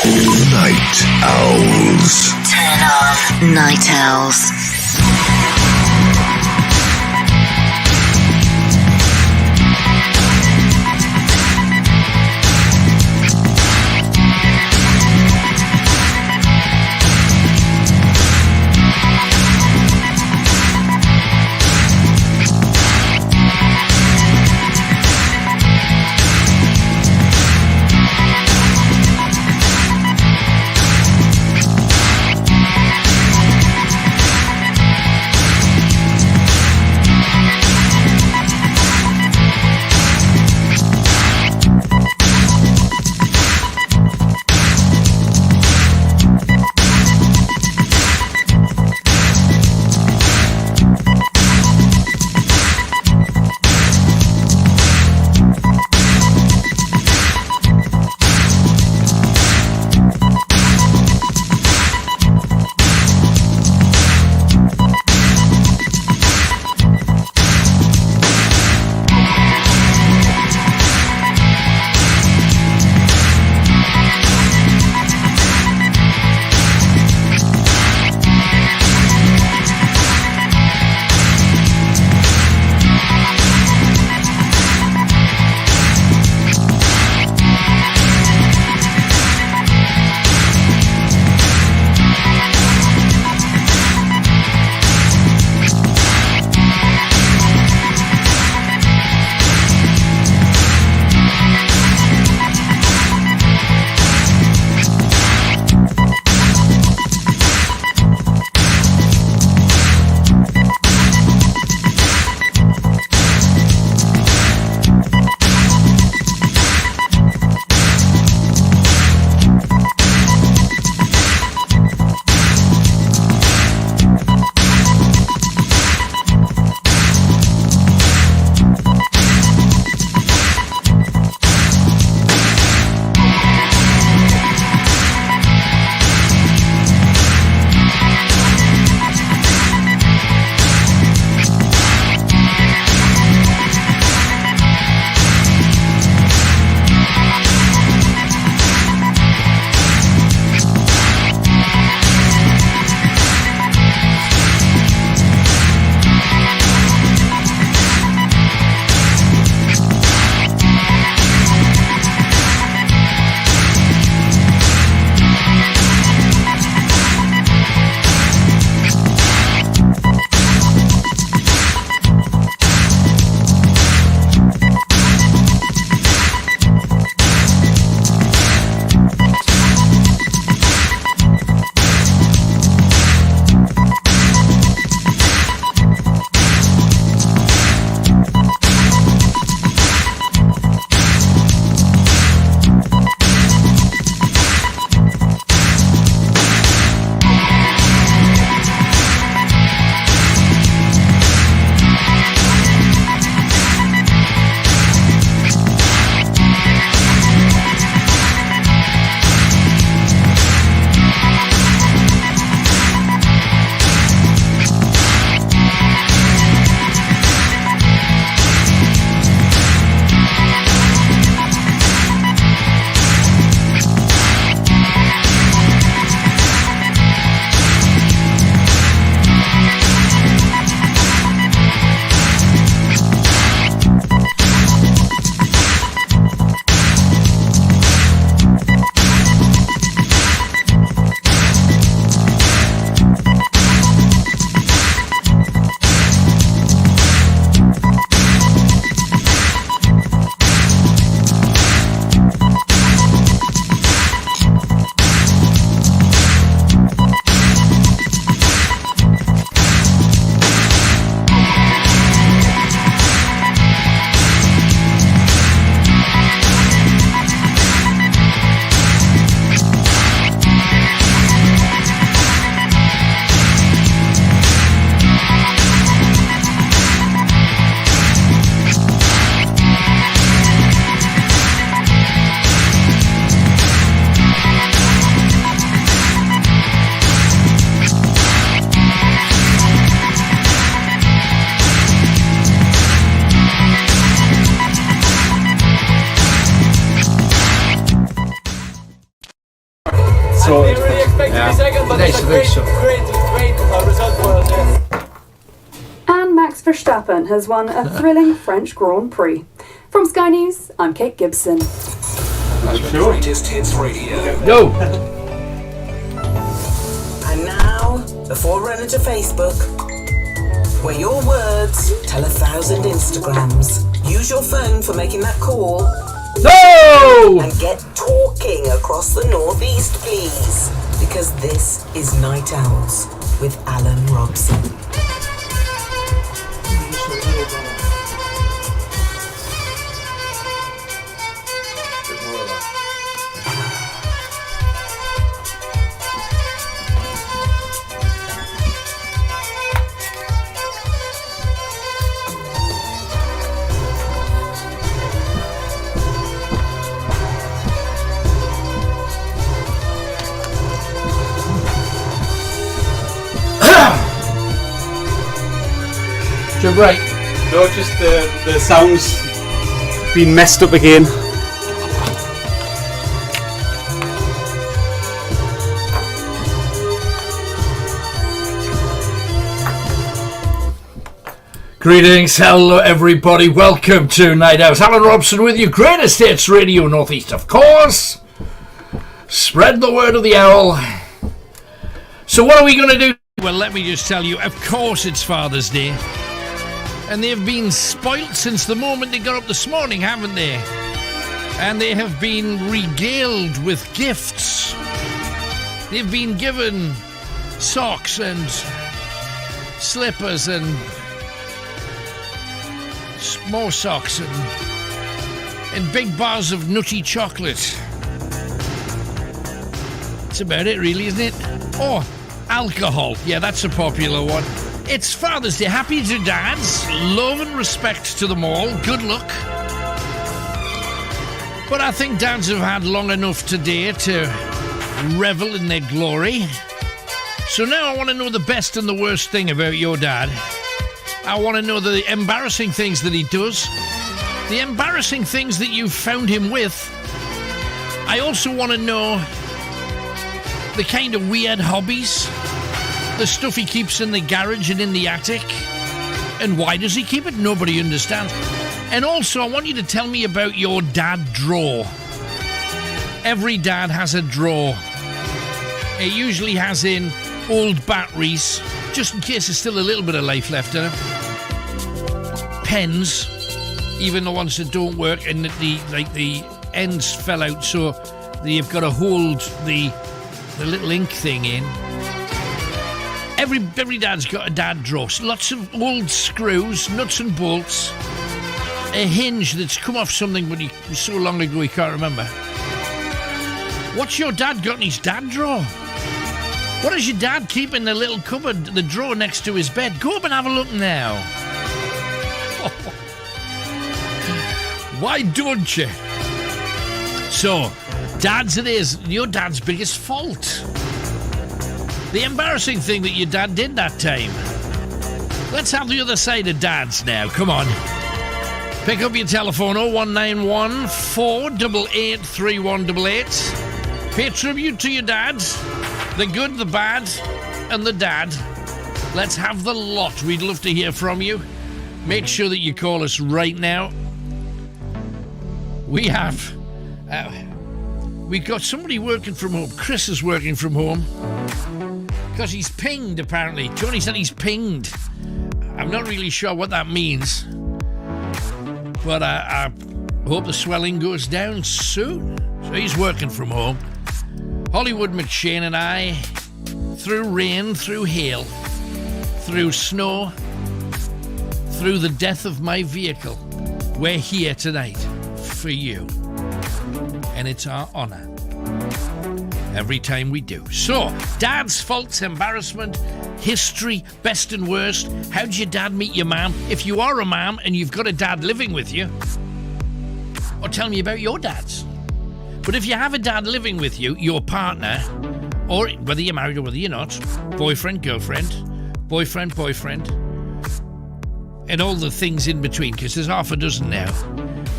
Night Owls. Turn on Night Owls. sorted. really expected Yeah. a second, but Nice it's a to do so. great result for us, yeah. And Max Verstappen has won a thrilling French Grand Prix. From Sky News, I'm Kate Gibson. Greatest Hits Radio. Go! And now, before running to Facebook, where your words tell 1,000 Instagrams. Use your phone for making that call No! and get talking across the northeast, please. Because this is Night Owls with Alan Robson. You're right. No, just the sound's been messed up again. Greetings, hello everybody, welcome to Night Out. Alan Robson with you, Greatest Hits Radio Northeast, of course. Spread the word of the owl. So what are we going to do? Well, let me just tell you, of course it's Father's Day. And they've been spoilt since the moment they got up this morning, haven't they? And they have been regaled with gifts. They've been given socks and slippers and more socks and big bars of nutty chocolate. That's about it, really, isn't it? Oh, alcohol. Yeah, that's a popular one. It's Father's Day. Happy to dads. Love and respect to them all. Good luck. But I think dads have had long enough today to revel in their glory. So now I want to know the best and the worst thing about your dad. I want to know the embarrassing things that he does, the embarrassing things that you've found him with. I also want to know the kind of weird hobbies, the stuff he keeps in the garage and in the attic, and why does he keep it? Nobody understands. And also, I want you to tell me about your dad drawer. Every dad has a drawer. It usually has in old batteries, just in case there's still a little bit of life left in it. Pens, even the ones that don't work, and the ends fell out, so you've got to hold the little ink thing in. Every dad's got a dad drawer. Lots of old screws, nuts and bolts, a hinge that's come off something, but it was so long ago he can't remember. What's your dad got in his dad drawer? What does your dad keep in the little cupboard, the drawer next to his bed? Go up and have a look now. Why don't you? So, dads, it is your dad's biggest fault. The embarrassing thing that your dad did that time. Let's have the other side of dads now. Come on. Pick up your telephone, 0191 488 3188. Pay tribute to your dads. The good, the bad, and the dad. Let's have the lot. We'd love to hear from you. Make sure that you call us right now. We have... we've got somebody working from home. Chris is working from home. Because he's pinged, apparently. Tony said he's pinged. I'm not really sure what that means. But I hope the swelling goes down soon. So he's working from home. Hollywood McShane and I, through rain, through hail, through snow, through the death of my vehicle, we're here tonight for you. And it's our honor every time we do. So, dad's faults, embarrassment, history, best and worst. How'd your dad meet your mum? If you are a mum and you've got a dad living with you, or tell me about your dads. But if you have a dad living with you, your partner, or whether you're married or whether you're not, boyfriend, girlfriend, boyfriend, and all the things in between, because there's half a dozen now.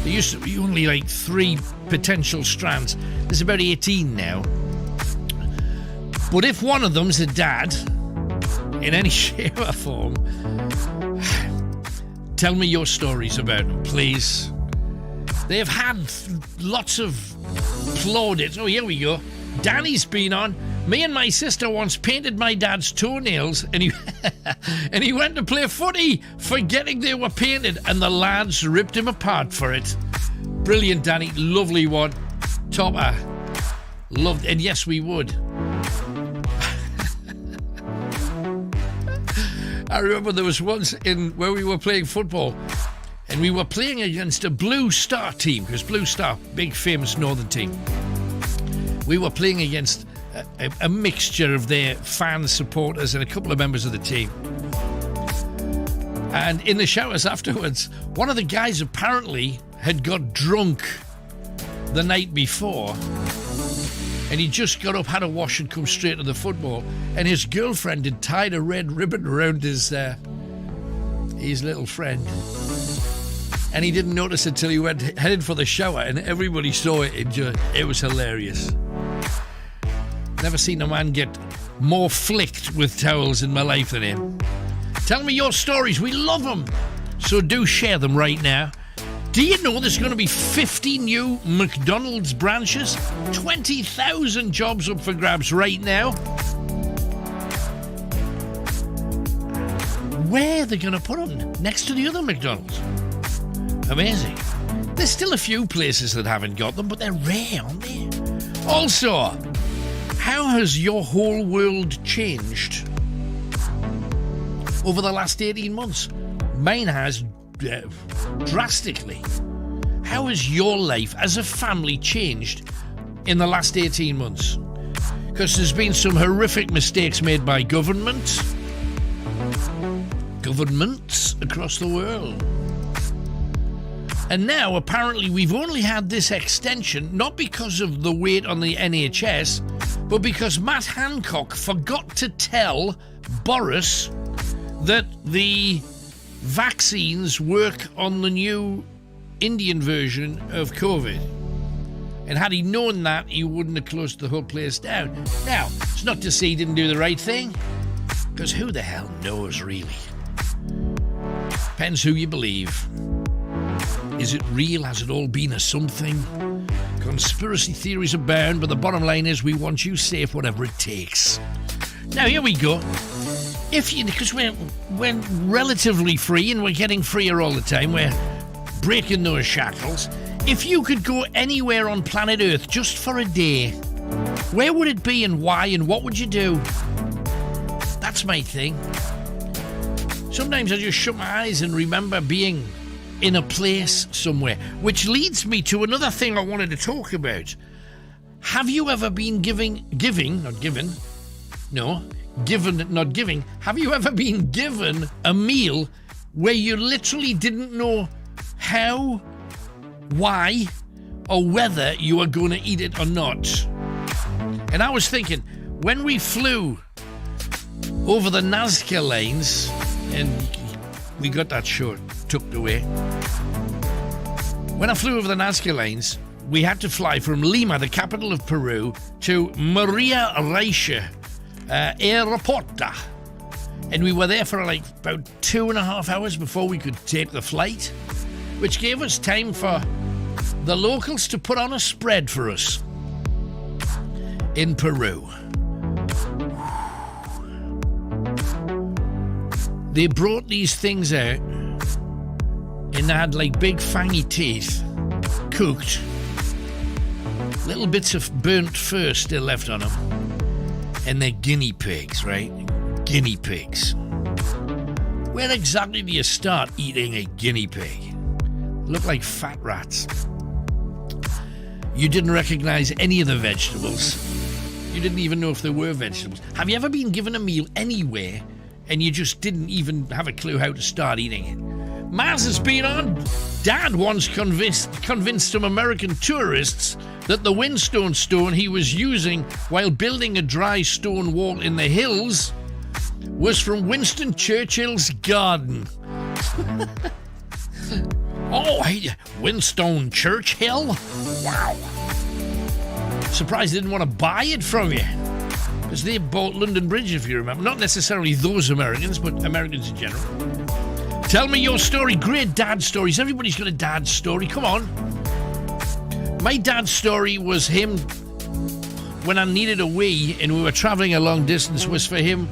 There used to be only like 3 potential strands. There's about 18 now. But if one of them's a dad, in any shape or form, tell me your stories about them, please. They've had lots of plaudits. Oh, here we go. Danny's been on. Me and my sister once painted my dad's toenails, and he went to play footy, forgetting they were painted, and the lads ripped him apart for it. Brilliant, Danny. Lovely one. Topper. Loved, and yes, we would. I remember there was once where we were playing football, and we were playing against a Blue Star team, because Blue Star, big famous northern team. We were playing against a mixture of their fans, supporters, and a couple of members of the team. And in the showers afterwards, one of the guys apparently had got drunk the night before, and he just got up, had a wash, and come straight to the football. And his girlfriend had tied a red ribbon around his little friend, and he didn't notice it till he headed for the shower, and everybody saw it. It was hilarious. Never seen a man get more flicked with towels in my life than him. Tell me your stories. We love them. So do share them right now. Do you know there's going to be 50 new McDonald's branches? 20,000 jobs up for grabs right now. Where are they going to put them? Next to the other McDonald's. Amazing. There's still a few places that haven't got them, but they're rare, aren't they? Also, how has your whole world changed over the last 18 months? Mine has drastically. How has your life as a family changed in the last 18 months? Because there's been some horrific mistakes made by governments across the world. And now, apparently, we've only had this extension, not because of the wait on the NHS, but because Matt Hancock forgot to tell Boris that the vaccines work on the new Indian version of COVID. And had he known that, he wouldn't have closed the whole place down. Now, it's not to say he didn't do the right thing, because who the hell knows, really? Depends who you believe. Is it real? Has it all been a something? Conspiracy theories abound, but the bottom line is we want you safe, whatever it takes. Now, here we go. Because we're relatively free, and we're getting freer all the time, we're breaking those shackles. If you could go anywhere on planet Earth just for a day, where would it be and why, and what would you do? That's my thing. Sometimes I just shut my eyes and remember being in a place somewhere, which leads me to another thing I wanted to talk about. Have you ever been giving, not given, have you ever been given a meal where you literally didn't know how, why, or whether you were going to eat it or not? And I was thinking, when we flew over the Nazca lanes, and we got that short tucked away. When I flew over the Nazca lanes, we had to fly from Lima, the capital of Peru, to Maria Reicha Aeroporta. And we were there for like about 2.5 hours before we could take the flight, which gave us time for the locals to put on a spread for us in Peru. They brought these things out, and they had like big fangy teeth, cooked, little bits of burnt fur still left on them, and they're guinea pigs, right? Guinea pigs. Where exactly do you start eating a guinea pig? Look like fat rats. You didn't recognize any of the vegetables. You didn't even know if there were vegetables. Have you ever been given a meal anywhere and you just didn't even have a clue how to start eating it? Maz has been on. Dad once convinced some American tourists that the whinstone stone he was using while building a dry stone wall in the hills was from Winston Churchill's garden. Oh, hey, Winston Churchill? Wow. Surprised he didn't want to buy it from you. As they bought London Bridge, if you remember. Not necessarily those Americans, but Americans in general. Tell me your story. Great dad stories. Everybody's got a dad story. Come on. My dad's story was him when I needed a wee and we were travelling a long distance, was for him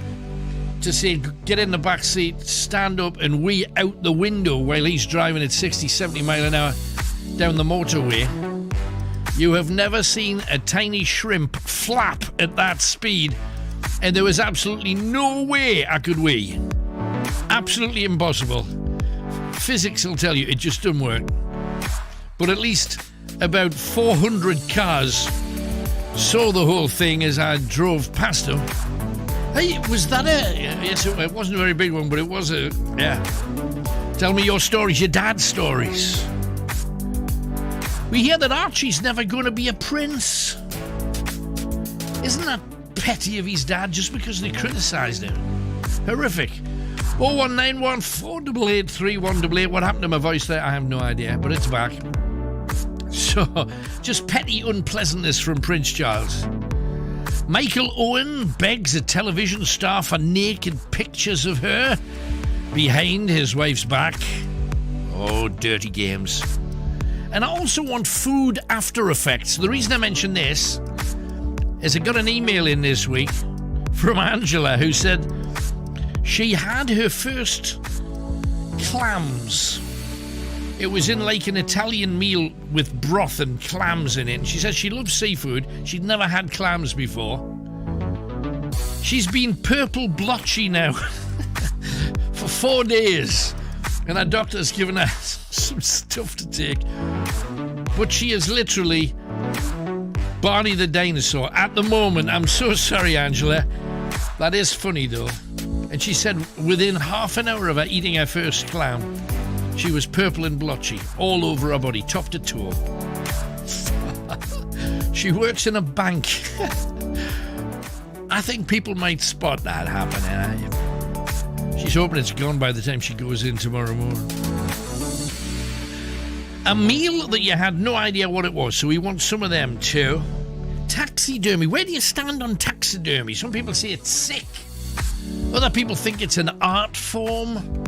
to say, get in the back seat, stand up and wee out the window while he's driving at 60, 70 mile an hour down the motorway. You have never seen a tiny shrimp flap at that speed, and there was absolutely no way I could wee. Absolutely impossible. Physics will tell you it just doesn't work. But at least about 400 cars saw the whole thing as I drove past them. Hey, was that yes, it wasn't a very big one, but it was yeah. Tell me your stories, your dad's stories. We hear that Archie's never going to be a prince. Isn't that petty of his dad just because they criticised him? Horrific. 01914 488 3188. What happened to my voice there? I have no idea, but it's back. So, just petty unpleasantness from Prince Charles. Michael Owen begs a television star for naked pictures of her behind his wife's back. Oh, dirty games. And I also want food after effects. The reason I mention this is I got an email in this week from Angela who said she had her first clams. It was in like an Italian meal with broth and clams in it. And she says she loves seafood. She'd never had clams before. She's been purple blotchy now for 4 days. And her doctor's given her some stuff to take. But she is literally Barney the dinosaur. At the moment, I'm so sorry, Angela. That is funny, though. And she said within half an hour of her eating her first clam, she was purple and blotchy, all over her body, top to toe. She works in a bank. I think people might spot that happening. She's hoping it's gone by the time she goes in tomorrow morning. A meal that you had no idea what it was, so we want some of them too. Taxidermy. Where do you stand on taxidermy? Some people say it's sick. Other people think it's an art form.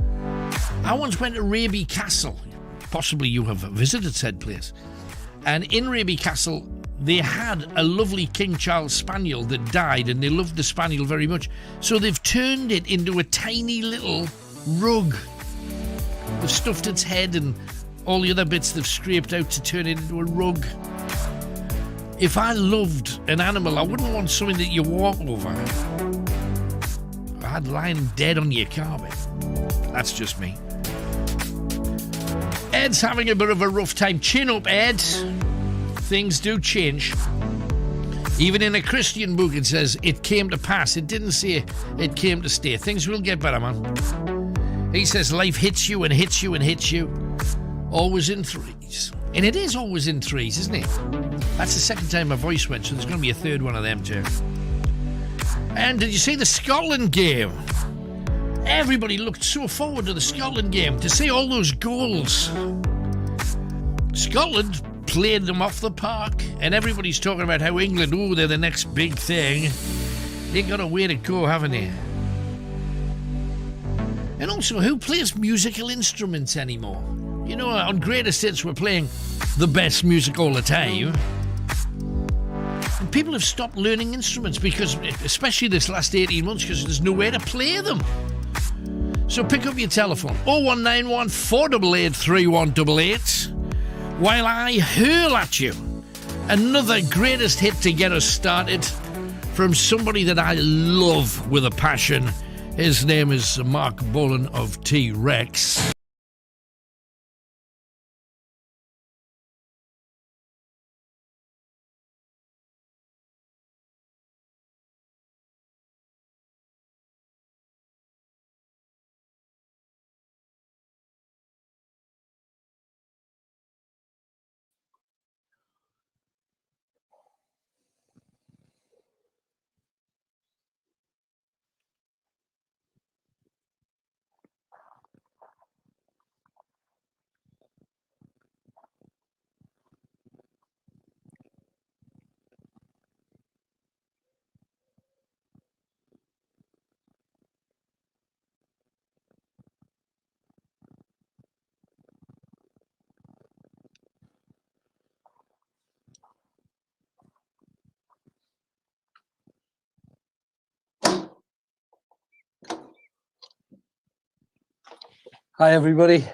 I once went to Raby Castle. Possibly you have visited said place. And in Raby Castle, they had a lovely King Charles Spaniel that died, and they loved the Spaniel very much. So they've turned it into a tiny little rug. They've stuffed its head and all the other bits they've scraped out to turn it into a rug. If I loved an animal, I wouldn't want something that you walk over. I'd lying dead on your carpet. That's just me. Ed's having a bit of a rough time. Chin up, Ed. Things do change. Even in a Christian book it says it came to pass. It didn't say it came to stay. Things will get better, man. He says life hits you and hits you and hits you. Always in threes. And it is always in threes, isn't it? That's the second time my voice went, so there's going to be a third one of them too. And did you see the Scotland game? Everybody looked so forward to the Scotland game, to see all those goals. Scotland played them off the park, and everybody's talking about how England, they're the next big thing. They got a way to go, haven't they? And also, who plays musical instruments anymore? You know, on Greatest Hits we're playing the best music all the time. And people have stopped learning instruments because, especially this last 18 months, because there's nowhere to play them. So pick up your telephone, 0191 488 3188, while I hurl at you another greatest hit to get us started from somebody that I love with a passion. His name is Mark Bolan of T-Rex. Hi, everybody.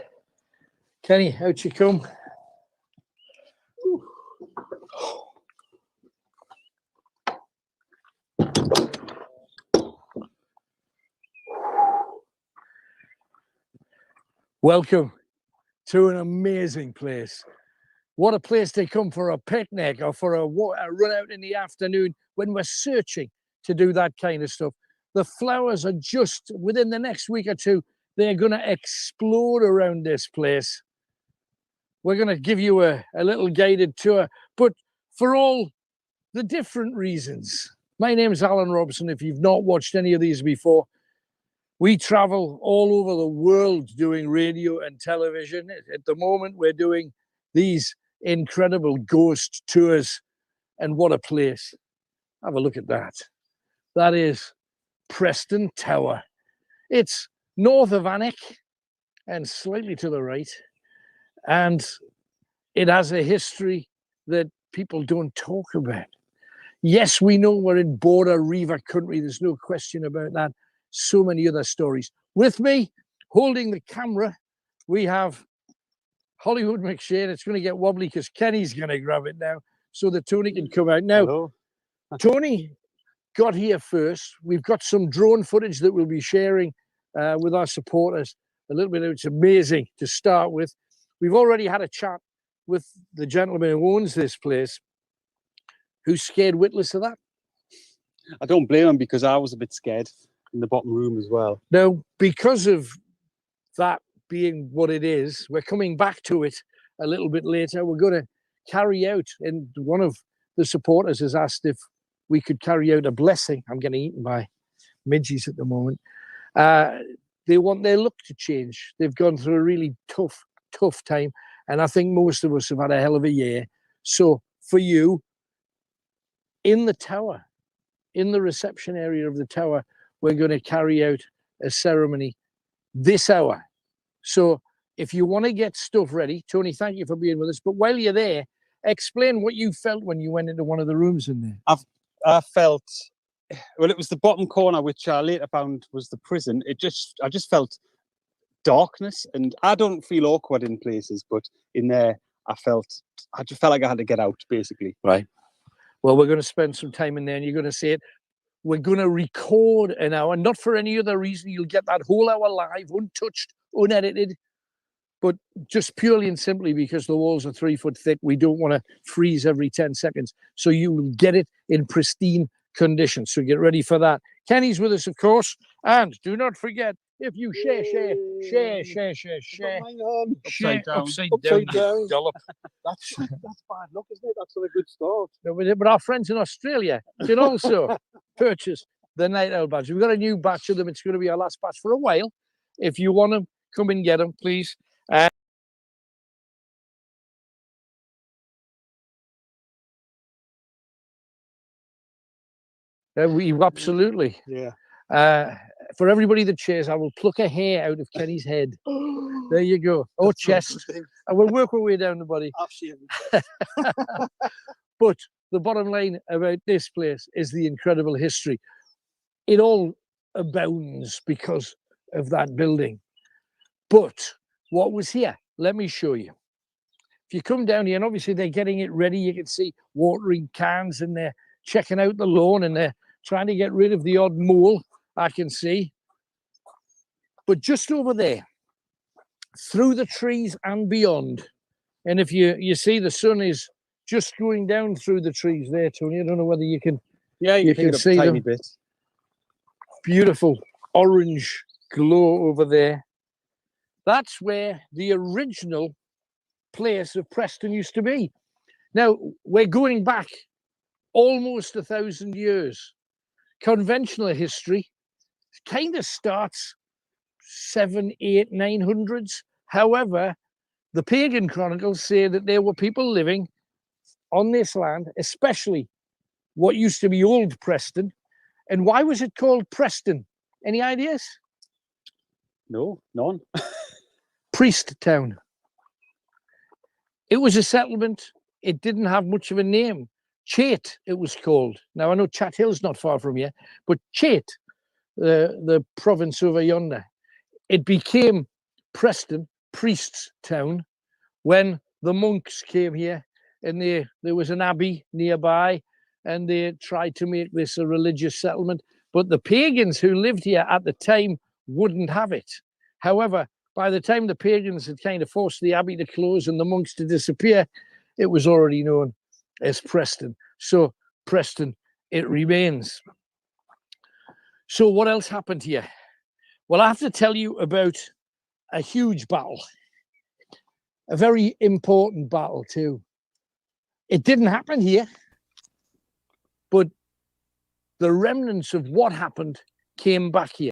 Kenny, out you come. Welcome to an amazing place. What a place to come for a picnic or for a run out in the afternoon when we're searching to do that kind of stuff. The flowers are just, within the next week or two, they're going to explode around this place. We're going to give you a little guided tour, but for all the different reasons. My name's Alan Robson. If you've not watched any of these before, we travel all over the world doing radio and television. At the moment, we're doing these incredible ghost tours, and what a place. Have a look at that. That is Preston Tower. It's north of Alnwick and slightly to the right, and it has a history that people don't talk about. Yes, we know we're in border Reaver country. There's no question about that. So many other stories. With me, holding the camera, we have Hollywood McShane. It's going to get wobbly because Kenny's going to grab it now so that Tony can come out. Now, Hello. Tony got here first. We've got some drone footage that we'll be sharing with our supporters a little bit. It's amazing to start with. We've already had a chat with the gentleman who owns this place, who's scared witless of that. I don't blame him because I was a bit scared in the bottom room as well. Now, because of that being what it is, we're coming back to it a little bit later. We're going to carry out, and one of the supporters has asked if we could carry out a blessing. I'm getting eaten by midges at the moment. They want their look to change. They've gone through a really tough time, and I think most of us have had a hell of a year. So for you, in the tower, in the reception area of the tower, we're going to carry out a ceremony this hour. So if you want to get stuff ready, Tony, thank you for being with us. But while you're there, explain what you felt when you went into one of the rooms in there. I felt, well, it was the bottom corner, which I later found was the prison. I just felt darkness, and I don't feel awkward in places, but in there, I just felt like I had to get out, basically. Right. Well, we're going to spend some time in there, and you're going to see it. We're going to record an hour, not for any other reason. You'll get that whole hour live, untouched, unedited, but just purely and simply because the walls are 3 foot thick. We don't want to freeze every 10 seconds. So you will get it in pristine condition. So get ready for that. Kenny's with us, of course. And do not forget, if you share. Upside down. Dollop. That's bad luck, isn't it? That's not a good start. But our friends in Australia can also purchase the Night Owl badge. We've got a new batch of them. It's going to be our last batch for a while. If you want them, come and get them, please. We absolutely. Yeah. For everybody that shares, I will pluck a hair out of Kenny's head. There you go. Or chest. And we'll work our way down the body. But the bottom line about this place is the incredible history. It all abounds because of that building. But what was here? Let me show you. If you come down here, and obviously they're getting it ready, you can see watering cans, and they're checking out the lawn, and they're trying to get rid of the odd mole, I can see. But just over there, through the trees and beyond, and if you see the sun is just going down through the trees there, Tony. I don't know whether you can. Yeah, you can see a tiny bit. Beautiful orange glow over there. That's where the original place of Preston used to be. Now, we're going back almost 1,000 years. Conventional history kind of starts 700, 800, 900s. However, the pagan chronicles say that there were people living on this land, especially what used to be Old Preston. And why was it called Preston? Any ideas? No, none. Priest town. It was a settlement. It didn't have much of a name. Chait, it was called. Now, I know Chat Hill's not far from here, but Chait, the province over yonder, it became Preston, Priest's Town, when the monks came here, and there was an abbey nearby, and they tried to make this a religious settlement. But the pagans who lived here at the time wouldn't have it. However, by the time the pagans had kind of forced the abbey to close and the monks to disappear, it was already known as Preston. So Preston, it remains. So what else happened here? Well, I have to tell you about a huge battle, a very important battle too. It didn't happen here, but the remnants of what happened came back here.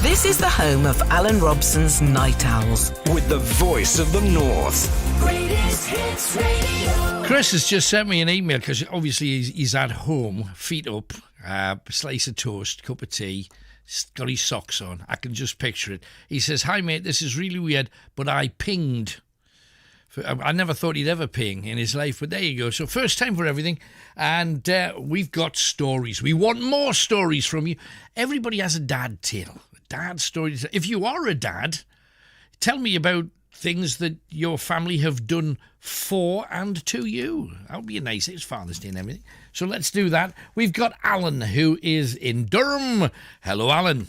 This is the home of Alan Robson's Night Owls. With the voice of the North. Greatest Hits Radio. Chris has just sent me an email because obviously he's at home, feet up, slice of toast, cup of tea, got his socks on. I can just picture it. He says, "Hi mate, this is really weird, but I pinged." I never thought he'd ever ping in his life, but there you go. So first time for everything, and we've got stories. We want more stories from you. Everybody has a dad tale, dad stories. If you are a dad, tell me about things that your family have done for and to you. That would be nice. It's Father's Day and everything. So let's do that. We've got Alan, who is in Durham. Hello, Alan.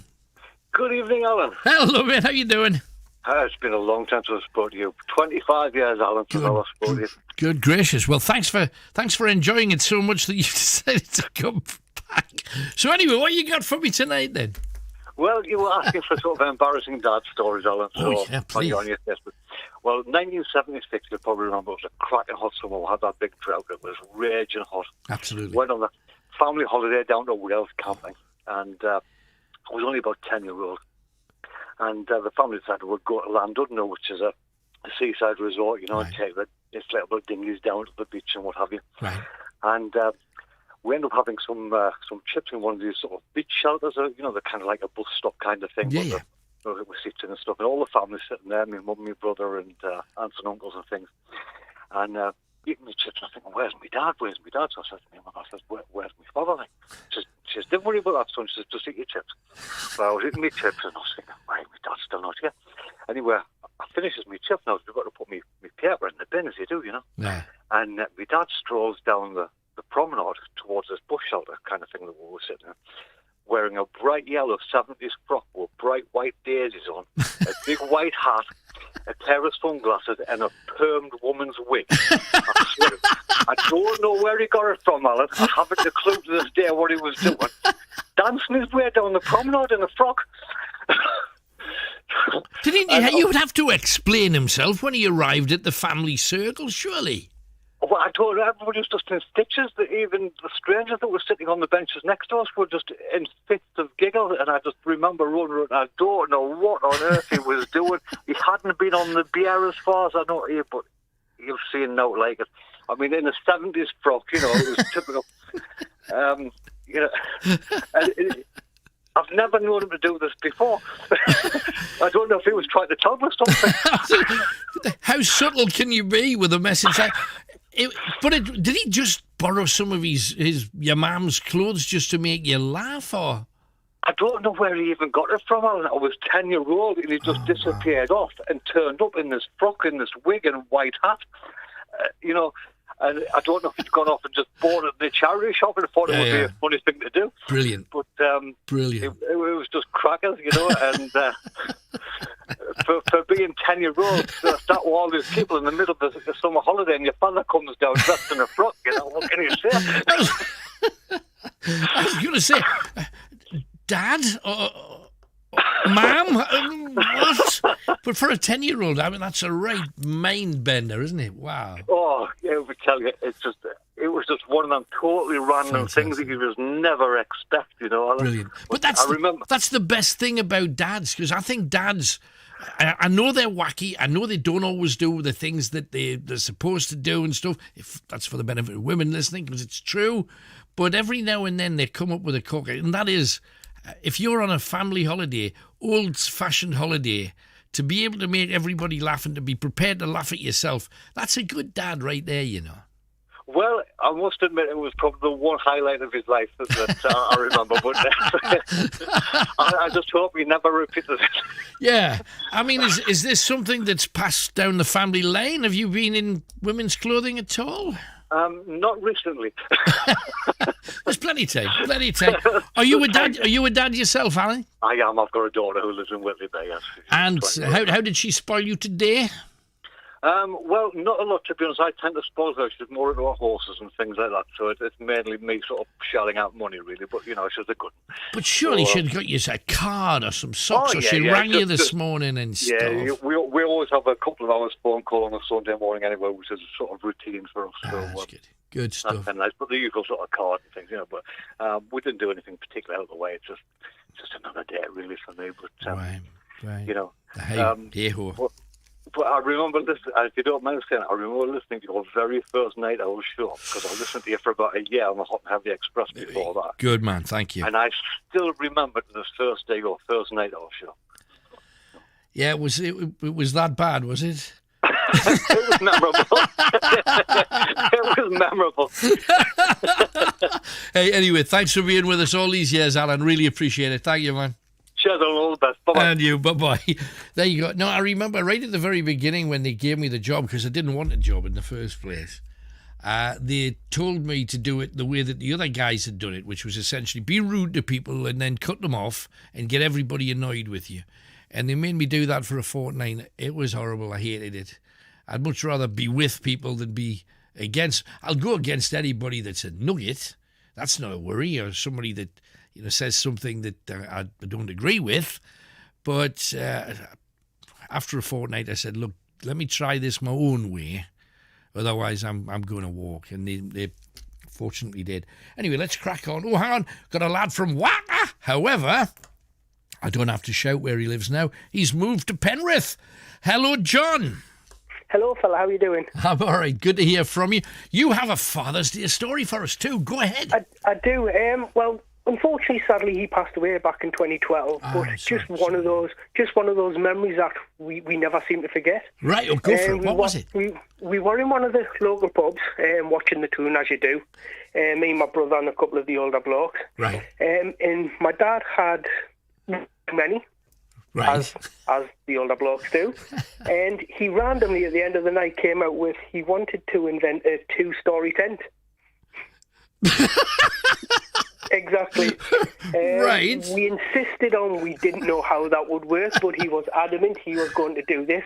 Good evening, Alan. Hello, mate. How you doing? It's been a long time since I spoke to you. 25 years, Alan, since I last spoke to you. Good gracious. Well, thanks for enjoying it so much that you decided to come back. So anyway, what you got for me tonight then? Well, you were asking for sort of embarrassing dad stories, Alan. Oh, so yeah, please. on your Facebook. Well, 1976, you'll probably remember, it was a cracking hot summer. We had that big drought. It was raging hot. Absolutely. Went on a family holiday down to Wales camping, and I was only about 10-year-old. And the family decided we'd go to Llandudno, which is a seaside resort, right. and take the inflatable dinghies down to the beach and what have you. Right. And we ended up having some chips in one of these sort of beach shelters, they're kind of like a bus stop kind of thing. Yeah. With seats and stuff, and all the family sitting there, my mum, my brother, and aunts and uncles and things. And eating the chips, and I think, where's my dad? So I said to my mum, where's my father? Like, she says, don't worry about that, son. She says, just eat your chips. So I was eating my chips, and I was thinking, right, my dad's still not here. Anyway, I finishes my chips now, so I've got to put my paper in the bin, as you do, Yeah. And my dad strolls down the promenade towards this bush shelter kind of thing that we were sitting in, wearing a bright yellow 70s frock with bright white daisies on, a big white hat, a pair of sunglasses, and a permed woman's wig. I swear, I don't know where he got it from, Alan. I haven't a clue to this day what he was doing. Dancing his way down the promenade in a frock. Didn't he would have to explain himself when he arrived at the family circle, surely? Well, I told everybody was just in stitches. Even the strangers that were sitting on the benches next to us were just in fits of giggle. And I just remember running. I don't know what on earth he was doing. He hadn't been on the beer as far as I know here, but you've seen no like it. I mean, in a 70s frock, it was typical. I've never known him to do this before. I don't know if he was trying to tell me something. How subtle can you be with a message? Did he just borrow some of your mum's clothes just to make you laugh, or? I don't know where he even got it from, Alan. I was 10-year-old and he just disappeared off and turned up in this frock, in this wig and white hat. And I don't know if he'd gone off and just bought it in a charity shop and thought it would be a funny thing to do. Brilliant. But brilliant. It was just crackers, and for being 10-year-olds. That were all these people in the middle of the summer holiday, and your father comes down dressed in a frock. You know, what can you say? I was going to say, Dad, Ma'am, what? But for a 10-year-old, I mean, that's a right mind bender, isn't it? Wow. Oh, yeah, I would tell you, it was just one of them totally random things that you just never expect, you know. Brilliant. But that's the best thing about dads, because I think dads, I know they're wacky. I know they don't always do the things that they're supposed to do and stuff, if that's for the benefit of women listening, because it's true. But every now and then they come up with a corker, and that is, if you're on a family holiday, old-fashioned holiday, to be able to make everybody laugh and to be prepared to laugh at yourself, that's a good dad right there, you know. Well, I must admit it was probably the one highlight of his life that I remember. But I just hope he never repeats it. Yeah. I mean, is this something that's passed down the family lane? Have you been in women's clothing at all? Not recently. There's plenty of time. Are you a dad? Are you a dad yourself, Alan? I am. I've got a daughter who lives in Whitley Bay. Yes. And how did she spoil you today? Well, not a lot, to be honest. I tend to spoil her. She's more into her horses and things like that. So it's mainly me sort of shelling out money, really. But, you know, she's a good one. But surely she'd got you a card or some socks, or she rang you this morning and stuff. Yeah, we always have a couple of hours phone call on a Sunday morning anyway, which is sort of routine for us. That's good. Good stuff. That's kind of nice. But the usual sort of card and things, you know. But we didn't do anything particularly out of the way. It's just another day, really, for me. But, right. You know. Hey-ho. But I remember listening, if you don't mind saying it, I remember listening to your very first night owl show, because I listened to you for about a year on the Hot and Heavy Express before that. Good man, thank you. And I still remember the first day, your first night owl show. Yeah, it was that bad, was it? It was memorable. It was memorable. Hey, anyway, thanks for being with us all these years, Alan. Really appreciate it. Thank you, man. Cheers, all the best. Bye-bye. And you, bye-bye. There you go. No, I remember right at the very beginning when they gave me the job, because I didn't want a job in the first place. They told me to do it the way that the other guys had done it, which was essentially be rude to people and then cut them off and get everybody annoyed with you. And they made me do that for a fortnight. It was horrible. I hated it. I'd much rather be with people than be against. I'll go against anybody that's a nugget. That's not a worry, or somebody that says something that I don't agree with. But after a fortnight, I said, look, let me try this my own way. Otherwise, I'm going to walk. And they fortunately did. Anyway, let's crack on. Oh, hang on. Got a lad from Waka. However, I don't have to shout where he lives now. He's moved to Penrith. Hello, John. Hello, fella. How are you doing? I'm all right. Good to hear from you. You have a Father's Day story for us, too. Go ahead. I do. Well, unfortunately, sadly, he passed away back in 2012. But just one of those memories that we never seem to forget. Right. Oh, go for it. What was it? We were in one of the local pubs, watching the tune as you do. Me and my brother and a couple of the older blokes. Right. And my dad had many. Right. As the older blokes do. And he randomly, at the end of the night, came out with he wanted to invent a 2-story tent. Exactly. Right. We insisted on, we didn't know how that would work, but he was adamant he was going to do this.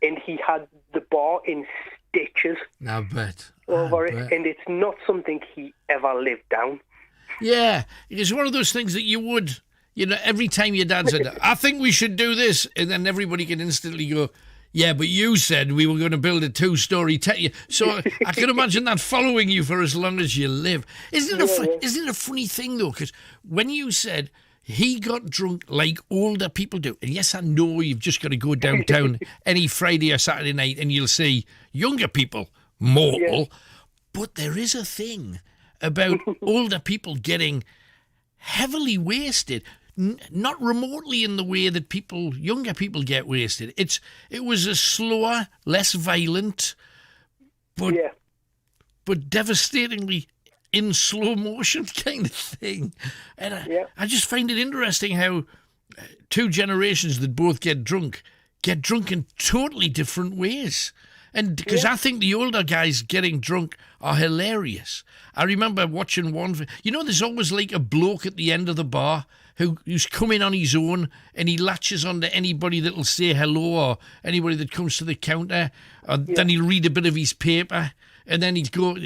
And he had the bar in stitches I bet. over it. And it's not something he ever lived down. Yeah. It's one of those things that you would... every time your dad said, I think we should do this, and then everybody can instantly go, yeah, but you said we were going to build a 2-story tent. So I can imagine that following you for as long as you live. Isn't it a funny thing, though? Because when you said he got drunk like older people do, and yes, I know you've just got to go downtown any Friday or Saturday night and you'll see younger people, mortal, but there is a thing about older people getting heavily wasted. Not remotely in the way that younger people get wasted. It was a slower, less violent, but devastatingly in slow motion kind of thing. And I just find it interesting how two generations that both get drunk in totally different ways. And because I think the older guys getting drunk are hilarious. I remember watching one. There's always like a bloke at the end of the bar who's coming on his own, and he latches onto anybody that'll say hello or anybody that comes to the counter. Then he'll read a bit of his paper, and then he'd go.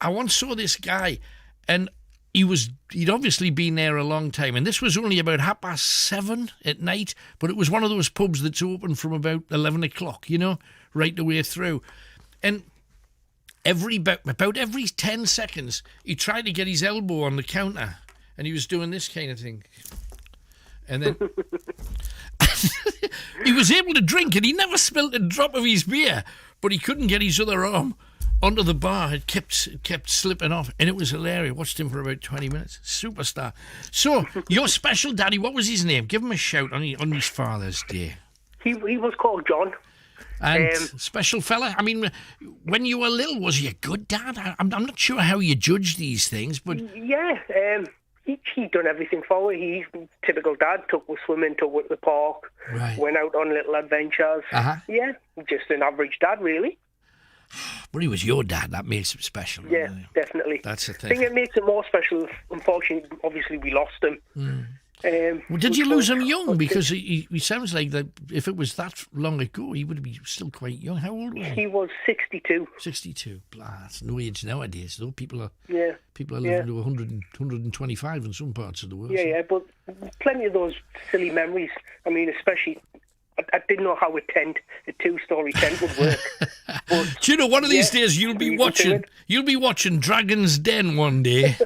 I once saw this guy, and he'd obviously been there a long time, and this was only about 7:30 at night, but it was one of those pubs that's open from about 11 o'clock, right the way through. And about every 10 seconds, he tried to get his elbow on the counter, and he was doing this kind of thing. And then he was able to drink, and he never spilt a drop of his beer, but he couldn't get his other arm onto the bar. It kept slipping off, and it was hilarious. Watched him for about 20 minutes. Superstar. So, your special daddy, what was his name? Give him a shout on his Father's Day. He was called John. And special fella, I mean, when you were little, was he a good dad? I'm not sure how you judge these things, but... Yeah, he done everything for her. He's typical dad, took us swimming, took us to the park, went out on little adventures. Yeah, just an average dad, really. But he was your dad, that makes him special. Yeah, really. Definitely. That's the thing. I think it makes it more special. Unfortunately, obviously, we lost him. Well, did you lose him young? Because he sounds like that. If it was that long ago, he would be still quite young. How old was he? He was 62. 62. Blah, that's no age nowadays, though. People are Yeah. living to 100, 125 in some parts of the world. Yeah, but plenty of those silly memories. I mean, especially, I didn't know how a 2-story tent would work. But, do you know, one of these days you'll be watching Dragon's Den one day,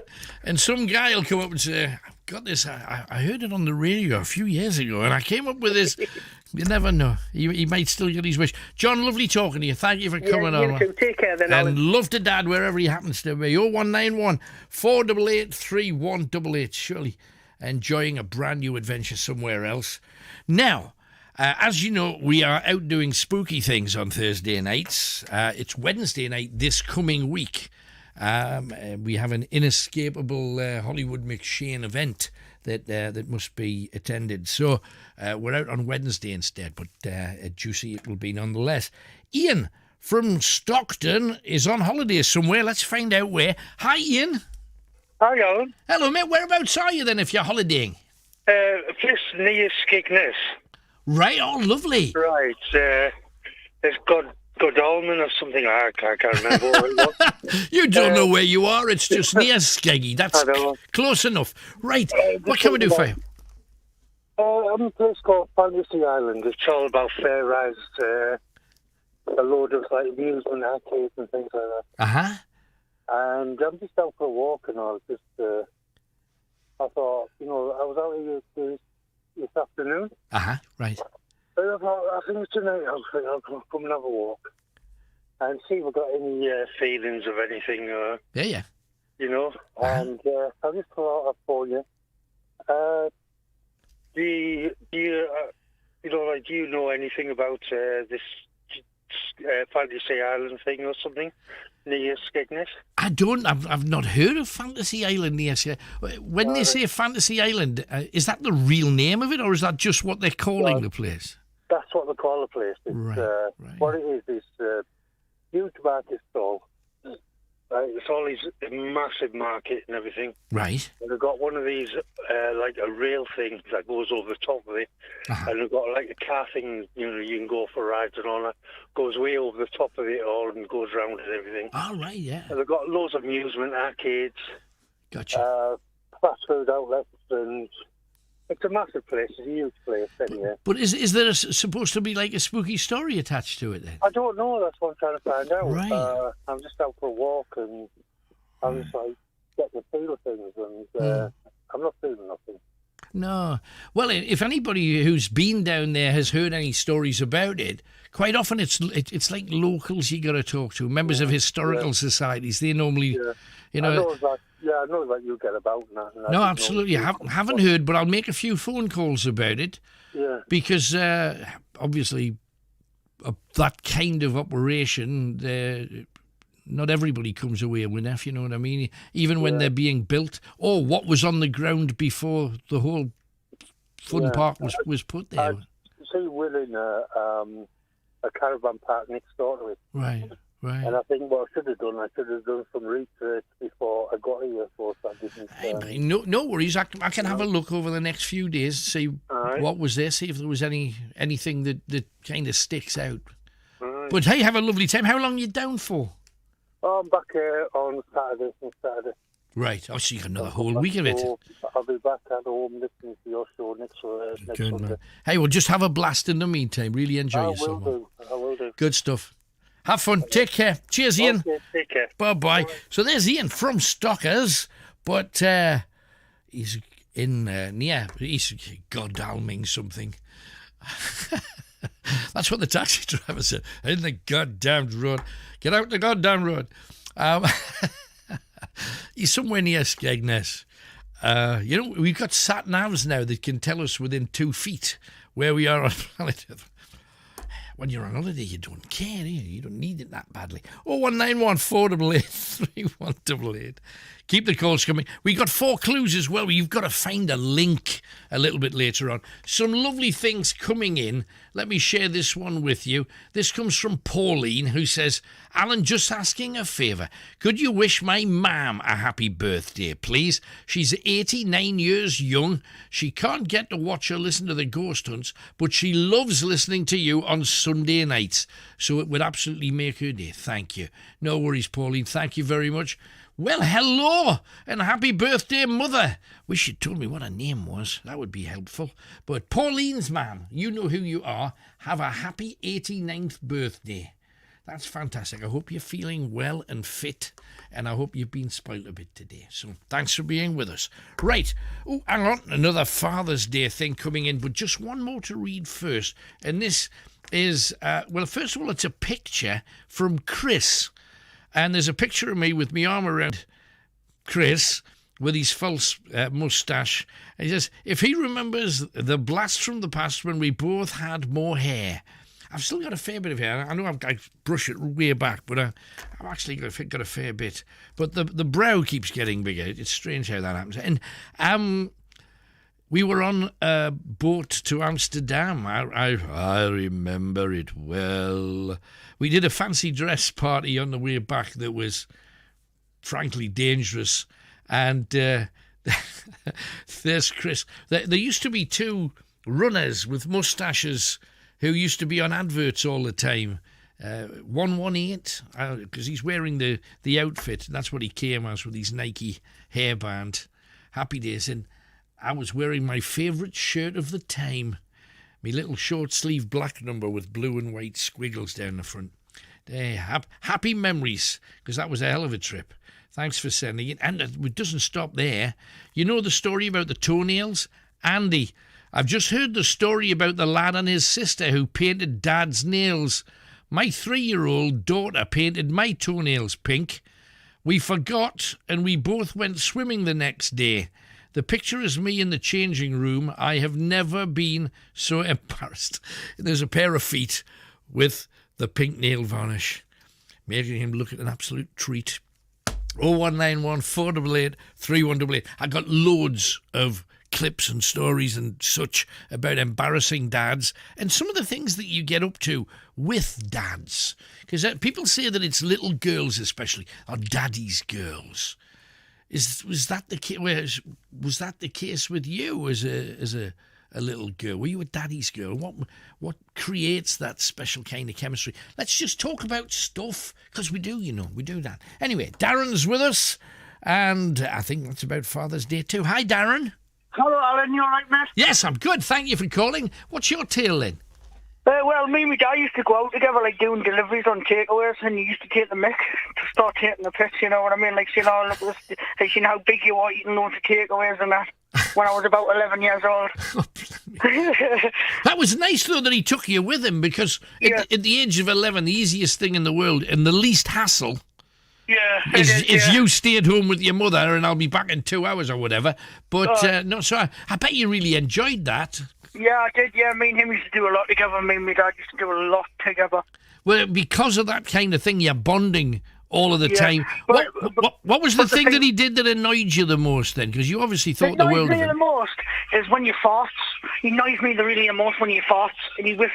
and some guy will come up and say, got this. I heard it on the radio a few years ago, and I came up with this. You never know. He might still get his wish. John, lovely talking to you. Thank you for coming on. You too. Take care then, and Alan. love to Dad wherever he happens to be. 0191 488 3188. Surely enjoying a brand new adventure somewhere else. Now, as you know, we are out doing spooky things on Thursday nights. It's Wednesday night this coming week. We have an inescapable Hollywood McShane event that must be attended. So we're out on Wednesday instead, but juicy it will be nonetheless. Ian from Stockton is on holiday somewhere. Let's find out where. Hi, Ian. Hi, Alan. Hello, mate. Whereabouts are you then if you're holidaying? A place near Skegness. Right, oh, lovely. Right, it's Godalming or something. I can't remember what it was. You don't know where you are. It's just near Skeggy. That's close enough. Right, what can we do for you? I'm in a place called Fantasy Island. It's all about fair rides, a load of like amusement arcades and things like that. Uh-huh. And I'm just out for a walk and all. Just, I thought, I was out here this afternoon. Uh-huh, right. And I thought, I think tonight I'll come and have a walk and see if I've got any feelings of anything. Yeah. And I just thought I'd phone you. Do you know anything about this Fantasy Island thing or something near Skegness? I don't. I've not heard of Fantasy Island near Skegness. When they say Fantasy Island, is that the real name of it, or is that just what they're calling the place? That's what they call the place. It's, right. What it is huge market stall. It's all these massive market and everything. Right. And they've got one of these, like a rail thing that goes over the top of it. Uh-huh. And they've got like a car thing, you can go for rides and all that. Goes way over the top of it all and goes round and everything. Oh, right, yeah. And they've got loads of amusement arcades. Gotcha. Fast food outlets and... It's a massive place. It's a huge place, anyway. But is there supposed to be like a spooky story attached to it then? I don't know. That's what I'm trying to find out. Right. I'm just out for a walk and I'm just like getting the feel of things and I'm not feeling nothing. No. Well, if anybody who's been down there has heard any stories about it, quite often it's like locals you got to talk to, members of historical societies. They normally, I know that you get about that. No, absolutely. I haven't heard, but I'll make a few phone calls about it. Yeah. Because obviously that kind of operation, not everybody comes away with, if you know what I mean. Even when they're being built, or what was on the ground before the whole fun park was put there. See, we're in a caravan park next door to it. Right. Right. And I think what I should have done some research before I got here, so I didn't. Hey, no worries. I can have a look over the next few days, see what was there, see if there was anything that kind of sticks out. Right. But hey, have a lovely time. How long are you down for? I'm back here on Saturday. Right. Oh, so you got another whole week of it. I'll be back at home listening to your show next Good, Sunday. man. Hey, well, just have a blast in the meantime. Really enjoy yourself. I will do. Good stuff. Have fun. Take care. Cheers, Ian. Okay, take care. Bye-bye. So there's Ian from Stockers, but he's in he's godalming something. That's what the taxi driver said. In the goddamn road. Get out the goddamn road. He's somewhere near Skegness. We've got sat-navs now that can tell us within 2 feet where we are on planet Earth. When you're on holiday, you don't care, do you? You don't need it that badly. 01914 488 3188. Keep the calls coming. We got 4 clues as well. You've got to find a link a little bit later on. Some lovely things coming in. Let me share this one with you. This comes from Pauline, who says, Alan, just asking a favour. Could you wish my mum a happy birthday, please? She's 89 years young. She can't get to watch or listen to the Ghost Hunts, but she loves listening to you on Sunday nights. So it would absolutely make her day. Thank you. No worries, Pauline. Thank you very much. Well, hello and happy birthday, Mother. Wish you'd told me what her name was. That would be helpful. But Pauline's mum, you know who you are. Have a happy 89th birthday. That's fantastic. I hope you're feeling well and fit, and I hope you've been spoiled a bit today. So thanks for being with us. Right. Oh, hang on. Another Father's Day thing coming in, but just one more to read first. And this is, first of all, it's a picture from Chris. And there's a picture of me with my arm around Chris with his false moustache. And he says, if he remembers the blast from the past when we both had more hair. I've still got a fair bit of hair. I know I brush it way back, but I've actually got a fair bit. But the brow keeps getting bigger. It's strange how that happens. And we were on a boat to Amsterdam. I remember it well. We did a fancy dress party on the way back that was frankly dangerous. And there's Chris. There used to be 2 runners with moustaches who used to be on adverts all the time. 118, because he's wearing the outfit. That's what he came as with his Nike hairband. Happy days. And I was wearing my favourite shirt of the time. My little short sleeve black number with blue and white squiggles down the front. Happy memories, because that was a hell of a trip. Thanks for sending it. And it doesn't stop there. You know the story about the toenails? Andy, I've just heard the story about the lad and his sister who painted Dad's nails. My 3-year-old daughter painted my toenails pink. We forgot, and we both went swimming the next day. The picture is me in the changing room. I have never been so embarrassed. There's a pair of feet with the pink nail varnish, making him look at an absolute treat. 01914 488 3188. I got loads of clips and stories and such about embarrassing dads and some of the things that you get up to with dads. Because people say that it's little girls especially, or daddy's girls. Was that the case with you as a little girl? Were you a daddy's girl? What creates that special kind of chemistry? Let's just talk about stuff, because we do that. Anyway, Darren's with us, and I think that's about Father's Day too. Hi, Darren. Hello, Alan. You all right, mate? Yes, I'm good. Thank you for calling. What's your tale then? Well, me and my dad used to go out together, like doing deliveries on takeaways, and he used to take the mick to start taking the piss, you know what I mean? Like, look at this, like, how big you are eating loads of takeaways and that, when I was about 11 years old. That was nice, though, that he took you with him, because at the age of 11, the easiest thing in the world, and the least hassle, is you stayed home with your mother, and I'll be back in 2 hours or whatever. But, I bet you really enjoyed that. Yeah, I did, yeah. Me and him used to do a lot together. Me and my dad used to do a lot together. Well, because of that kind of thing, you're bonding all of the time. What was the thing that he did that annoyed you the most then? Because you obviously thought the world of him. What annoys me the most is when you farts. He annoys me really the most when you farts, and he farts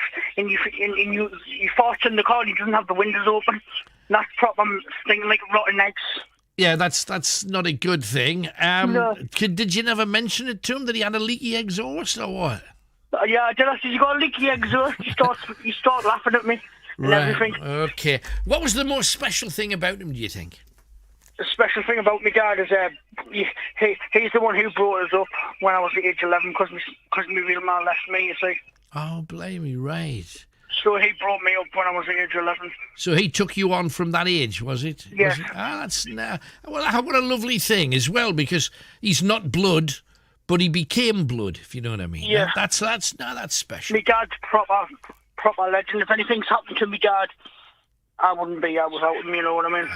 in the car and he doesn't have the windows open. that's proper stinking like rotten eggs. Yeah, that's not a good thing. No. Did you never mention it to him that he had a leaky exhaust or what? Yeah, I did. I said, you got a leaky exhaust. You start laughing at me and everything. Okay. What was the most special thing about him, do you think? The special thing about my dad is he's the one who brought us up when I was at age 11 because my real man left me, you see. Oh, blimey, right. So he brought me up when I was at age 11. So he took you on from that age, was it? Yes. Well, what a lovely thing as well, because he's not blood, but he became blood, if you know what I mean. Yeah. That's special. My dad's proper legend. If anything's happened to my dad, I wouldn't be here without him, you know what I mean?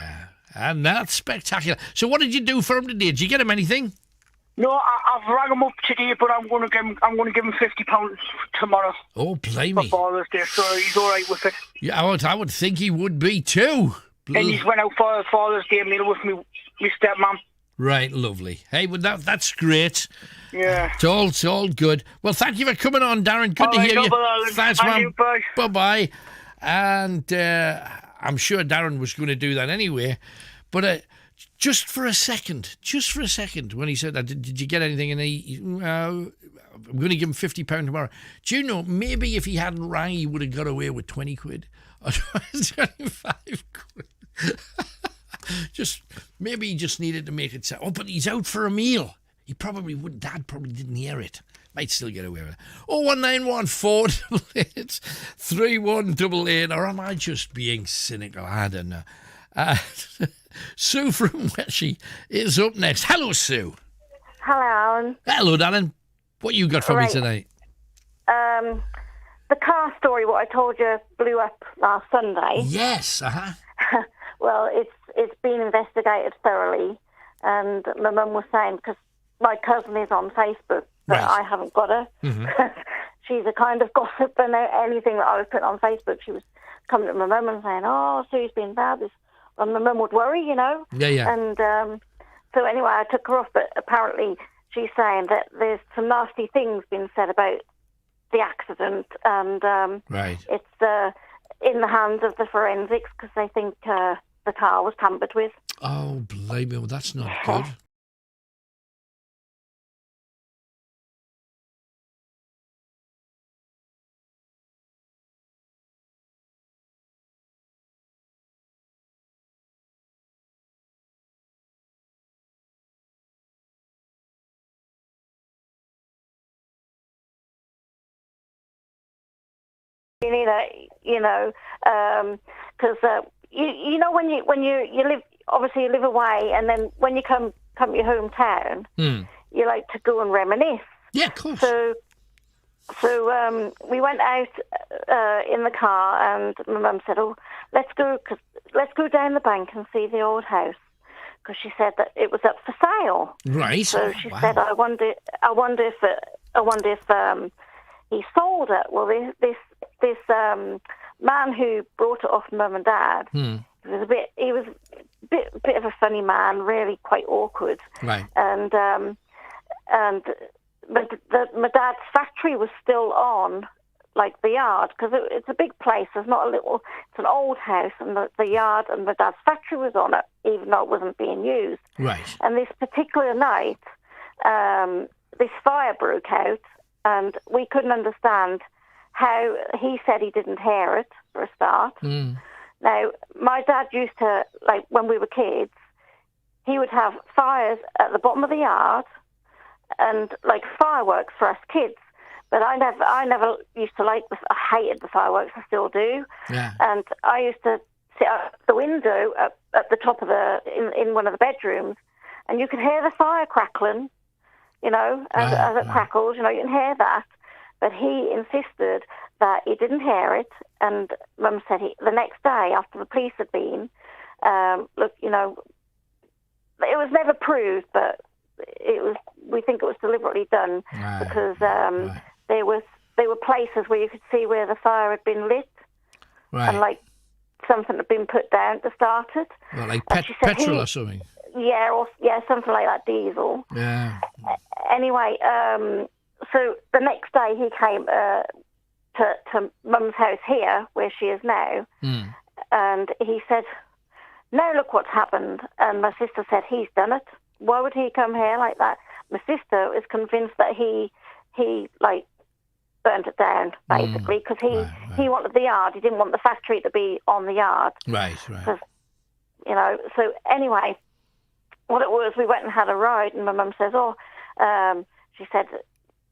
And that's spectacular. So what did you do for him today? Did you get him anything? No, I've rang him up today, but I'm going to give him £50 tomorrow. Oh, blimey. For Father's Day, so he's all right with it. Yeah, I would think he would be too. And he's went out for Father's Day meal with me stepmom. Right, lovely. Hey, well, that's great. Yeah. It's all good. Well, thank you for coming on, Darren. Good to hear you. Thanks, man. Bye-bye. And I'm sure Darren was going to do that anyway. But just for a second, when he said that, did you get anything? And I'm going to give him £50 tomorrow. Do you know, maybe if he hadn't rang, he would have got away with 20 quid. Or 25 quid. Maybe he just needed to make it sound. Oh, but he's out for a meal. He probably wouldn't. Dad probably didn't hear it. Might still get away with it. 0191488 3188. Or am I just being cynical? I don't know. Sue from Weshy is up next. Hello, Sue. Hello, Alan. Hello, darling. What you got for me tonight? The car story, what I told you, blew up last Sunday. Yes, Well, it's been investigated thoroughly, and my mum was saying, because my cousin is on Facebook, but I haven't got her. Mm-hmm. She's a kind of gossip, and anything that I was putting on Facebook, she was coming to my mum and saying, "Oh, Sue's been bad." And my mum would worry, you know. Yeah. And so anyway, I took her off, but apparently she's saying that there's some nasty things been said about the accident, and it's in the hands of the forensics because they think the car was tampered with. Oh, blimey, well, that's not good. You know, because you know when you live, obviously you live away, and then when you come to your hometown, you like to go and reminisce. Yeah, of course. So we went out in the car, and my mum said, "Oh, let's go down the bank and see the old house," because she said that it was up for sale. Right. So she said, "I wonder if he sold it." Well, this man who brought it off Mum and Dad, he was a bit of a funny man, really quite awkward. Right. And my dad's factory was still on, like the yard, because it's a big place. There's not a little. It's an old house, and the yard and my dad's factory was on it, even though it wasn't being used. Right. And this particular night, this fire broke out, and we couldn't understand how he said he didn't hear it, for a start. Now, my dad used to, like, when we were kids, he would have fires at the bottom of the yard and, like, fireworks for us kids. But I never used to like I hated the fireworks, I still do. Yeah. And I used to sit out the window at the top of in one of the bedrooms, and you could hear the fire crackling, you know, as it crackles, you know, you can hear that. But he insisted that he didn't hear it, and Mum said the next day after the police had been, look, you know, it was never proved, but we think it was deliberately done because there were places where you could see where the fire had been lit, and like something had been put down to start it. Well, like petrol or something. Yeah, something like that, diesel. Yeah. Anyway, so the next day he came to Mum's house here, where she is now, and he said, now look what's happened. And my sister said, he's done it. Why would he come here like that? My sister is convinced that he like, burnt it down, basically, because he wanted the yard. He didn't want the factory to be on the yard. Right. You know, so anyway, what it was, we went and had a ride, and my mum says, she said,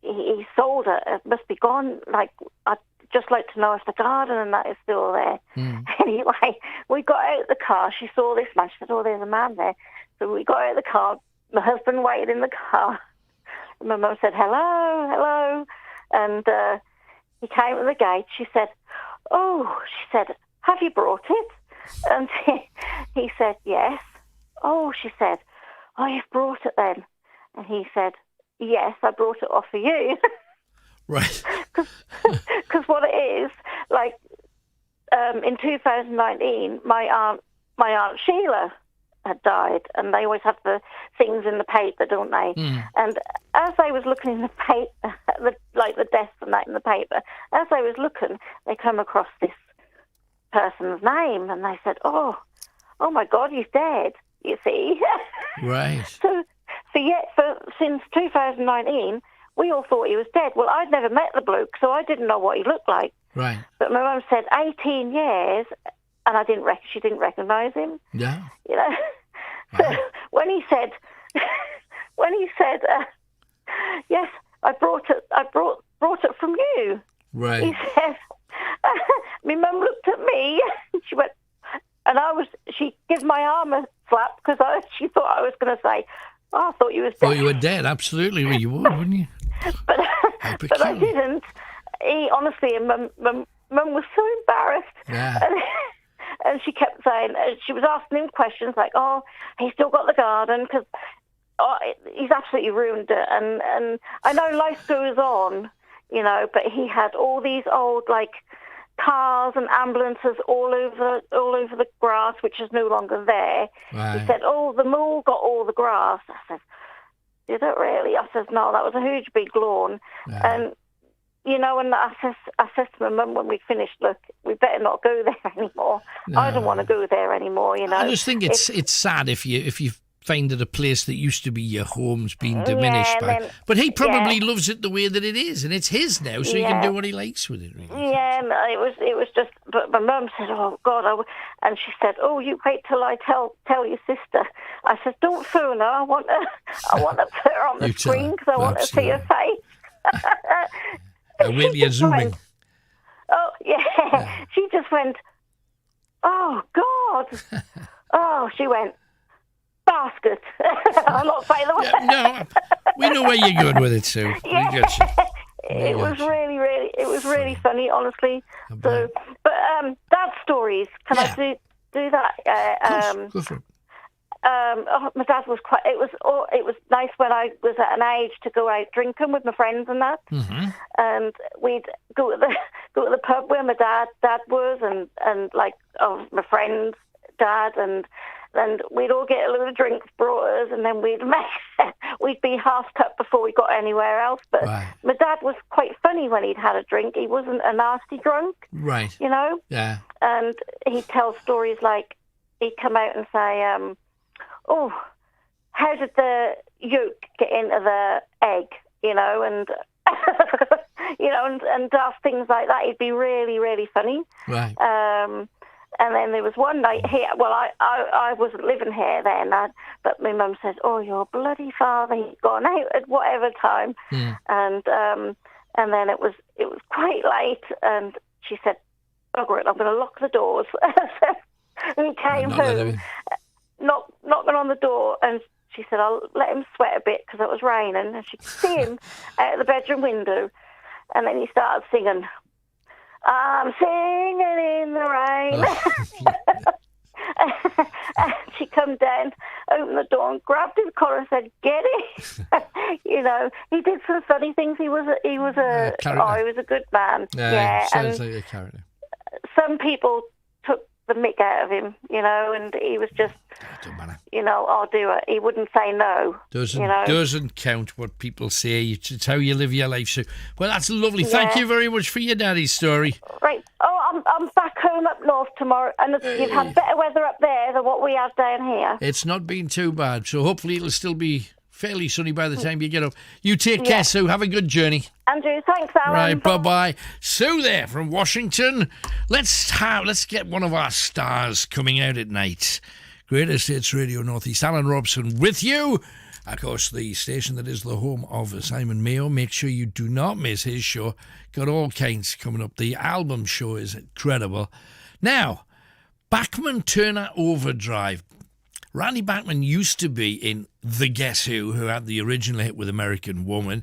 he sold it. It must be gone. Like, I'd just like to know if the garden and that is still there. Anyway, we got out of the car. She saw this man. She said, there's a man there. So we got out of the car. My husband waited in the car. And my mum said, hello. And he came to the gate. She said, have you brought it? And he said, yes. She said, you've brought it then. And he said, yes, I brought it off for you. Right. Because what it is, like, in 2019, my aunt Sheila had died, and they always have the things in the paper, don't they? And as I was looking in the paper, the deaths and that in the paper, as I was looking, they come across this person's name, and they said, oh my God, he's dead, you see. Right. So since 2019, we all thought he was dead. Well, I'd never met the bloke, so I didn't know what he looked like. Right. But my mum said 18 years, and she didn't recognise him. Yeah. You know. So when he said, yes, I brought it from you. Right. He said, my mum looked at me, and she went, and she gave my arm a slap because she thought I was going to say, I thought you was dead. Oh, you were dead, absolutely. Well, you would, wouldn't you? But I didn't. Honestly, and mum was so embarrassed. Yeah. And she kept saying, she was asking him questions like, he's still got the garden because he's absolutely ruined it. And I know life goes on, you know, but he had all these old, like, cars and ambulances all over the grass, which is no longer there. Right. He said, the mole got all the grass. I said, did it really? I said, no, that was a huge big lawn. Yeah. And, you know, and I said to my mum when we finished, look, we better not go there anymore. No. I don't want to go there anymore, you know. I just think it's sad if you find that a place that used to be your home's been diminished but he probably loves it the way that it is, and it's his now, so he can do what he likes with it, really. Yeah, no, it was just, but my mum said, oh God, and she said, you wait till I tell your sister. I said, don't phone her, I want to put her on the screen because I want to see her face. Wait, you're zooming. She just went, oh God. She went, basket. I'm not saying the word. No, we know where you're going with it, Sue. Yeah. We got you. It was really funny, honestly. So, but dad stories. Can I do that? Go for it. My dad was quite. It was nice when I was at an age to go out drinking with my friends and that, and we'd go to the pub where my dad was, and like my friend's dad, and we'd all get a load of drinks brought us, and then we'd be half cut before we got anywhere else. But my dad was quite funny when he'd had a drink. He wasn't a nasty drunk, right? You know, yeah. And he'd tell stories like he'd come out and say, how did the yolk get into the egg? You know, and you know, and daft things like that. He'd be really, really funny, right? And then there was one night here. Well, I wasn't living here then, but my mum said, your bloody father, he'd gone out at whatever time, and then it was quite late, and she said, bugger it, I'm going to lock the doors. And he came home, knocking on the door, and she said, I'll let him sweat a bit because it was raining, and she could see him out of the bedroom window, and then he started singing, I'm singing in the rain. And she come down, opened the door and grabbed his collar and said, get it. You know, he did some funny things. He was a good man. Yeah, sounds like a character. Some people took the mick out of him, you know, and he was just, you know, I'll do it. He wouldn't say no. Doesn't count what people say. It's how you live your life. So, well, that's lovely. Yeah. Thank you very much for your daddy's story. Right. I'm back home. going up north tomorrow, and you've had better weather up there than what we had down here. It's not been too bad, so hopefully it'll still be fairly sunny by the time you get up. You take care, Sue. Have a good journey. Andrew, thanks, Alan. Right, bye-bye. Sue there from Washington. Let's get one of our stars coming out at night. Greatest Hits Radio Northeast. Alan Robson with you. Of course, the station that is the home of Simon Mayo. Make sure you do not miss his show. Got all kinds coming up. The album show is incredible. Now, Bachman Turner Overdrive. Randy Bachman used to be in The Guess Who had the original hit with American Woman.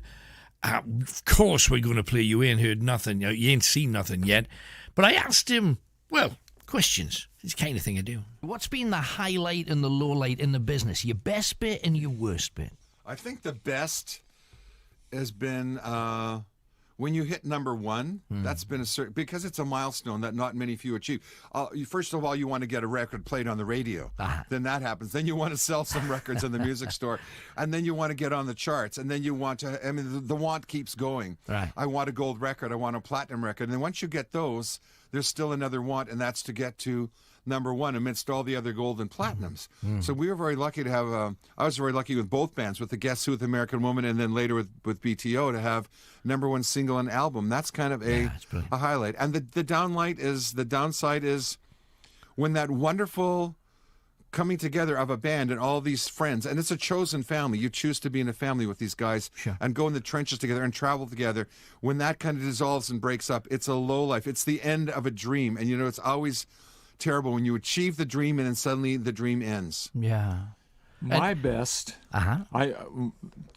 Of course, we're going to play You Ain't Heard Nothing. You ain't seen nothing yet. But I asked him, well, questions. It's the kind of thing I do. What's been the highlight and the low light in the business? Your best bit and your worst bit? I think the best has been when you hit number one. That's been because it's a milestone that not many few achieve. First of all, you want to get a record played on the radio. Then that happens. Then you want to sell some records in the music store. And then you want to get on the charts. And then you want to, I mean, the want keeps going. Right. I want a gold record. I want a platinum record. And then once you get those, there's still another want, and that's to get to number one amidst all the other gold and platinums. So we were very lucky to have, I was very lucky with both bands, with the Guess Who, with American Woman, and then later with BTO to have number one single and album. That's kind of a highlight. And the downside is when that wonderful coming together of a band and all these friends, and it's a chosen family. You choose to be in a family with these guys and go in the trenches together and travel together. When that kind of dissolves and breaks up, it's a low life. It's the end of a dream. And, it's always terrible when you achieve the dream and then suddenly the dream ends. Yeah. My best, I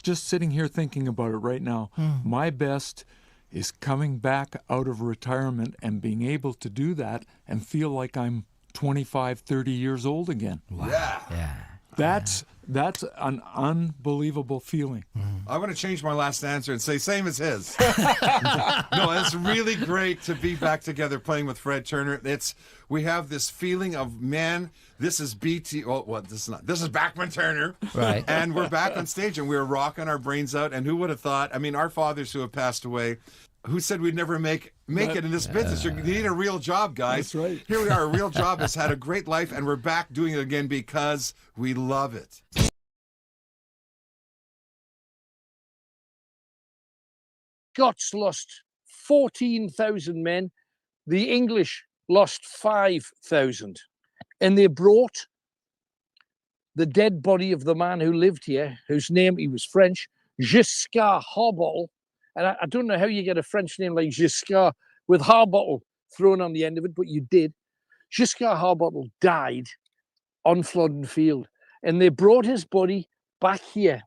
just sitting here thinking about it right now, my best is coming back out of retirement and being able to do that and feel like I'm 25, 30 years old again. Wow. Yeah. That's an unbelievable feeling. I want to change my last answer and say same as his. No, it's really great to be back together playing with Fred Turner. We have this feeling of, man, this is BT. Oh, well, this is Bachman Turner, right? And we're back on stage and we're rocking our brains out. And who would have thought? I mean, our fathers who have passed away. Who said we'd never make it in this business? You need a real job, guys. That's right. Here we are. A real job has had a great life, and we're back doing it again because we love it. Scots lost 14,000 men. The English lost 5,000. And they brought the dead body of the man who lived here, whose name, he was French, Giscard Harbottle. And I don't know how you get a French name like Giscard with Harbottle thrown on the end of it, but you did. Giscard Harbottle died on Flodden Field, and they brought his body back here.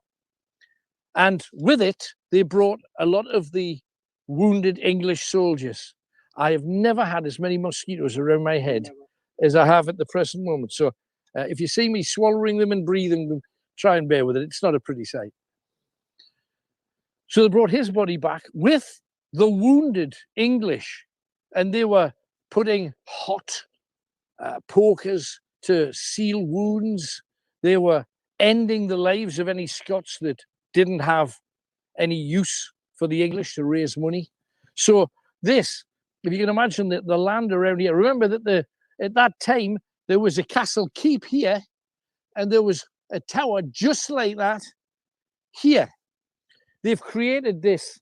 And with it, they brought a lot of the wounded English soldiers. I have never had as many mosquitoes around my head as I have at the present moment. So if you see me swallowing them and breathing them, try and bear with it. It's not a pretty sight. So they brought his body back with the wounded English, and they were putting hot pokers to seal wounds. They were ending the lives of any Scots that didn't have any use for the English to raise money. So this, if you can imagine the land around here, remember that at that time, there was a castle keep here, and there was a tower just like that here. They've created this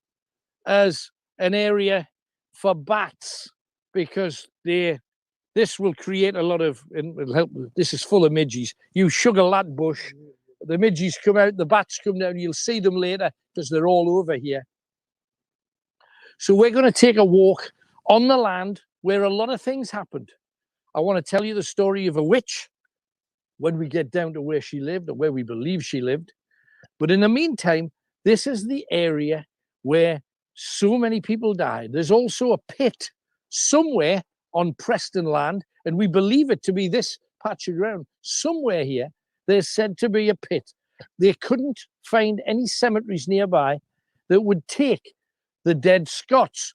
as an area for bats because this will create a lot of, and will help. This is full of midges. You sugar lat bush, the midges come out, the bats come down. You'll see them later because they're all over here. So we're going to take a walk on the land where a lot of things happened. I want to tell you the story of a witch when we get down to where she lived or where we believe she lived. But in the meantime, this is the area where so many people died. There's also a pit somewhere on Preston land, and we believe it to be this patch of ground. Somewhere here, there's said to be a pit. They couldn't find any cemeteries nearby that would take the dead Scots.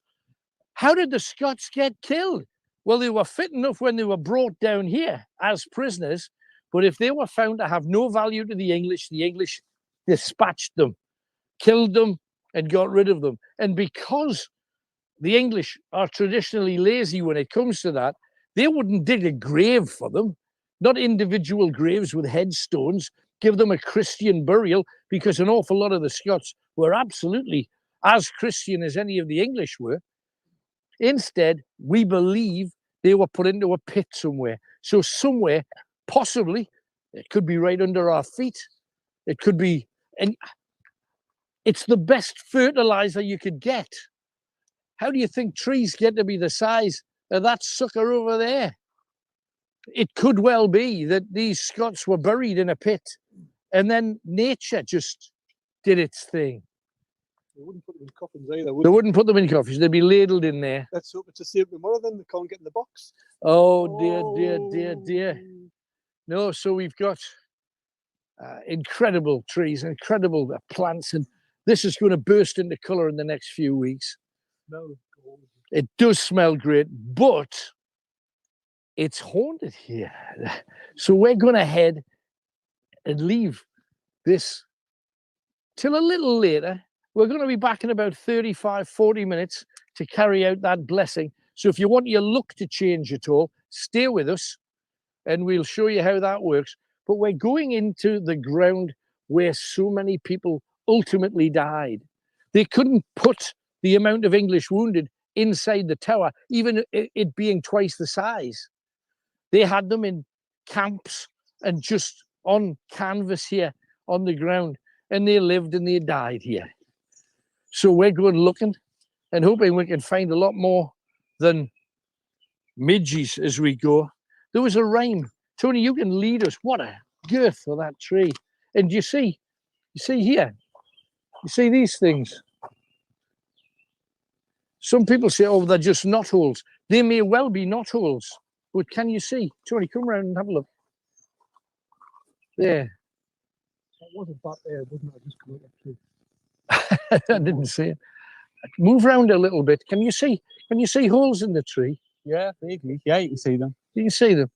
How did the Scots get killed? Well, they were fit enough when they were brought down here as prisoners, but if they were found to have no value to the English dispatched them, killed them, and got rid of them. And because the English are traditionally lazy when it comes to that, They wouldn't dig a grave for them, not individual graves with headstones, give them a Christian burial, because an awful lot of the Scots were absolutely as Christian as any of the English were. Instead, we believe they were put into a pit somewhere. So somewhere, possibly, it could be right under our feet. It could be, and it's the best fertilizer you could get. How do you think trees get to be the size of that sucker over there? It could well be that these Scots were buried in a pit and then nature just did its thing. They wouldn't put them in coffins either, would They wouldn't put them in coffins. They'd be ladled in there. Let's hope it's a save tomorrow then. They can't get in the box. Oh, dear. No, so we've got incredible trees, incredible plants, and this is going to burst into colour in the next few weeks. It does smell great, but it's haunted here. So we're going to head and leave this till a little later. We're going to be back in about 35, 40 minutes to carry out that blessing. So if you want your look to change at all, stay with us and we'll show you how that works. But we're going into the ground where so many people ultimately died. They couldn't put the amount of English wounded inside the tower, even it being twice the size. They had them in camps and just on canvas here on the ground, and they lived and they died here. So we're going looking and hoping we can find a lot more than midges as we go. There was a rhyme. Tony, you can lead us. What a girth for that tree. And you see here, you see these things. Some people say, oh, they're just knotholes. They may well be knotholes. But can you see? Tony, come around and have a look. There. That wasn't back there, wasn't it? I just come up to. I didn't see it. Move around a little bit. Can you see holes in the tree? Yeah, vaguely. Yeah, you can see them. You can see them.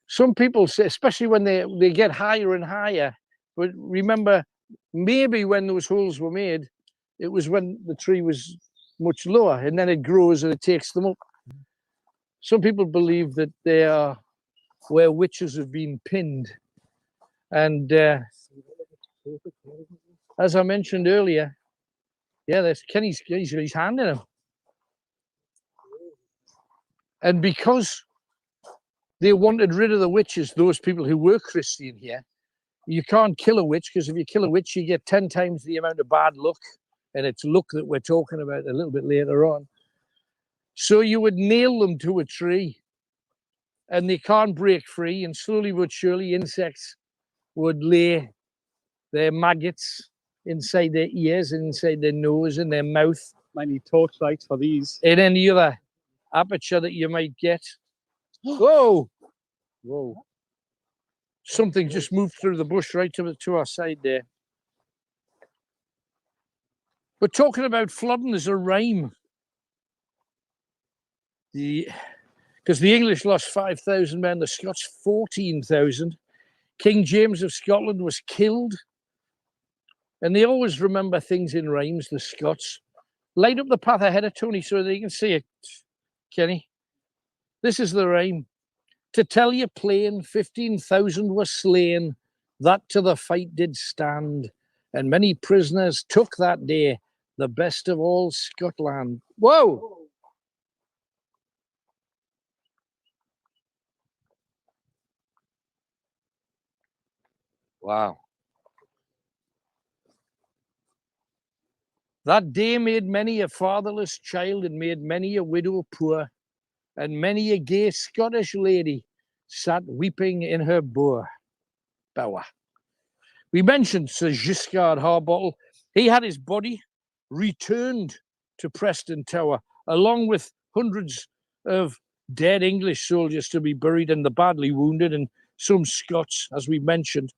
Some people say, especially when they get higher and higher, but remember, maybe when those holes were made, it was when the tree was much lower, and then it grows and it takes them up. Some people believe that they are where witches have been pinned. And as I mentioned earlier, yeah, there's Kenny's got his hand in him. And because they wanted rid of the witches, those people who were Christian here, you can't kill a witch, because if you kill a witch, you get 10 times the amount of bad luck. And it's luck that we're talking about a little bit later on. So you would nail them to a tree and they can't break free. And slowly but surely, insects would lay their maggots inside their ears and inside their nose and their mouth. Might need torchlights for these. And any other aperture that you might get. Whoa! Whoa. Something just moved through the bush right to our side there. But talking about flooding, there's a rhyme. Because the English lost 5,000 men, the Scots 14,000. King James of Scotland was killed. And they always remember things in rhymes, the Scots. Light up the path ahead of Tony so that you can see it, Kenny. This is the rhyme. To tell you plain, 15,000 were slain, that to the fight did stand, and many prisoners took that day, the best of all Scotland. Whoa! Wow. That day made many a fatherless child and made many a widow poor, and many a gay Scottish lady sat weeping in her bower. We mentioned Sir Giscard Harbottle. He had his body returned to Preston Tower, along with hundreds of dead English soldiers to be buried and the badly wounded and some Scots, as we mentioned.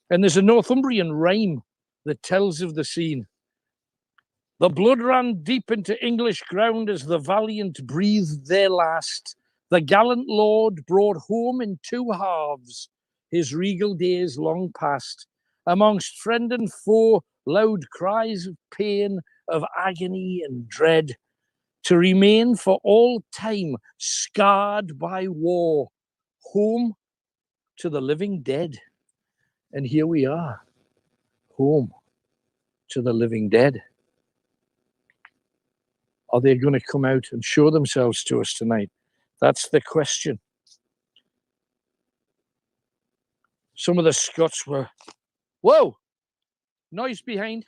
And there's a Northumbrian rhyme that tells of the scene. The blood ran deep into English ground as the valiant breathed their last. The gallant lord brought home in two halves his regal days long past. Amongst friend and foe, loud cries of pain, of agony and dread. to remain for all time scarred by war, home to the living dead. And here we are, home to the living dead. Are they going to come out and show themselves to us tonight? That's the question. Some of the Scots were, whoa, noise behind.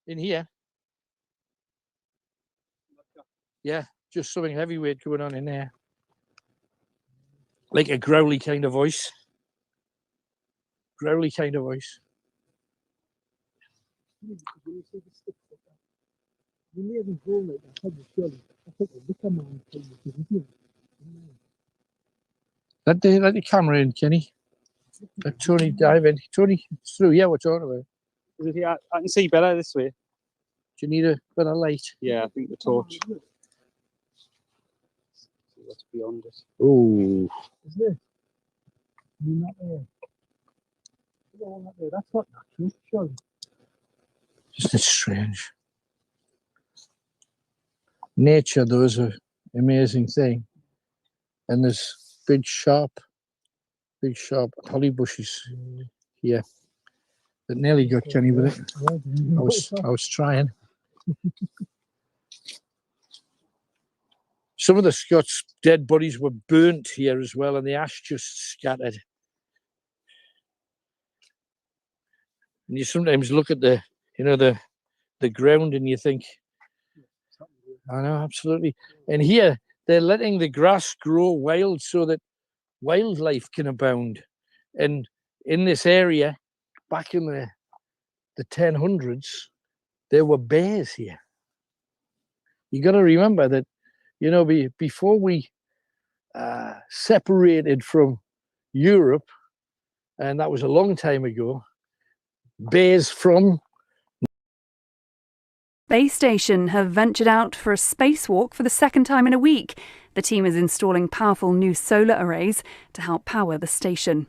In here. Yeah, just something heavyweight going on in there. Like a growly kind of voice. Growly kind of voice. Let the camera in, Kenny. Let Tony dive in. Tony, it's through. Yeah, we're talking about. Is it here? I can see better this way. Do you need a bit of light? Yeah, I think the torch. See what's beyond it. Oh. Is it? You're not there. You're not there. That's not natural, surely. Isn't it strange? Nature, though, is an amazing thing. And there's big sharp holly bushes here that nearly got Kenny with it. I was trying. Some of the Scots' dead bodies were burnt here as well, and the ash just scattered. And you sometimes look at the ground and you think, I know, absolutely. And here they're letting the grass grow wild so that wildlife can abound. And in this area, back in the 1000s, there were bears here. You got to remember that, before we separated from Europe, and that was a long time ago, bears from Space Station have ventured out for a spacewalk for the second time in a week. The team is installing powerful new solar arrays to help power the station.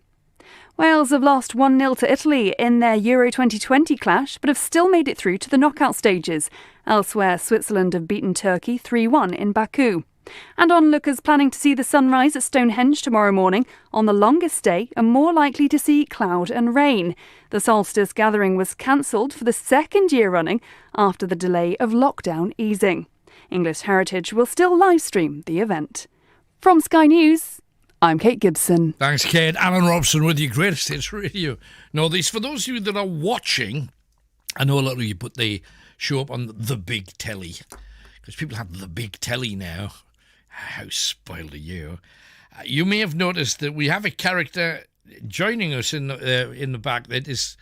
Wales have lost 1-0 to Italy in their Euro 2020 clash, but have still made it through to the knockout stages. Elsewhere, Switzerland have beaten Turkey 3-1 in Baku. And onlookers planning to see the sunrise at Stonehenge tomorrow morning on the longest day are more likely to see cloud and rain. The solstice gathering was cancelled for the second year running after the delay of lockdown easing. English Heritage will still live stream the event. From Sky News, I'm Kate Gibson. Thanks, Kate. Alan Robson with your Greatest Hits Radio Northeast. For those of you that are watching, I know a lot of you put the show up on the big telly, because people have the big telly now. How spoiled are you? You may have noticed that we have a character joining us in the back that is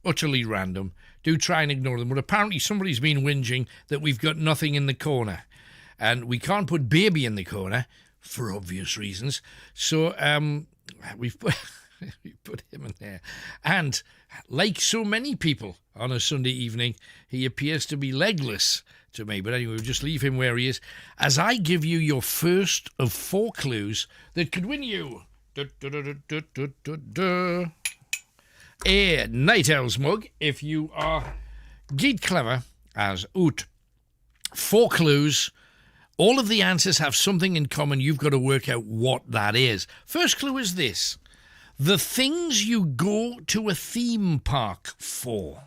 utterly random. Do try and ignore them. But apparently somebody's been whinging that we've got nothing in the corner. And we can't put baby in the corner for obvious reasons. So we've put him in there. And like so many people on a Sunday evening, he appears to be legless to me. But anyway, we'll just leave him where he is as I give you your first of 4 clues that could win you a Night Owl's mug if you are geek clever as oot. 4 clues. All of the answers have something in common. You've got to work out what that is. First clue is this: the things you go to a theme park for.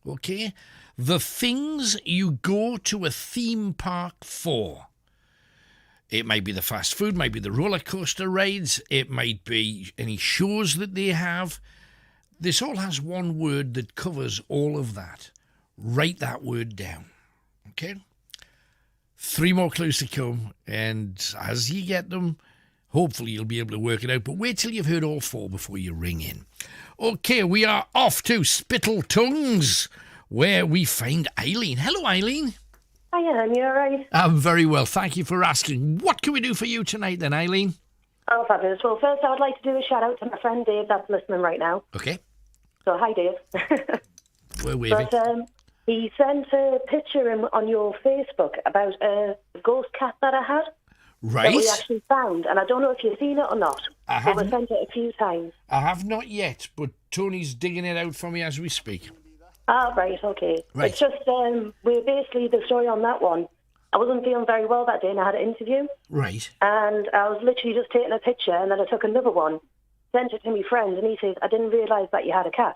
Okay? The things you go to a theme park for. It might be the fast food, might be the roller coaster rides, it might be any shows that they have. This all has one word that covers all of that. Write that word down. Okay? 3 more clues to come, and as you get them, hopefully you'll be able to work it out. But wait till you've heard all 4 before you ring in. Okay, we are off to Spittle Tongues, where we find Eileen. Hello, Eileen. Hiya, you all right? I'm very well, thank you for asking. What can we do for you tonight then, Eileen? Oh, fabulous. Well, first I would like to do a shout out to my friend Dave that's listening right now. Okay. So, hi Dave. We're waving. But he sent a picture on your Facebook about a ghost cat that I had. Right. That we actually found, and I don't know if you've seen it or not. I But we haven't. sent it a few times. I have not yet, but Tony's digging it out for me as we speak. Ah, right, okay. Right. It's just, we're basically, the story on that one, I wasn't feeling very well that day and I had an interview. Right. And I was literally just taking a picture and then I took another one, sent it to my friend, and he says, I didn't realise that you had a cat.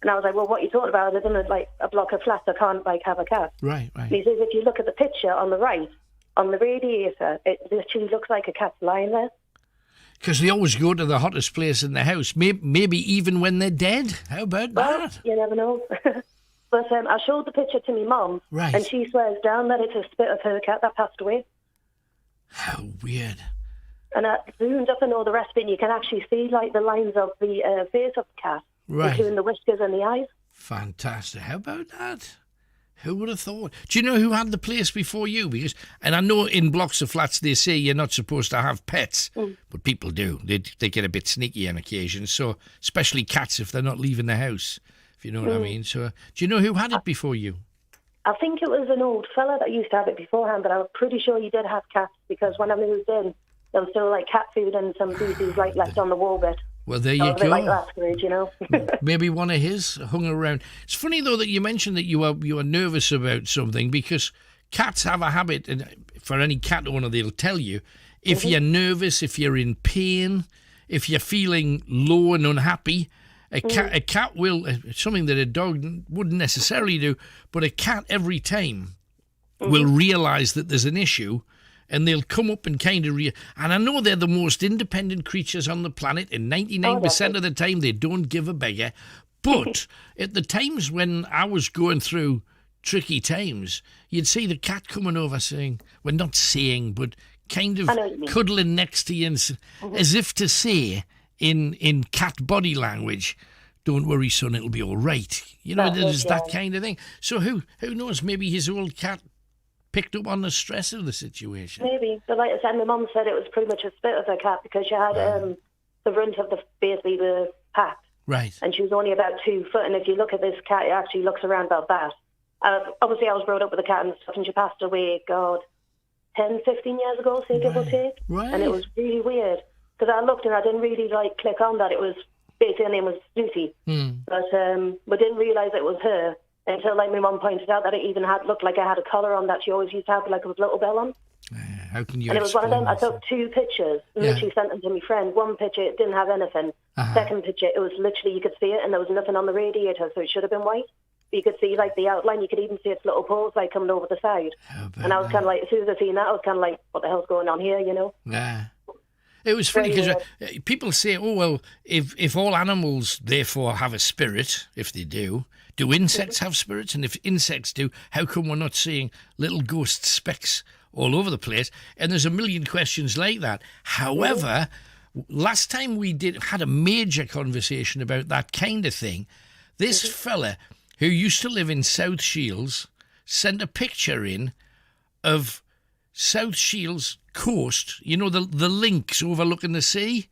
And I was like, well, what are you talking about? I live in a block of flats, I can't have a cat. Right. And he says, if you look at the picture on the right, on the radiator, it literally looks like a cat's lying there. Because they always go to the hottest place in the house, maybe even when they're dead. How about that? You never know. But I showed the picture to my mum, Right. and she swears down that it's a spit of her cat that passed away. How weird. And I zoomed up and all the rest of it, and you can actually see like the lines of the face of the cat, Right. including the whiskers and the eyes. Fantastic. How about that? Who would have thought? Do you know who had the place before you? And I know in blocks of flats they say you're not supposed to have pets, but people do. They get a bit sneaky on occasion. So especially cats if they're not leaving the house, if you know what I mean. So do you know who had it before you? I think it was an old fella that used to have it beforehand, but I'm pretty sure he did have cats because when I moved in, there was still like cat food and some feces like left on the wall bit. Well, there So you a bit go. like last grade, you know. Maybe one of his hung around. It's funny though that you mentioned that you were nervous about something because cats have a habit, and for any cat owner, they'll tell you if you're nervous, if you're in pain, if you're feeling low and unhappy. A cat will, something that a dog wouldn't necessarily do, but a cat every time will realise that there's an issue and they'll come up and kind of and I know they're the most independent creatures on the planet, and 99% of the time they don't give a beggar. But at the times when I was going through tricky times, you'd see the cat coming over saying, well, not saying, but kind of cuddling next to you and, as if to say in cat body language, don't worry, son, it'll be all right. You know, there's that kind of thing. So who knows, maybe his old cat picked up on the stress of the situation. Maybe, but like I said, my mum said it was pretty much a spit of her cat because she had the runt of basically the pack. Right. And she was only about 2 foot, and if you look at this cat, it actually looks around about that. Obviously, I was brought up with a cat and stuff, and she passed away, 10, 15 years ago, say, give or take. Right. And it was really weird because I looked and I didn't really click on that it was basically her name was Lucy, but we didn't realise it was her until my mum pointed out that it even looked like I had a collar on that she always used to have with a little bell on. How can you? And it was one of them. I took 2 pictures and literally sent them to my friend. One picture, it didn't have anything. Second picture, it was literally, you could see it and there was nothing on the radiator, so it should have been white. You could see the outline. You could even see its little paws coming over the side. And I was kind of as soon as I seen that, I was kind of what the hell's going on here, you know? Yeah. It was funny because people say, oh, well, if all animals therefore have a spirit, if they do insects have spirits? And if insects do, how come we're not seeing little ghost specks all over the place? And there's a million questions like that. However, last time we had a major conversation about that kind of thing, this fella who used to live in South Shields sent a picture in of South Shields coast, you know, the links overlooking the sea.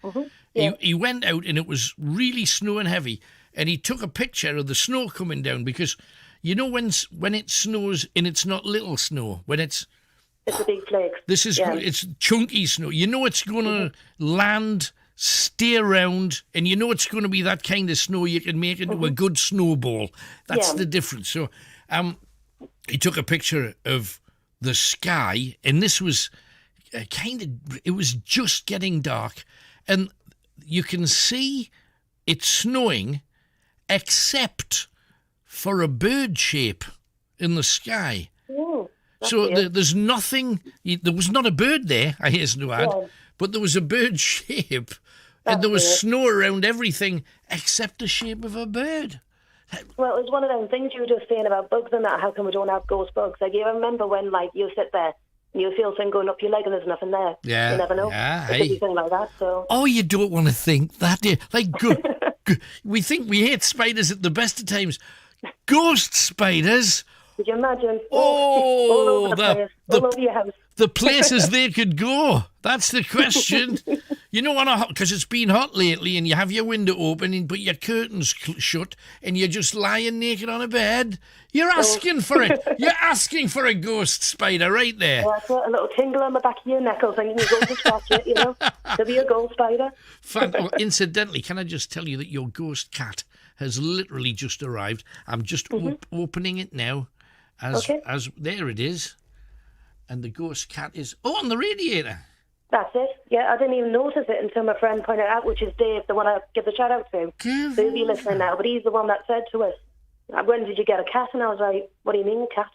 He went out and it was really snowing heavy, and he took a picture of the snow coming down because, you know, when it snows and it's not little snow, when it's a big flake. It's chunky snow. You know it's going to land, stay around, and you know it's going to be that kind of snow you can make into a good snowball. That's the difference. So he took a picture of the sky, and this was it was just getting dark, and you can see it's snowing except for a bird shape in the sky. So there's nothing, there was not a bird there, I hasten to add, but there was a bird shape, and there was snow around everything except the shape of a bird. Well, it was one of them things you were just saying about bugs and that, how come we don't have ghost bugs? You remember when, you sit there and you feel something going up your leg and there's nothing there. Yeah. You never know. Yeah, it could be something like that, so... Oh, you don't want to think that, do you? We think we hate spiders at the best of times. Ghost spiders... Could you imagine? Oh, all over the place, all over your house. The places they could go. That's the question. You know, because it's been hot lately and you have your window open but your curtains shut and you're just lying naked on a bed. You're asking for it. You're asking for a ghost spider right there. Well, that's a little tingle on the back of your neck or something. You go to scratch it, you know. There'll be a ghost spider. Incidentally, can I just tell you that your ghost cat has literally just arrived. I'm just opening it now. As there it is. And the ghost cat is on the radiator. That's it. Yeah, I didn't even notice it until my friend pointed it out, which is Dave, the one I give the shout out to. He'll be listening now, but he's the one that said to us, when did you get a cat? And I was like, what do you mean, cat?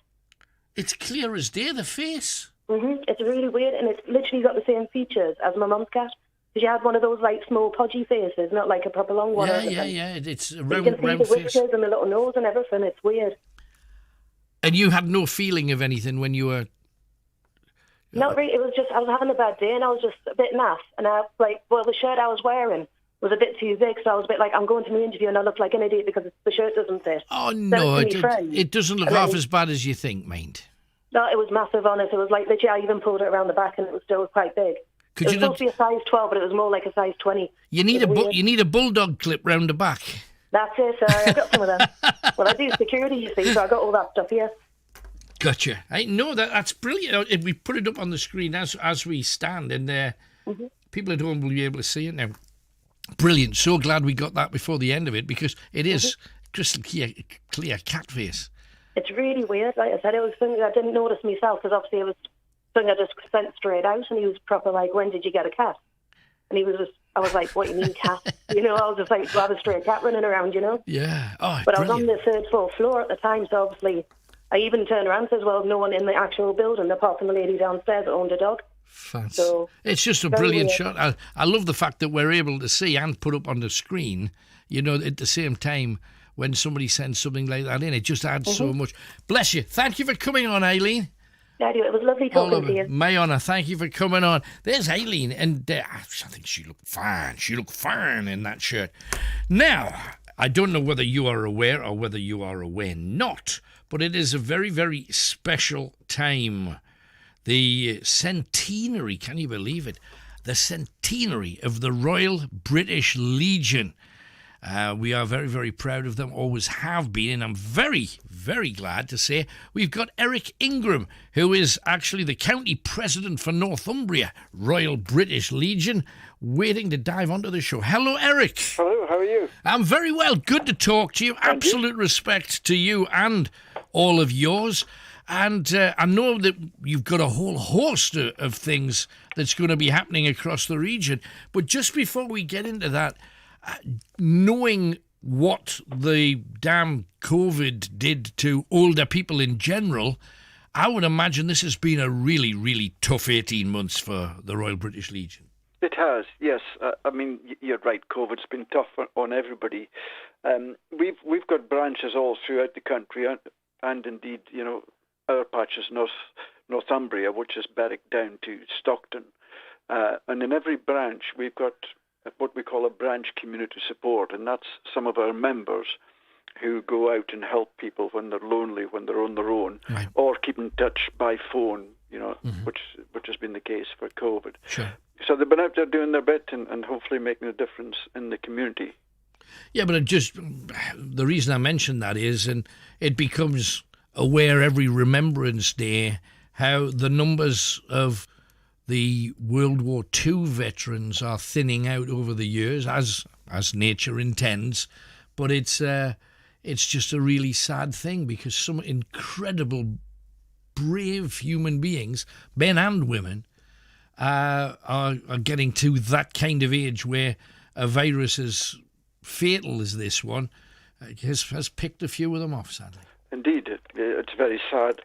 It's clear as day, the face. It's really weird, and it's literally got the same features as my mum's cat. She had one of those like small podgy faces, not like a proper long one. Yeah. It's a round, you can see round the face. whiskers and the little nose and everything. It's weird. And you had no feeling of anything when you were... Not really. It was just, I was having a bad day and I was just a bit naff. And the shirt I was wearing was a bit too big, so I was a bit like, I'm going to my interview and I look like an idiot because the shirt doesn't fit. Oh, no, it doesn't look half as bad as you think, mind. No, it was massive on it. It was like, literally, I even pulled it around the back and it was still quite big. It was supposed to be a size 12, but it was more like a size 20. You need a bulldog clip round the back. That's it, I got some of them. Well, I do security, you see, so I got all that stuff here. Gotcha. That's brilliant. We put it up on the screen as we stand, and people at home will be able to see it now. Brilliant. So glad we got that before the end of it, because it is crystal clear cat face. It's really weird. Like I said, it was something I didn't notice myself, because obviously it was something I just sent straight out, and he was proper like, when did you get a cat? And he was just, I was like, what do you mean cat? I was just like, well, I have a stray cat running around, Yeah. Oh, but I was on the third floor at the time, so obviously I even turned around and said, well, no one in the actual building apart from the lady downstairs that owned a dog. Fancy. So, it's just a brilliant shot. I love the fact that we're able to see and put up on the screen, at the same time when somebody sends something like that in. It just adds so much. Bless you. Thank you for coming on, Eileen. It was lovely talking to you. My honour. Thank you for coming on. There's Eileen, and I think she looked fine. She looked fine in that shirt. Now, I don't know whether you are aware or whether you are aware not, but it is a very, very special time. The centenary, can you believe it? The centenary of the Royal British Legion. We are very, very proud of them, always have been, and I'm very, very glad to say we've got Eric Ingram, who is actually the county president for Northumbria, Royal British Legion, waiting to dive onto the show. Hello, Eric. Hello, how are you? I'm very well. Good to talk to you. Absolute respect to you and all of yours. And I know that you've got a whole host of things that's going to be happening across the region. But just before we get into that, knowing what the damn COVID did to older people in general, I would imagine this has been a really, really tough 18 months for the Royal British Legion. It has, yes. I mean, you're right. COVID's been tough on everybody. We've got branches all throughout the country, and indeed, our patches, Northumbria, which is Berwick down to Stockton, and in every branch we've got what we call a branch community support, and that's some of our members who go out and help people when they're lonely, when they're on their own, or keep in touch by phone, which has been the case for COVID. Sure. So they've been out there doing their bit and hopefully making a difference in the community. Yeah, but the reason I mention that is, and it becomes aware every Remembrance Day how the numbers of the World War II veterans are thinning out over the years, as nature intends. But it's just a really sad thing, because some incredible, brave human beings, men and women, are getting to that kind of age where a virus as fatal as this one has picked a few of them off, sadly. Indeed, it's very sad.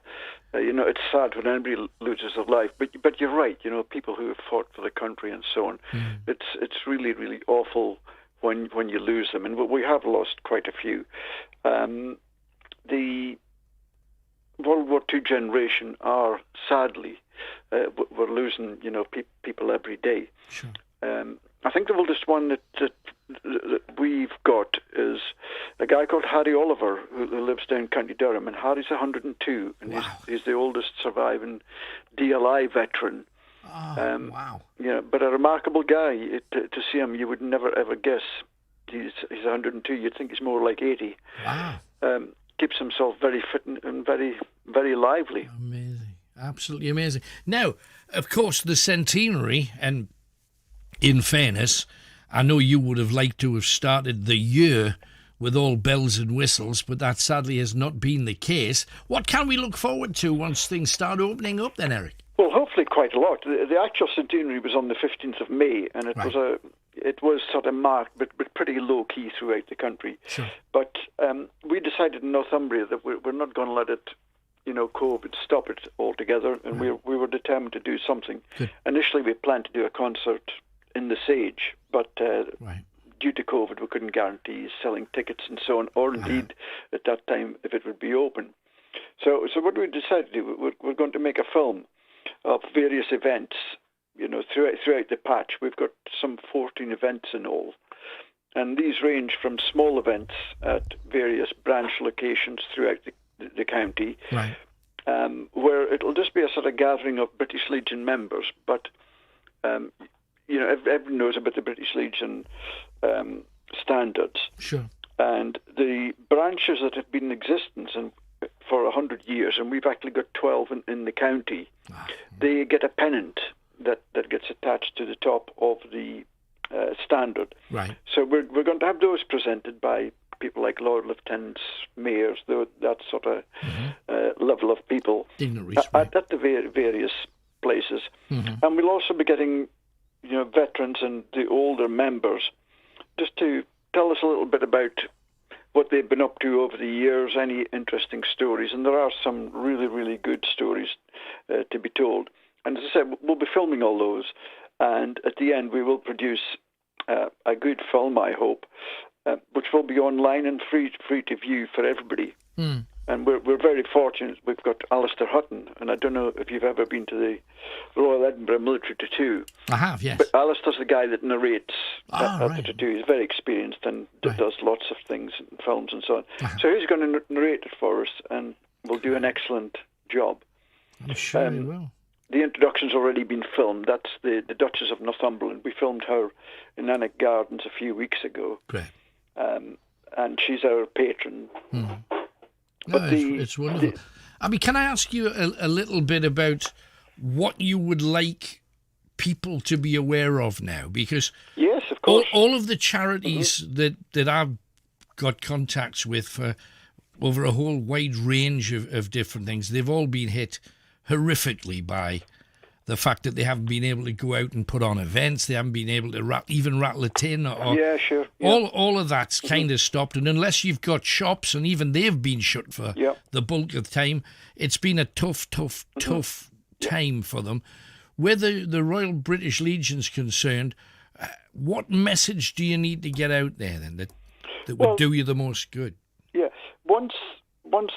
It's sad when anybody loses their life, but you're right. People who have fought for the country and so on. It's really, really awful when you lose them, and we have lost quite a few. The World War II generation are sadly we're losing people every day. Sure. I think the oldest one that we've got is a guy called Harry Oliver, who lives down County Durham, and Harry's 102, and he's the oldest surviving DLI veteran. Wow. But a remarkable guy. To see him, you would never ever guess he's 102. You'd think he's more like 80. Wow. Keeps himself very fit and very, very lively. Amazing. Absolutely amazing. Now, of course, the centenary, and in fairness, I know you would have liked to have started the year with all bells and whistles, but that sadly has not been the case. What can we look forward to once things start opening up then, Eric? Well, hopefully quite a lot. The actual centenary was on the 15th of May, and it was sort of marked, but pretty low key throughout the country. Sure. But we decided in Northumbria that we're not going to let it, COVID stop it altogether, and we were determined to do something. Good. Initially, we planned to do a concert in the Sage, but due to COVID, we couldn't guarantee selling tickets and so on, or indeed at that time if it would be open. So what we decided to do, we're going to make a film of various events, throughout the patch. We've got some 14 events in all. And these range from small events at various branch locations throughout the county, where it'll just be a sort of gathering of British Legion members. But, everyone knows about the British Legion standards. Sure. And the branches that have been in existence for 100 years, and we've actually got 12 in the county, they get a pennant that gets attached to the top of the standard. Right. So we're going to have those presented by people like Lord Lieutenants, mayors, that sort of level of people at the various places. And we'll also be getting, veterans and the older members just to tell us a little bit about what they've been up to over the years, any interesting stories. And there are some really, really good stories to be told. And as I said, we'll be filming all those. And at the end, we will produce a good film, I hope, which will be online and free to view for everybody. And we're very fortunate. We've got Alistair Hutton, and I don't know if you've ever been to the Royal Edinburgh Military Tattoo. I have, yes. But Alistair's the guy that narrates at the tattoo. He's very experienced and does lots of things, films and so on. So he's going to narrate it for us, and we'll do an excellent job. I'm sure he will. The introduction's already been filmed. That's the Duchess of Northumberland. We filmed her in Annick Gardens a few weeks ago. Great. And she's our patron. No, it's wonderful. I mean, can I ask you a little bit about what you would like people to be aware of now? Because yes, of course, all of the charities that I've got contacts with for over a whole wide range of different things, they've all been hit horrifically by the fact that they haven't been able to go out and put on events. They haven't been able to even rattle a tin. Sure. Yeah. All of that's kind of stopped. And unless you've got shops, and even they've been shut for the bulk of the time, it's been a tough time for them. Where the Royal British Legion's concerned, what message do you need to get out there then that would do you the most good? Yeah, once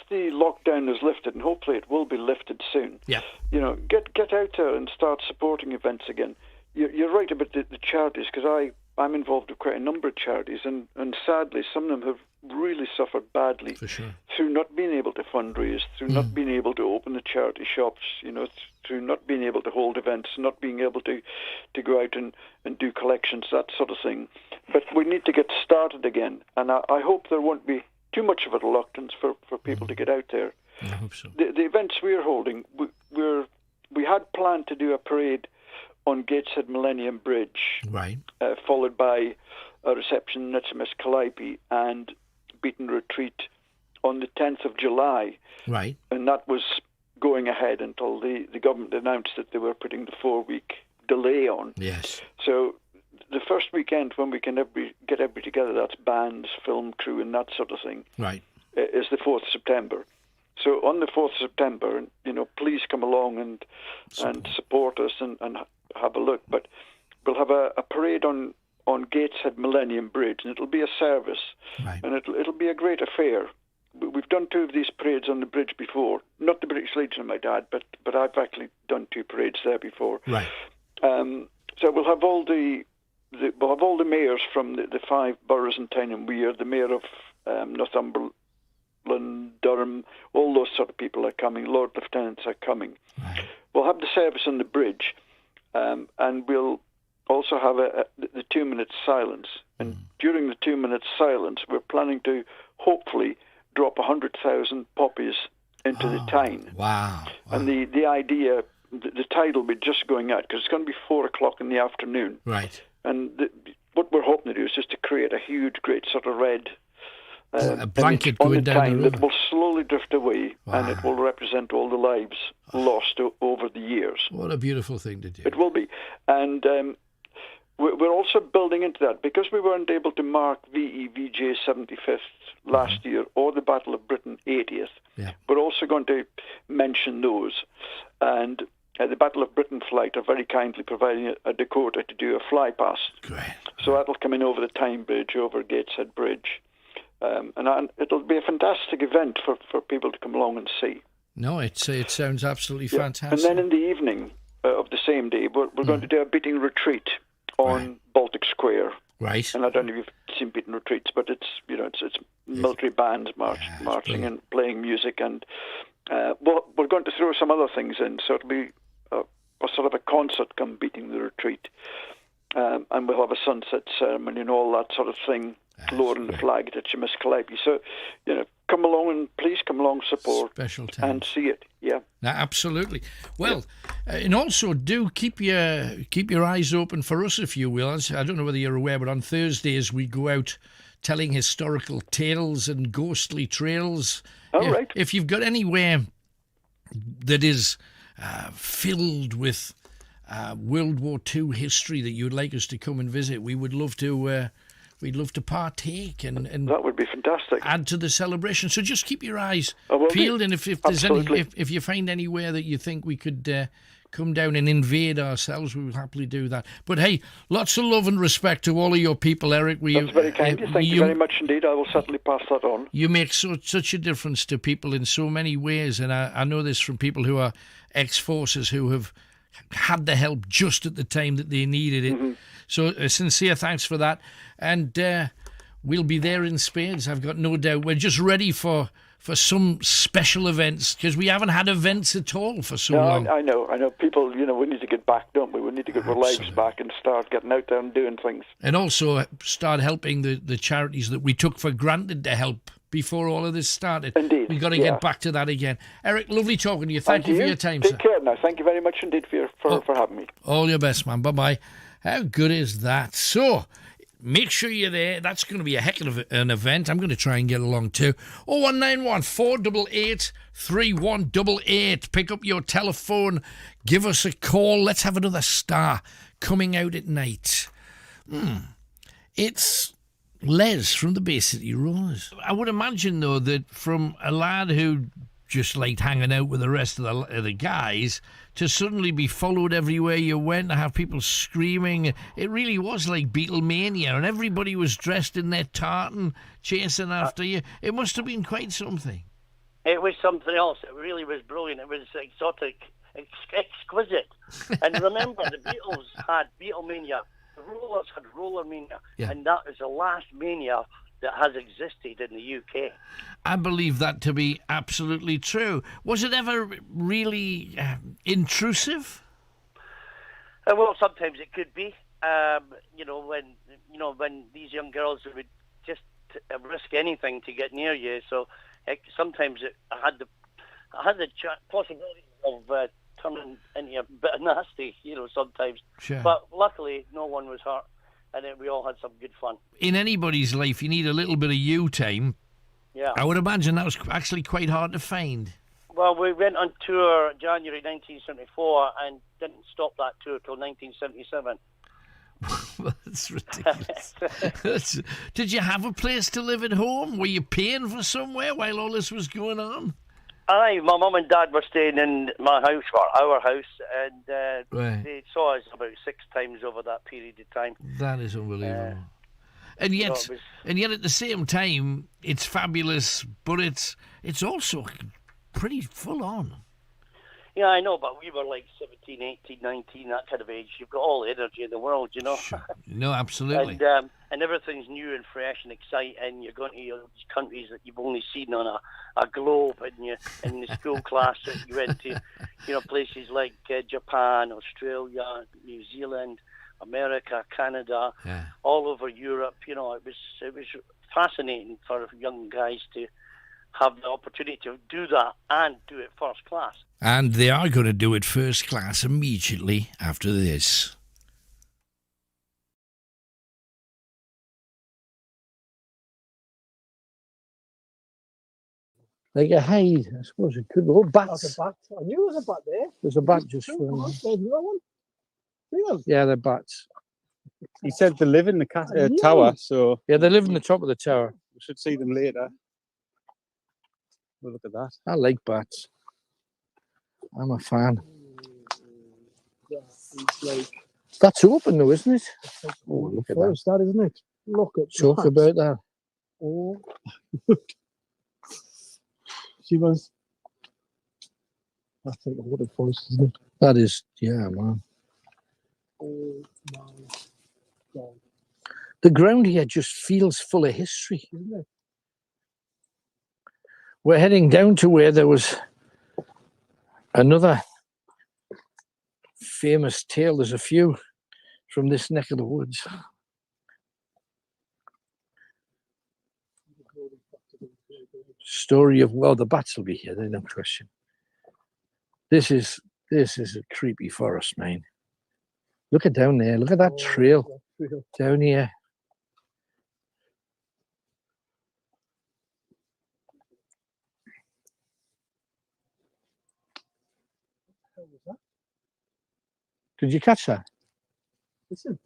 the lockdown is lifted, and hopefully it will be lifted soon, get out there and start supporting events again. You're right about the charities, because I'm involved with quite a number of charities, and sadly some of them have really suffered badly through not being able to fundraise, through not being able to open the charity shops, through not being able to hold events, not being able to go out and do collections, that sort of thing. But we need to get started again, and I hope there won't be too much of a reluctance for people to get out there. I hope so. The events we're holding, we had planned to do a parade on Gateshead Millennium Bridge, right, followed by a reception at Miss Calliope and Beaton Retreat on the 10th of July. Right. And that was going ahead until the government announced that they were putting the 4-week delay on. Yes. So the first weekend when we can get everybody together, that's bands, film crew, and that sort of thing. Right. Is the 4th of September. So on the 4th of September, please come along and support us and have a look. But we'll have a parade on Gateshead Millennium Bridge, and it'll be a service, and it'll be a great affair. We've done 2 of these parades on the bridge before, not the British Legion, my dad, but I've actually done 2 parades there before. Right. So we'll have all the mayors from the 5 boroughs in town, and Weir, the mayor of Northumberland, Durham, all those sort of people are coming. Lord Lieutenants are coming. Right. We'll have the service on the bridge, and we'll also have the 2-minute silence. And during the 2-minute silence, we're planning to hopefully drop 100,000 poppies into the Tyne. Wow. And the idea, the tide will be just going out, because it's going to be 4:00 in the afternoon. Right. And what we're hoping to do is just to create a huge, great sort of red a blanket going down the river. That will slowly drift away, and it will represent all the lives lost over the years. What a beautiful thing to do. It will be. And we're also building into that. Because we weren't able to mark VEVJ 75th last year, or the Battle of Britain 80th, we're also going to mention those. And the Battle of Britain flight are very kindly providing a decoder to do a fly past. Great. So that'll come in over the Tyne Bridge, over Gateshead Bridge. And it'll be a fantastic event for people to come along and see. No, it sounds absolutely fantastic. And then in the evening of the same day, we're going to do a beating retreat on Baltic Square. Right. And I don't know if you've seen beating retreats, but it's military bands marching and playing music, and we're going to throw some other things in. So it'll be a sort of a concert come beating the retreat, and we'll have a sunset ceremony and all that sort of thing, lowering the flag at Calabi. So, come along and please come along, support, special time, and see it. Yeah, absolutely. Well, and also do keep your eyes open for us, if you will. I don't know whether you're aware, but on Thursdays we go out telling historical tales and ghostly trails. Right. If you've got anywhere that is filled with World War II history that you'd like us to come and visit, we would love to. We'd love to partake and that would be fantastic. Add to the celebration. So just keep your eyes peeled, and if there's if you find anywhere that you think we could come down and invade ourselves, we will happily do that. But hey, lots of love and respect to all of your people, Eric. That's very kind. Thank you very much indeed. I will certainly pass that on. You make such a difference to people in so many ways, and I know this from people who are ex-forces who have had the help just at the time that they needed it. Mm-hmm. So a sincere thanks for that. And we'll be there in spades, I've got no doubt. We're just ready for some special events, because we haven't had events at all for so long. I know. People, we need to get back, don't we? We need to get our lives back and start getting out there and doing things. And also start helping the charities that we took for granted to help before all of this started. Indeed. We've got to get back to that again. Eric, lovely talking to you. Thank you for your time, Take care now. Thank you very much indeed for having me. All your best, man. Bye-bye. How good is that? So, make sure you're there. That's going to be a heck of an event. I'm going to try and get along too. 0191 488 3188. Pick up your telephone. Give us a call. Let's have another star coming out at night. It's Les from the Bay City Rollers. I would imagine, though, that from a lad who just liked hanging out with the rest of the guys to suddenly be followed everywhere you went, to have people screaming, it really was like Beatlemania, and everybody was dressed in their tartan chasing after you. It must have been quite something. It was something else. It really was brilliant. It was exotic, exquisite. And remember, the Beatles had Beatlemania. The Rollers had Rollermania, and that is the last mania that has existed in the UK. I believe that to be absolutely true. Was it ever really intrusive? Well, sometimes it could be. When these young girls would just risk anything to get near you. So sometimes I had the possibility of turning into a bit of nasty. Sometimes. Sure. But luckily, no one was hurt. And then we all had some good fun. In anybody's life, you need a little bit of you time. Yeah. I would imagine that was actually quite hard to find. Well, we went on tour January 1974 and didn't stop that tour till 1977. That's ridiculous. Did you have a place to live at home? Were you paying for somewhere while all this was going on? Aye, my mum and dad were staying in my house, or our house, and they saw us about 6 times over that period of time. That is unbelievable. And yet at the same time, it's fabulous, but it's also pretty full on. Yeah, I know, but we were like 17, 18, 19, that kind of age. You've got all the energy in the world, Sure. No, absolutely. And everything's new and fresh and exciting. You're going to these countries that you've only seen on a globe in the school class that you went to. Places like Japan, Australia, New Zealand, America, Canada, all over Europe. It was fascinating for young guys to have the opportunity to do that and do it first class. And they are going to do it first class immediately after this. Like a hide, I suppose it could be. Oh, bats. That's a bat. I knew there was a bat there. There's a bat just Come for on, there's another one. See them? Yeah, they're bats. He said they live in the tower, so yeah, they live in the top of the tower. We should see them later. Well, look at that. I like bats. I'm a fan. That's open though, isn't it? Oh, look at Forest, that, isn't it? Look at Talk that. about that. Oh. She was. That's like a wooded forest, isn't it? That is, yeah, man. Oh my God. The ground here just feels full of history. Isn't it? We're heading down to where there was another famous tale. There's a few from this neck of the woods. Story of, well, the bats will be here, there's no question. This is a creepy forest, man. Look at down there. Look at that trail down here. Did you catch that? Listen.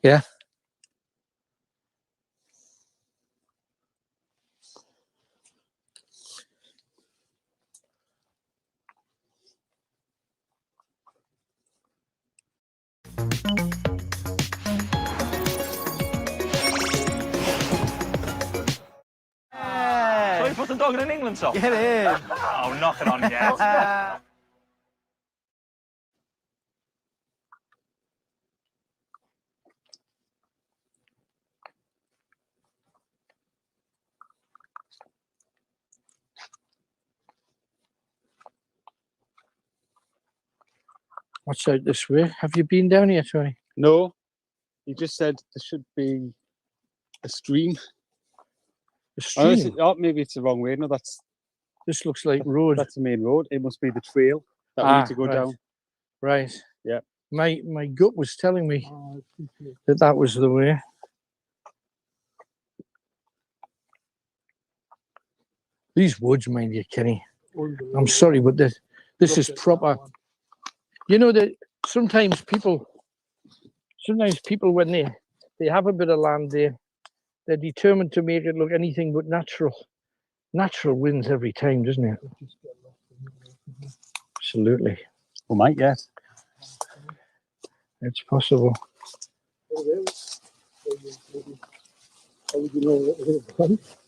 Yeah. So you put the dog in an England song? Get in. Oh, knock it on, yeah. What's out this way? Have you been down here, Tony? No. He just said there should be a stream. A stream? Oh, maybe it's the wrong way. No, this looks like road. That's the main road. It must be the trail that we need to go down. Right. Yeah. My gut was telling me that was the way. These woods, mind you, Kenny. I'm sorry, but this is proper. You know that sometimes people when they have a bit of land there, they're determined to make it look anything but natural. Natural wins every time, doesn't it? Absolutely. We might get. It's possible.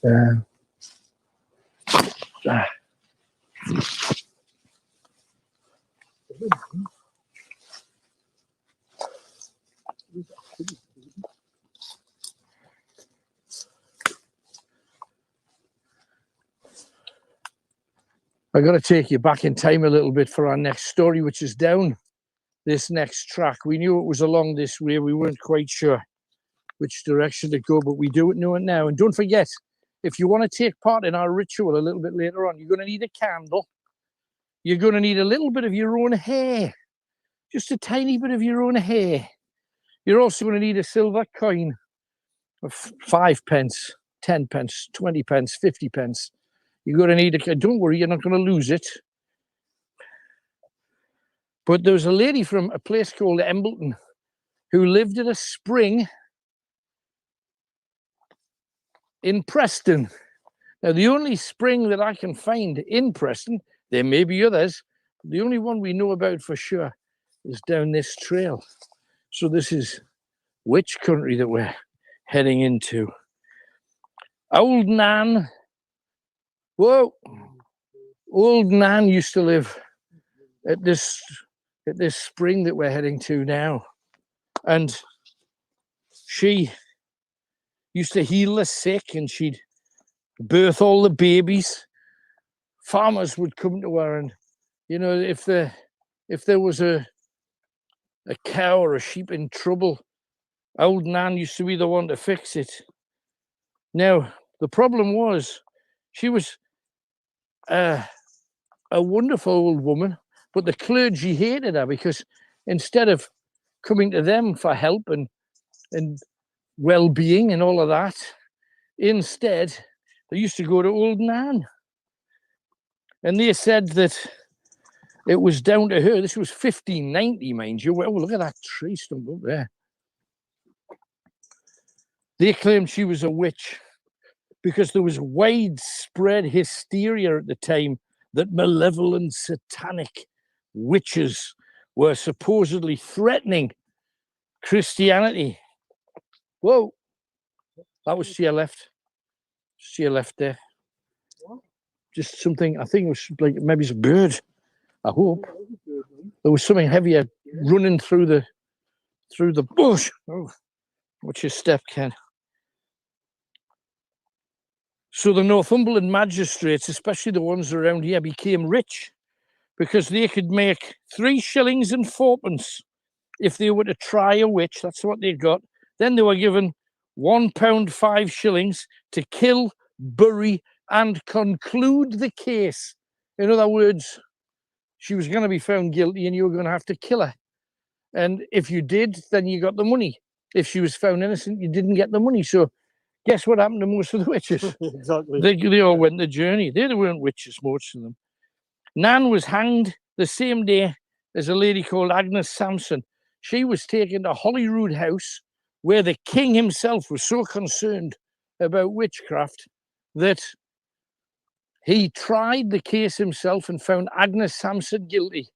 Yeah. I got to take you back in time a little bit for our next story, which is down this next track. We knew it was along this way. We weren't quite sure which direction to go, but we do know it now. And don't forget, if you want to take part in our ritual a little bit later on, you're going to need a candle. You're going to need a little bit of your own hair, just a tiny bit of your own hair. You're also going to need a silver coin of 5 pence, 10 pence, 20 pence, 50 pence. You're going to need a, don't worry, you're not going to lose it. But there was a lady from a place called Embleton who lived at a spring in Preston. Now, the only spring that I can find in Preston, there may be others, but the only one we know about for sure is down this trail. So this is which country that we're heading into? Old Nan. Whoa. Old Nan used to live at this spring that we're heading to now. And she used to heal the sick and she'd birth all the babies. Farmers would come to her and, you know, if there was a cow or a sheep in trouble, old Nan used to be the one to fix it. Now, the problem was she was a wonderful old woman, but the clergy hated her because instead of coming to them for help and well-being and all of that. Instead, they used to go to old Nan. And they said that it was down to her. This was 1590, mind you. Well, look at that tree stump up there. They claimed she was a witch because there was widespread hysteria at the time that malevolent satanic witches were supposedly threatening Christianity. Whoa, that was to your left. To your left there. Just something, I think it was like maybe it's a bird. I hope. There was something heavier running through the bush. Oh, watch your step, Ken. So the Northumberland magistrates, especially the ones around here, became rich because they could make 3 shillings and 4pence if they were to try a witch. That's what they got. Then they were given £1 5 shillings to kill, bury, and conclude the case. In other words, she was going to be found guilty and you were going to have to kill her. And if you did, then you got the money. If she was found innocent, you didn't get the money. So guess what happened to most of the witches? Exactly. They all went the journey. They weren't witches, most of them. Nan was hanged the same day as a lady called Agnes Sampson. She was taken to Holyrood House, where the king himself was so concerned about witchcraft that he tried the case himself and found Agnes Sampson guilty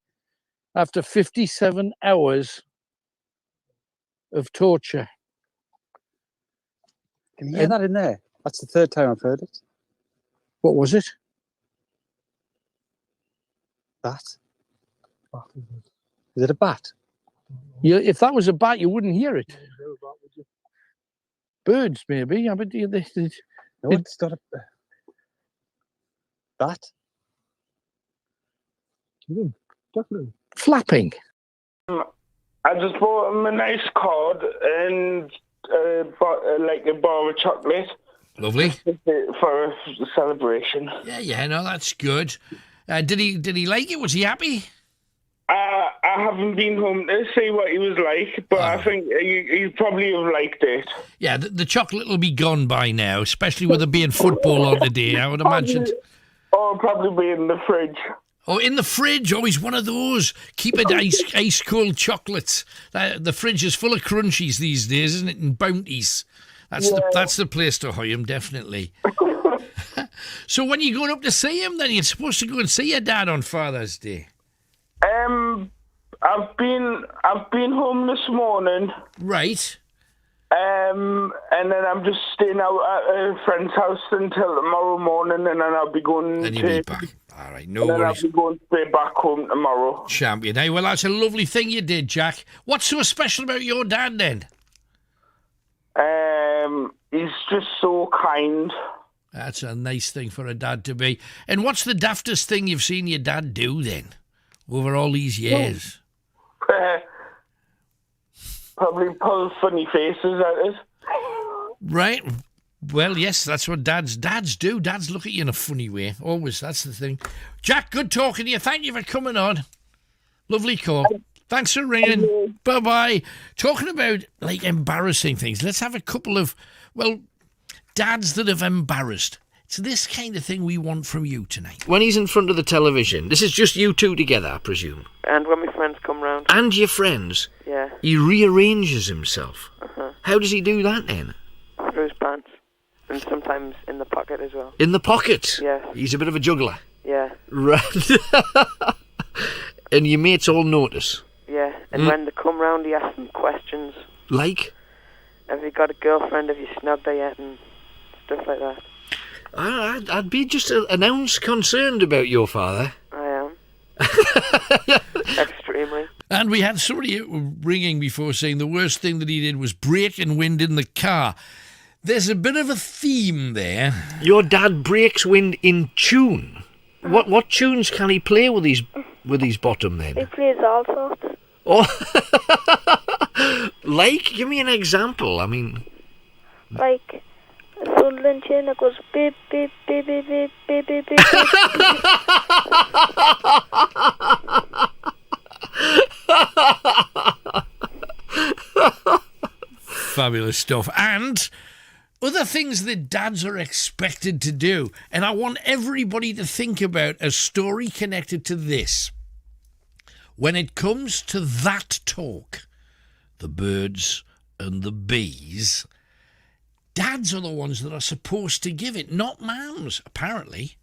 after 57 hours of torture. Can you hear that in there? That's the 3rd time I've heard it. What was it? Bat? Is it a bat? Yeah, if that was a bat, you wouldn't hear it. Birds, maybe. Yeah, but no, it's not a bat. Definitely. Flapping. I just bought him a nice card and like a bar of chocolate. Lovely. For a celebration. Yeah, no, that's good. Did he like it? Was he happy? I haven't been home to see what he was like, but I think he probably have liked it. Yeah, the chocolate will be gone by now, especially with there being football on today, I would imagine. Or probably be in the fridge. Oh, in the fridge. Oh, he's one of those. Keep it ice cold chocolates. The fridge is full of crunchies these days, isn't it? And bounties. That's the place to hire him, definitely. So when you going up to see him, then you're supposed to go and see your dad on Father's Day. I've been home this morning. Right. And then I'm just staying out at a friend's house until tomorrow morning, and then I'll be going. Then you'll be back. All right, no and worries. Then I'll be going straight back home tomorrow. Champion. Hey, well, that's a lovely thing you did, Jack. What's so special about your dad then? He's just so kind. That's a nice thing for a dad to be. And what's the daftest thing you've seen your dad do then, over all these years? Probably pull funny faces at us. Right. Well, yes, that's what dads do. Dads look at you in a funny way. Always, that's the thing. Jack, good talking to you. Thank you for coming on. Lovely call. Thanks for ringing. Bye-bye. Talking about, like, embarrassing things, let's have a couple of, well, dads that have embarrassed. It's this kind of thing we want from you tonight. When he's in front of the television, this is just you two together, I presume. And when my friends come round. And your friends? Yeah. He rearranges himself. Uh-huh. How does he do that then? Through his pants. And sometimes in the pocket as well. In the pocket? Yeah. He's a bit of a juggler. Yeah. Right. And your mates all notice? Yeah. And when they come round, he asks them questions. Like? Have you got a girlfriend? Have you snubbed her yet? And stuff like that. I'd be just an ounce concerned about your father. I am. Extremely. And we had somebody ringing before saying the worst thing that he did was break and wind in the car. There's a bit of a theme there. Your dad breaks wind in tune. What tunes can he play with his bottom then? He plays all sorts. Oh, like, give me an example. I mean, like a Sunderland tune that goes beep beep beep beep beep beep beep beep. fabulous stuff. And other things that dads are expected to do. And I want everybody to think about a story connected to this. When it comes to that talk, the birds and the bees, dads are the ones that are supposed to give it, not mums, apparently.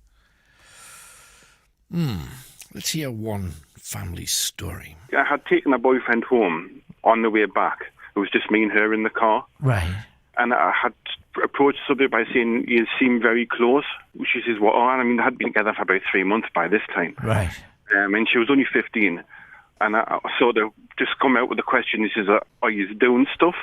Let's hear one family story. I had taken a boyfriend home on the way back. It was just me and her in the car. Right. And I had approached the subject by saying, you seem very close. She says, what? I mean, I had been together for about 3 months by this time. Right. And she was only 15. And I sort of just come out with the question, he says, are you doing stuff?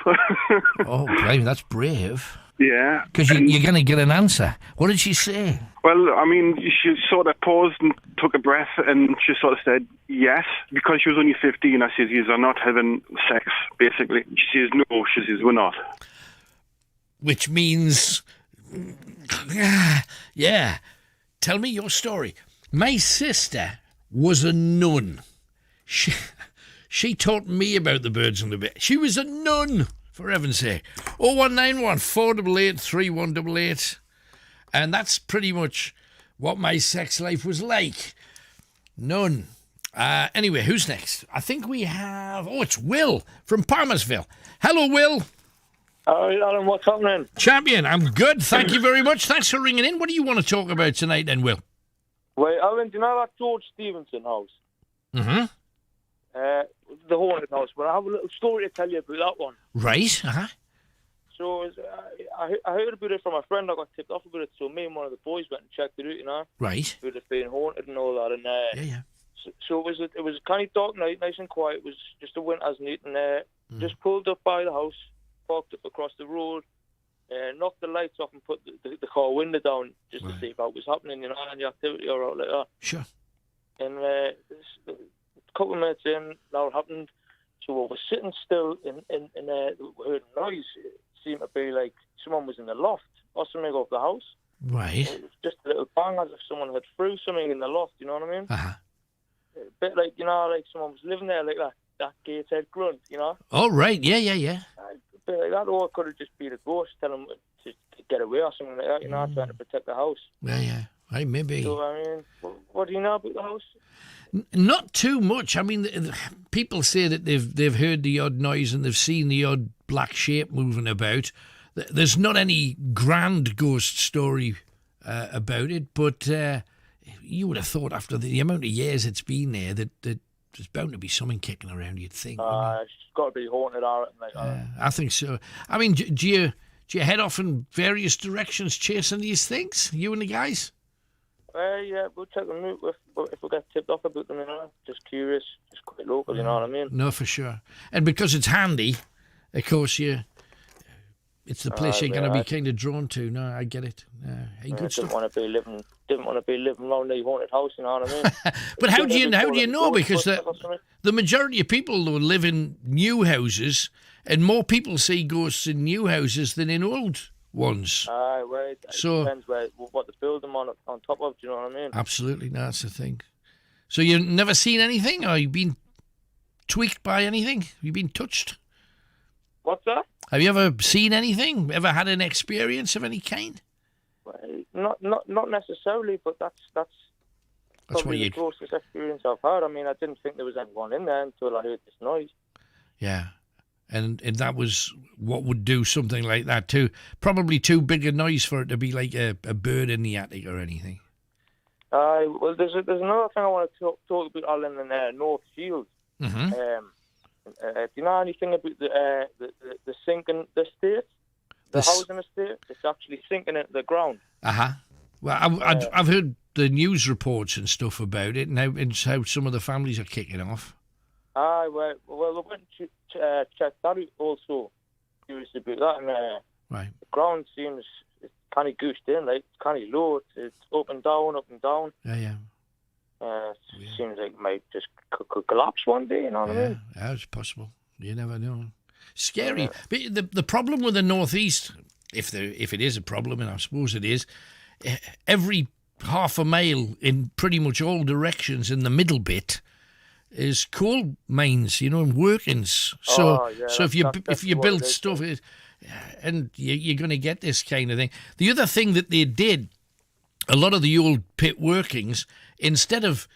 Oh, brave, that's brave. Yeah. Because you're going to get an answer. What did she say? Well, I mean, she sort of paused and took a breath, and she sort of said yes. Because she was only 15, I says, you are not having sex, basically. She says, no. She says, we're not. Which means, yeah, tell me your story. My sister was a nun. She taught me about the birds and the bees. She was a nun, for heaven's sake. 0191 488 3188. And that's pretty much what my sex life was like. None. Anyway, who's next? I think we have... Oh, it's Will from Palmersville. Hello, Will. All right, Alan, what's happening? Champion, I'm good. Thank you very much. Thanks for ringing in. What do you want to talk about tonight then, Will? Well, Alan, do you know that George Stevenson house? Mm-hmm. The haunted house. Well, I have a little story to tell you about that one. Right, So I heard about it from a friend. I got tipped off about it. So me and one of the boys went and checked it out, you know. Right. About it being haunted and all that. And yeah. So it was a kind of dark night, nice and quiet. It was just a winter's night, and just pulled up by the house, parked up across the road, knocked the lights off and put the car window down just to see what was happening, you know, and the activity or all like that. Sure. And a couple of minutes in, that happened. So I was sitting still and heard a noise. It seemed to be like someone was in the loft or something off the house. Right. It was just a little bang as if someone had threw something in the loft, you know what I mean? Uh-huh. A bit like, you know, like someone was living there, like that gatehead grunt, you know? Oh, right, yeah. A bit like that, or it could have just been a ghost telling them to get away or something like that, you know, trying to protect the house. Yeah. Hey, maybe. So, I mean, what do you know about the house? Not too much. I mean, people say that they've heard the odd noise and they've seen the odd black shape moving about. There's not any grand ghost story about it, but you would have thought after the amount of years it's been there that there's bound to be something kicking around, you'd think. It's got to be haunted, like I think so. I mean, do you head off in various directions chasing these things, you and the guys? Yeah, we'll check them out if we get tipped off about them, you know. Just curious, just quite local, you know what I mean? No, for sure. And because it's handy, of course, it's the place you're going to be kind of drawn to. No, I get it. Hey, good stuff. Didn't want to be living around the haunted house, you know what I mean? But how do you know? Because the majority of people though live in new houses, and more people see ghosts in new houses than in old ones. Well, it depends what they build them on top of, do you know what I mean? Absolutely, no, that's the thing. So you've never seen anything, or you've been tweaked by anything? Have you been touched? What's that? Have you ever seen anything? Ever had an experience of any kind? Well, not necessarily, but that's probably the closest experience I've had. I mean, I didn't think there was anyone in there until I heard this noise. Yeah. And that was what would do something like that too. Probably too big a noise for it to be like a bird in the attic or anything. Well, there's another thing I want to talk about, Alan, in North Shields. Mm-hmm. Do you know anything about the sinking the estate? The housing estate? It's actually sinking into the ground. Uh-huh. Well, I've heard the news reports and stuff about it, and how some of the families are kicking off. Well, I went to check that out also. Curious about that, and right. The ground seems it's kind of goosed in, like it's kind of low. It's up and down, up and down. Yeah. It seems like it might just could collapse one day. You know what I mean? Yeah, it's possible. You never know. Scary. Yeah. But the problem with the northeast, if it is a problem, and I suppose it is, every half a mile in pretty much all directions in the middle bit is coal mines, and workings. So if you build stuff, and you're going to get this kind of thing. The other thing that they did, a lot of the old pit workings, instead of,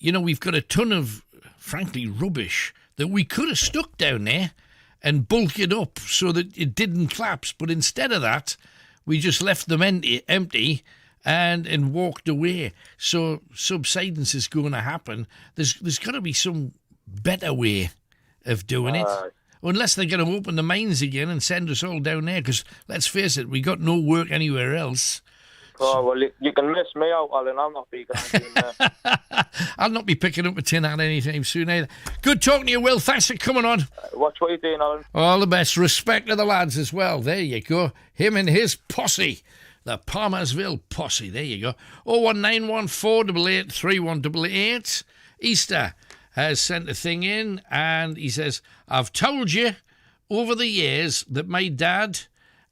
we've got a ton of, frankly, rubbish that we could have stuck down there and bulk it up so that it didn't collapse. But instead of that, we just left them empty and walked away. So subsidence is going to happen. There's got to be some better way of doing it. Unless they're going to open the mines again and send us all down there, because let's face it, we got no work anywhere else. Oh, well, you can miss me out, Alan. I'll not be going there. I'll not be picking up a tin hat anytime soon either. Good talking to you, Will. Thanks for coming on. Watch what you're doing, Alan. All the best. Respect to the lads as well. There you go. Him and his posse. The Palmersville posse. There you go. 01914883188. Easter has sent a thing in, and he says, I've told you over the years that my dad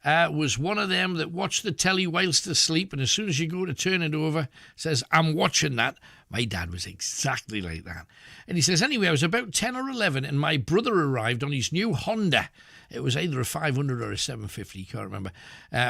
was one of them that watched the telly whilst asleep, and as soon as you go to turn it over, says, I'm watching that. My dad was exactly like that. And he says, anyway, I was about 10 or 11, and my brother arrived on his new Honda. It was either a 500 or a 750, can't remember,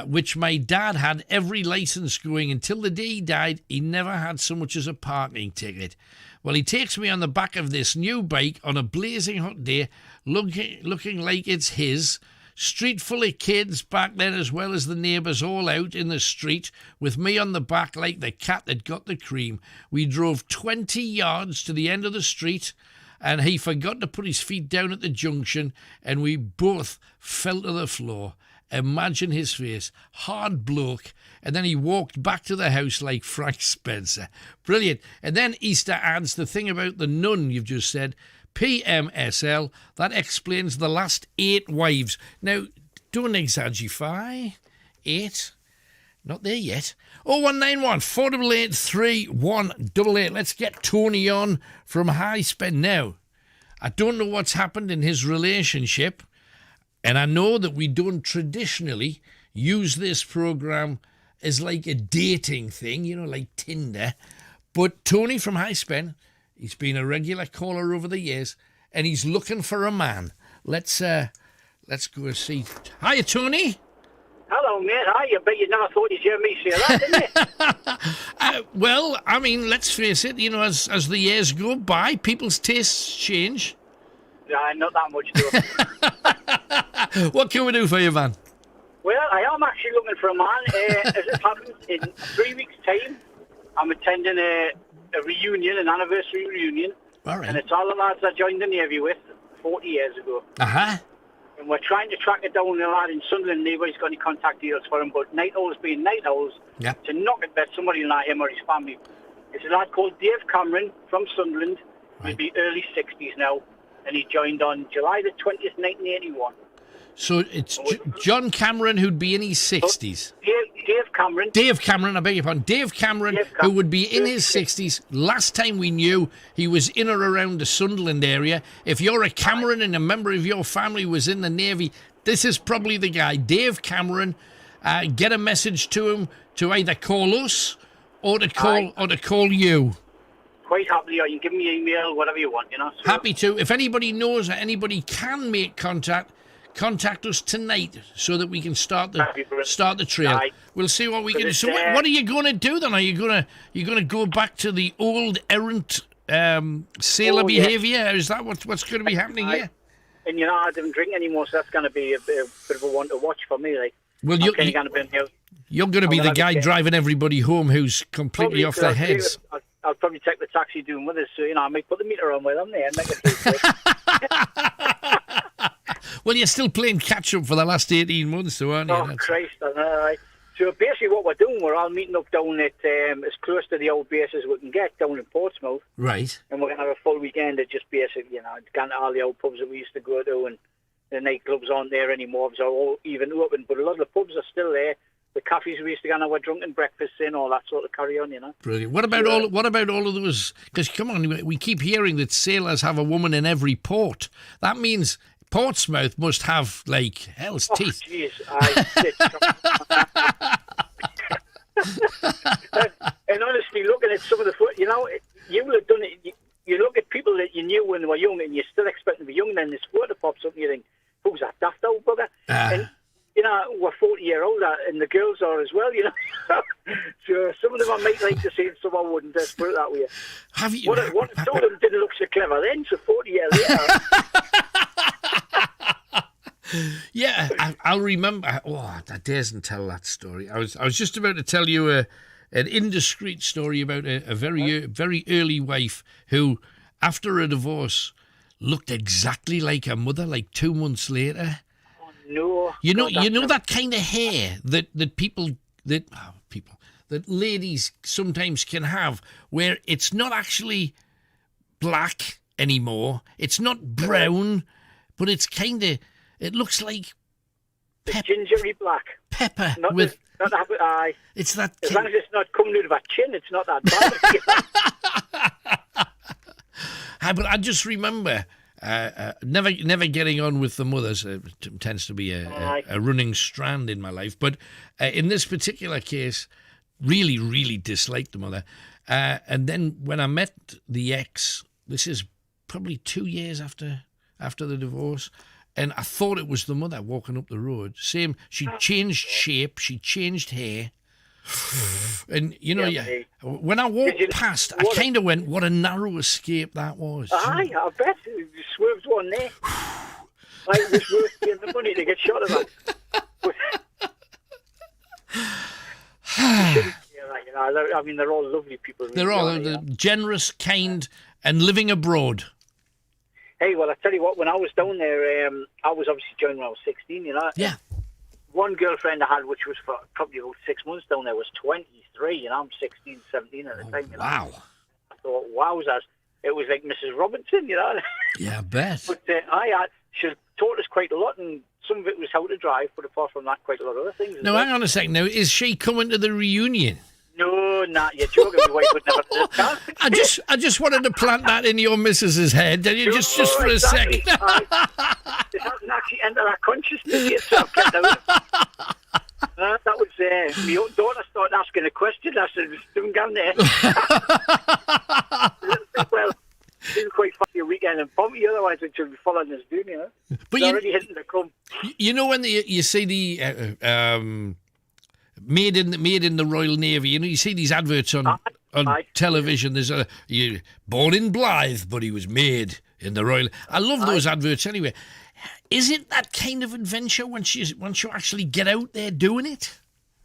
which my dad had every licence going. Until the day he died, he never had so much as a parking ticket. Well, he takes me on the back of this new bike on a blazing hot day, looking like it's his. Street full of kids back then, as well as the neighbours, all out in the street with me on the back like the cat that got the cream. We drove 20 yards to the end of the street, and he forgot to put his feet down at the junction, and we both fell to the floor. Imagine his face. Hard bloke. And then he walked back to the house like Frank Spencer. Brilliant. And then Easter adds the thing about the nun you've just said. PMSL. That explains the last 8 wives. Now, don't exaggerate. 8. Not there yet. 0191 488 3188. Let's get Tony on from High Spend now. I don't know what's happened in his relationship, and I know that we don't traditionally use this program as like a dating thing, like Tinder. But Tony from High Spend, he's been a regular caller over the years, and he's looking for a man. Let's go and see. Hiya, Tony. Hello, mate. Hiya. Bet you never thought you'd hear me say that, didn't you? Well, I mean, let's face it. As the years go by, people's tastes change. Not that much, though. What can we do for you, man? Well, I am actually looking for a man. As it happens, in 3 weeks' time, I'm attending a reunion, an anniversary reunion. All right. And it's all the lads I joined the Navy with 40 years ago. Uh-huh. And we're trying to track it down, a lad in Sunderland. Nobody's got any contact details for him, but night owls being night owls, to knock at bet somebody like him or his family. It's a lad called Dave Cameron from Sunderland. He'll be early 60s now, and he joined on July the 20th, 1981. So it's John Cameron, who'd be in his 60s. Dave Cameron. Dave Cameron, I beg your pardon. Dave Cameron, who would be in his 60s. Last time we knew, he was in or around the Sunderland area. If you're a Cameron and a member of your family was in the Navy, this is probably the guy. Dave Cameron. Get a message to him to either call us or to call you. Quite happily, or you can give me an email, whatever you want, So. Happy to. If anybody knows or anybody can make contact us tonight so that we can start the trail. Aye. We'll see what we can do. So what are you going to do then? Are you going to go back to the old errant sailor behaviour? Is that what's going to be happening here? And I don't drink anymore, so that's going to be a bit of a one to watch for me. Like, well, you're going to be the guy driving everybody home who's completely off their heads. I'll probably take the taxi doing with us, so I might put the meter on while I'm there and make it. Well, you're still playing catch-up for the last 18 months, so aren't you? Oh, Christ, I know. So basically what we're doing, we're all meeting up down at as close to the old base as we can get down in Portsmouth. Right. And we're going to have a full weekend of just basically, going to all the old pubs that we used to go to, and the nightclubs aren't there anymore, so all even open, but a lot of the pubs are still there. The cafes we used to go and have our drunken breakfasts in, all that sort of carry on, Brilliant. What about all of those? Because come on, we keep hearing that sailors have a woman in every port. That means Portsmouth must have like hell's teeth. Jeez, and honestly, looking at some of the foot, you would have done it. You look at people that you knew when they were young, and you still expect them to be young. Then this photo pops up, and you think, "Who's that daft old bugger?" And 40-year older, and the girls are as well, you know. So some of them I might like to see, and some I wouldn't. Let's put it that way. Have you? Some of them didn't look so clever then, so 40 years later. Yeah, I'll remember. Oh, I daresn't tell that story. I was just about to tell you an indiscreet story about a very early wife who, after a divorce, looked exactly like her mother. Like 2 months later. Oh no! You know that kind of hair that ladies sometimes can have, where it's not actually black anymore. It's not brown, but it's kind of. It looks like gingery black pepper not with. Aye. It's that. As long as it's not coming out of her chin, it's not that bad. But I just remember never getting on with the mothers. Tends to be a running strand in my life. But in this particular case, really, really disliked the mother. And then when I met the ex, this is probably 2 years after the divorce. And I thought it was the mother walking up the road. Same, she changed shape, she changed hair. And, you know, when I walked past, I kind of went, what a narrow escape that was. Aye, I bet. You swerved one there. It was worth getting the money to get shot of that. I mean, they're all lovely people. They're all generous, kind, and living abroad. Hey, well, I tell you what, when I was down there, I was obviously joined when I was 16, you know. Yeah. One girlfriend I had, which was for probably about 6 months down there, was 23, and I'm 16, 17 at the time. You know? Wow. I thought, wowzers. It was like Mrs. Robinson, you know. Yeah, I bet. But she taught us quite a lot, and some of it was how to drive, but apart from that, quite a lot of other things. Now, hang on a second. Now, is she coming to the reunion? No, not you're joking. My wife would never do that. I just wanted to plant that in your missus's head, and you just for a second. It hasn't actually entered our consciousness yet, so I've kept out. That was my own daughter started asking a question. I said, "Doing down there." Well, she was quite funny a weekend and bumpy. Otherwise, it should be following us doing, you know. But already hitting the come. You know when you see the. Made in the Royal Navy. You know, you see these adverts on television. There's born in Blythe, but he was made in the Royal. I love those adverts anyway. Is it that kind of adventure once you actually get out there doing it?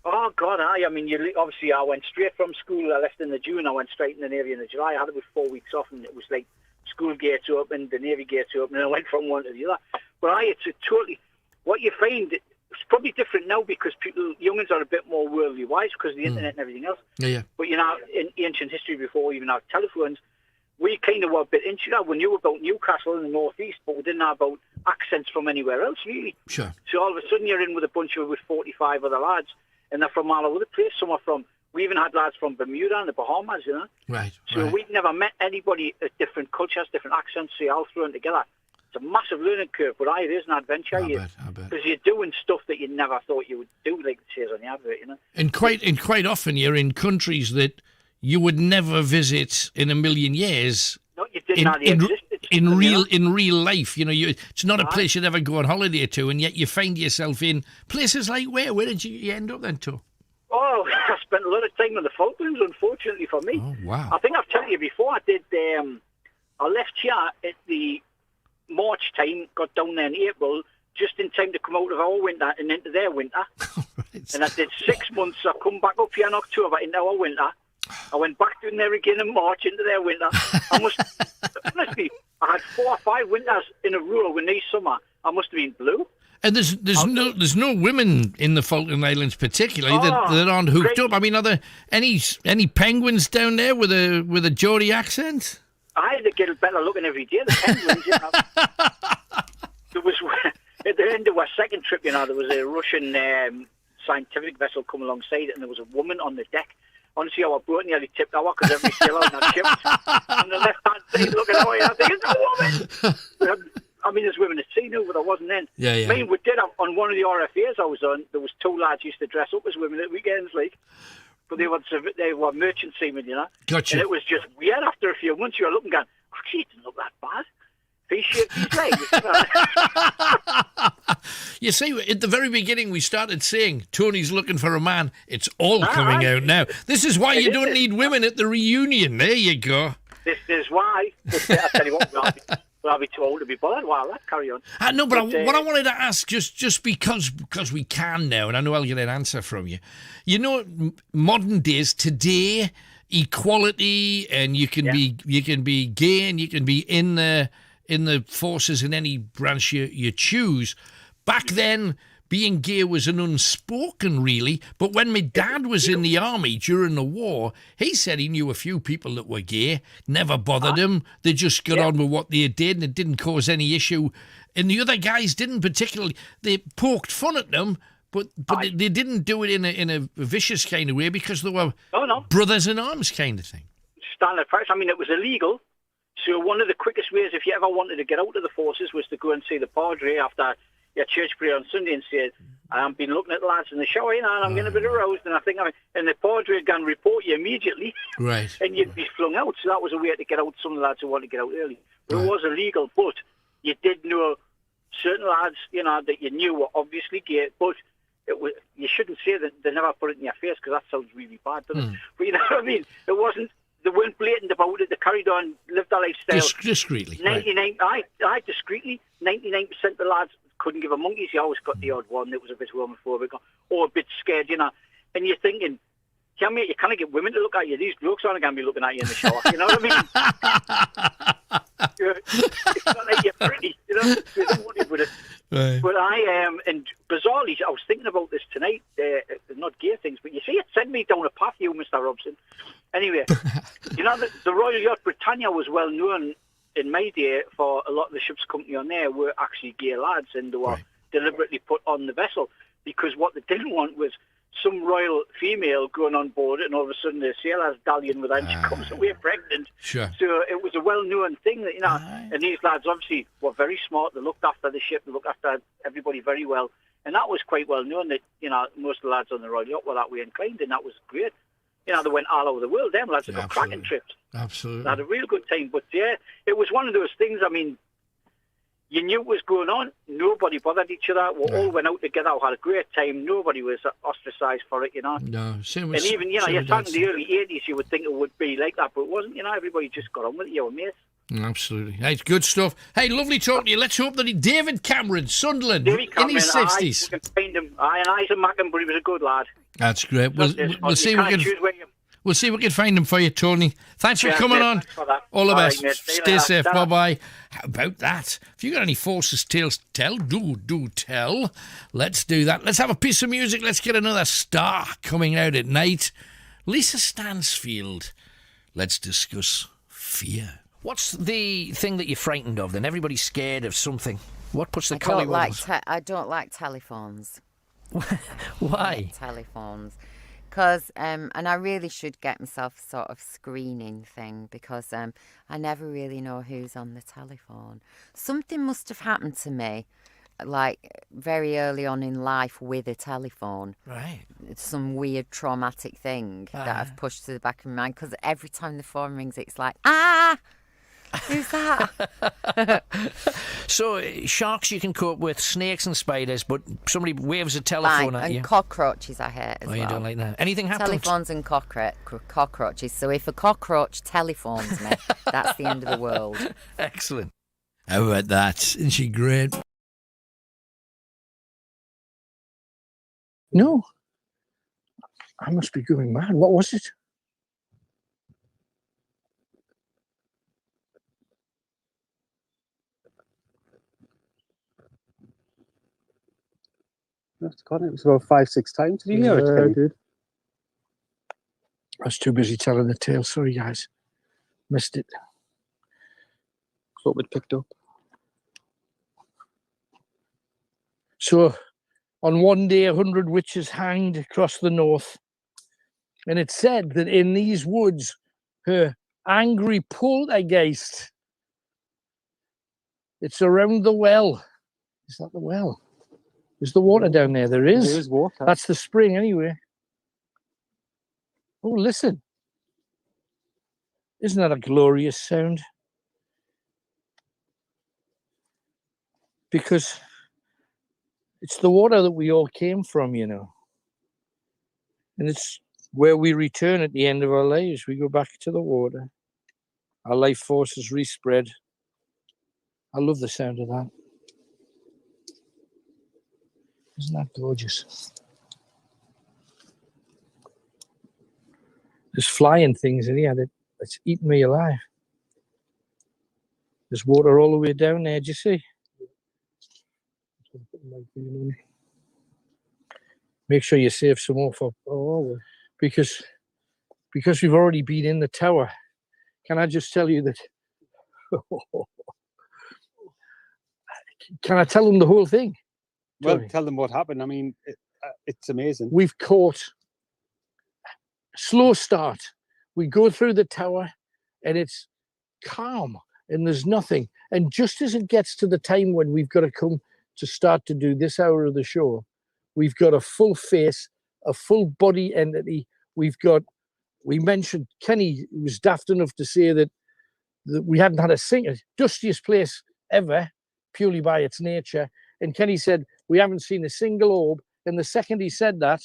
Oh God, I mean, obviously I went straight from school. I left in the June. I went straight in the Navy in the July. I had it with 4 weeks off, and it was like school gates open, the Navy gates open, and I went from one to the other. But it's a totally what you find. It's probably different now because youngins are a bit more worldly wise because of the internet and everything else. Yeah. But you know, in ancient history, before we even had telephones, we kind of were a bit insular. We knew about Newcastle in the northeast, but we didn't know about accents from anywhere else, really. Sure. So all of a sudden, you're in with a bunch with 45 other lads, and they're from all over the place. Some are from. We even had lads from Bermuda and the Bahamas, you know. Right. So we'd never met anybody at different cultures, different accents. So you all thrown together. It's a massive learning curve, but it is an adventure. I bet. Because you're doing stuff that you never thought you would do, like it says on the advert, you know. And quite often you're in countries that you would never visit in a million years. No, you didn't know they existed. In real life, you know, it's not a place you'd ever go on holiday to, and yet you find yourself in places like where? Where did you end up then, to? Oh, I spent a lot of time in the Falklands, unfortunately for me. Oh, wow. I think I've told you before, I left here at the March time, got down there in April, just in time to come out of our winter and into their winter. Right. And I did 6 months. I come back up here in October into our winter. I went back down there again in March into their winter. Honestly, I had 4 or 5 winters in a row when this summer. I must have been blue. And there's no women in the Falkland Islands particularly that aren't hooked up. I mean, are there any penguins down there with a Geordie accent? I had to get better looking every day. The penguins, you know. There was at the end of our second trip, you know, there was a Russian scientific vessel come alongside it, and there was a woman on the deck. Honestly, our boat nearly tipped over because every sailor on that ship on the left-hand side looking away. I think it's a woman. I mean, there's women at sea now, but there wasn't then. Yeah. I mean, we did have, on one of the RFAs I was on, there was 2 lads used to dress up as women at weekends, like. But they were merchant seamen, you know. Gotcha. And it was just weird. After a few months, you were looking, going, actually, it didn't look that bad. He shaved his legs. You see, at the very beginning, we started saying Tony's looking for a man. It's all coming out now. This is why you don't need women at the reunion. There you go. This is why. But, I tell you what, I'll be too old to be bothered while that carry on. No, but what I wanted to ask, just because we can now, and I know I'll get an answer from you. You know, modern days today, equality, and you can be gay, and you can be in the forces in any branch you choose. Back then, being gay was an unspoken, really. But when my dad was in the army during the war, he said he knew a few people that were gay. Never bothered him. They just got on with what they did, and it didn't cause any issue. And the other guys didn't particularly. They poked fun at them, but they didn't do it in a vicious kind of way because they were brothers in arms kind of thing. Standard practice. I mean, it was illegal. So one of the quickest ways, if you ever wanted to get out of the forces, was to go and see the Padre after your church prayer on Sunday and say, I've been looking at the lads in the shower, and I'm getting a bit aroused, and I think and the Padre can report you immediately, right? And you'd be flung out. So that was a way to get out. Some lads who wanted to get out early. Right. It was illegal, but you did know certain lads, that you knew were obviously gay, but you shouldn't say that they never put it in your face because that sounds really bad, doesn't it? But you know what I mean? It wasn't. They weren't blatant about it. They carried on, lived their lifestyle discreetly. 99, I discreetly. 99% of the lads couldn't give a monkey's. You always got the odd one that was a bit homophobic or a bit scared, And you're thinking, you can't get women to look at you. These blokes aren't going to be looking at you in the shower. You know what I mean? It's not like you're pretty. You don't want it with it. Right. But and bizarrely, I was thinking about this tonight. Not gay things, but you see, it sent me down a path, you, Mr. Robson. Anyway, the Royal Yacht Britannia was well known in my day for a lot of the ship's company on there were actually gay lads, and they were deliberately put on the vessel because what they didn't want was some royal female going on board, and all of a sudden the sailor's dallying with her and she comes away pregnant. Sure. So it was a well-known thing that, and these lads obviously were very smart. They looked after the ship, they looked after everybody very well, and that was quite well known that, most of the lads on the Royal Yacht were that way inclined, and that was great. They went all over the world. Them lads have got cracking trips. Absolutely. They had a real good time. But, it was one of those things, I mean, you knew what was going on. Nobody bothered each other. We all went out together, had a great time. Nobody was ostracised for it, No, same with... And even, you're talking in the early 80s, you would think it would be like that, but it wasn't. Everybody just got on with it. You were mates. Absolutely. Hey, good stuff. Hey, lovely talking to you. Let's hope that David Cameron, Sunderland, in his 60s. You can find him. And Isaac Mackin, but he was a good lad. That's great. We'll see if we can find him for you, Tony. Thanks for coming on. All the best. Stay safe. Bye-bye. How about that? If you got any Forces tales to tell, do tell. Let's do that. Let's have a piece of music. Let's get another star coming out at night. Lisa Stansfield. Let's discuss fear. What's the thing that you're frightened of then? Everybody's scared of something. What puts the collie I don't like telephones. Why? Telephones. Because, and I really should get myself a sort of screening thing because I never really know who's on the telephone. Something must have happened to me, like very early on in life with a telephone. Right. It's some weird traumatic thing that I've pushed to the back of my mind because every time the phone rings, it's like, who's that? So, sharks you can cope with, snakes and spiders, but somebody waves a telephone at you. And cockroaches I hate as well. You don't like that. Anything happens? Telephones and cockroaches. So if a cockroach telephones me, that's the end of the world. Excellent. How about that? Isn't she great? No. I must be going mad. What was it? It was about 5-6 times. Did you hear it? I did. I was too busy telling the tale. Sorry, guys. Missed it. Hope it picked up. So, on one day, 100 witches hanged across the north. And it's said that in these woods, her angry poltergeist, it's around the well. Is that the well? Is the water down there? There is. There is water. That's the spring anyway. Oh, listen. Isn't that a glorious sound? because it's the water that we all came from, you know. And it's where we return at the end of our lives. We go back to the water. Our life force is respread. I love the sound of that. Isn't that gorgeous? There's flying things in here that's eating me alive. There's water all the way down there, do you see? Make sure you save some more for because we've already been in the tower. Can I just tell you that? Can I tell them the whole thing? Well, tell them what happened. I mean, it's amazing. We've caught slow start. We go through the tower and it's calm and there's nothing. And just as it gets to the time when we've got to come to start to do this hour of the show, we've got a full face, a full body entity. We mentioned Kenny was daft enough to say that we hadn't had a single dustiest place ever, purely by its nature. And Kenny said, we haven't seen a single orb. And the second he said that,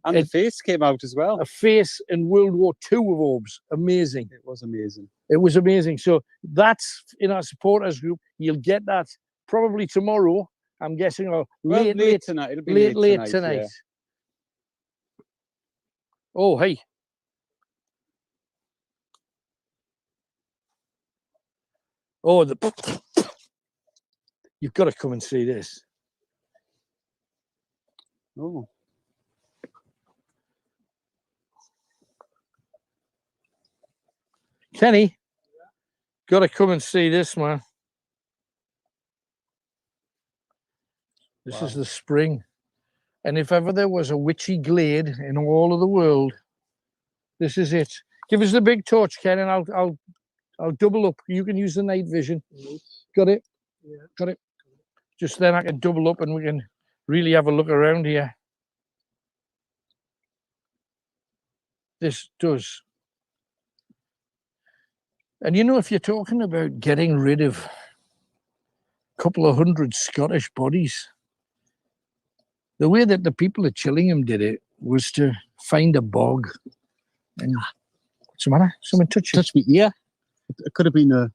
and the face came out as well. A face in World War II of orbs. Amazing. It was amazing. It was amazing. So that's in our supporters group. You'll get that probably tomorrow. I'm guessing, or late tonight. It'll be late tonight. Yeah. Oh, hey. Oh, you've got to come and see this. Oh. Kenny, got to come and see this, man. This is the spring. And if ever there was a witchy glade in all of the world, this is it. Give us the big torch, Ken, and I'll double up. You can use the night vision. Got it? Yeah. Got it. Just then I can double up and we can really have a look around here. This does. And you know, if you're talking about getting rid of a couple of hundred Scottish bodies, the way that the people at Chillingham did it was to find a bog. And what's the matter? Someone touched you? Touched me, yeah. It could have been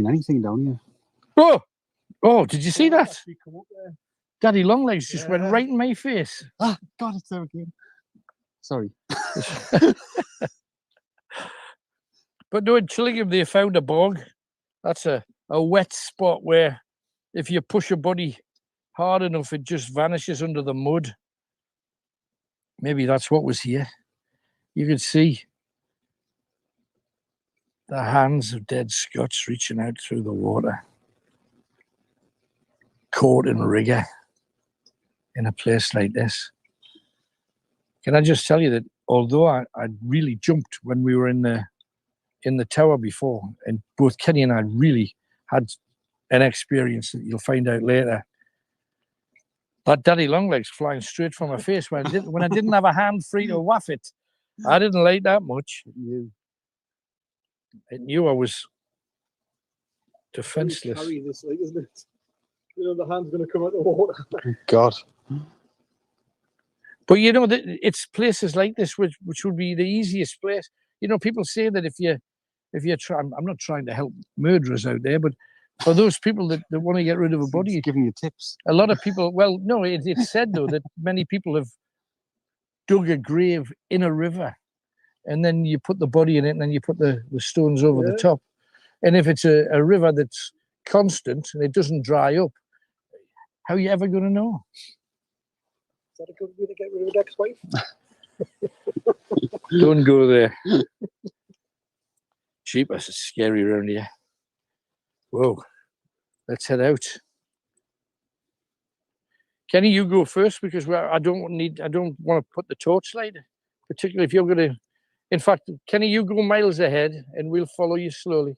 anything down here. Oh, did you see that? Daddy Longlegs just went right in my face. Ah, God, it's there again. Sorry. But no, in Chillingham, they found a bog. That's a wet spot where if you push a body hard enough, it just vanishes under the mud. Maybe that's what was here. You could see the hands of dead Scots reaching out through the water, caught in rigor in a place like this. Can I just tell you that although I really jumped when we were in the tower before, and both Kenny and I really had an experience that you'll find out later, that Daddy Longlegs flying straight from my face when I didn't have a hand free to waff it. I didn't like that much. It knew I was defenseless. Carry this, like, isn't it? You know, the hand's going to come out of the water. God. But you know, it's places like this which would be the easiest place. You know, people say that if you try, I'm not trying to help murderers out there, but for those people that want to get rid of a body, you're giving you tips. A lot of people, well, no, it's said though that many people have dug a grave in a river, and then you put the body in it, and then you put the stones over the top. And if it's a river that's constant and it doesn't dry up, how are you ever going to know? Is that a good way to get rid of an ex-wife? Don't go there. Jeepers, it's scary around here. Whoa, let's head out. Kenny, you go first because I don't want to put the torchlight, particularly if you're going to. In fact, Kenny, you go miles ahead and we'll follow you slowly.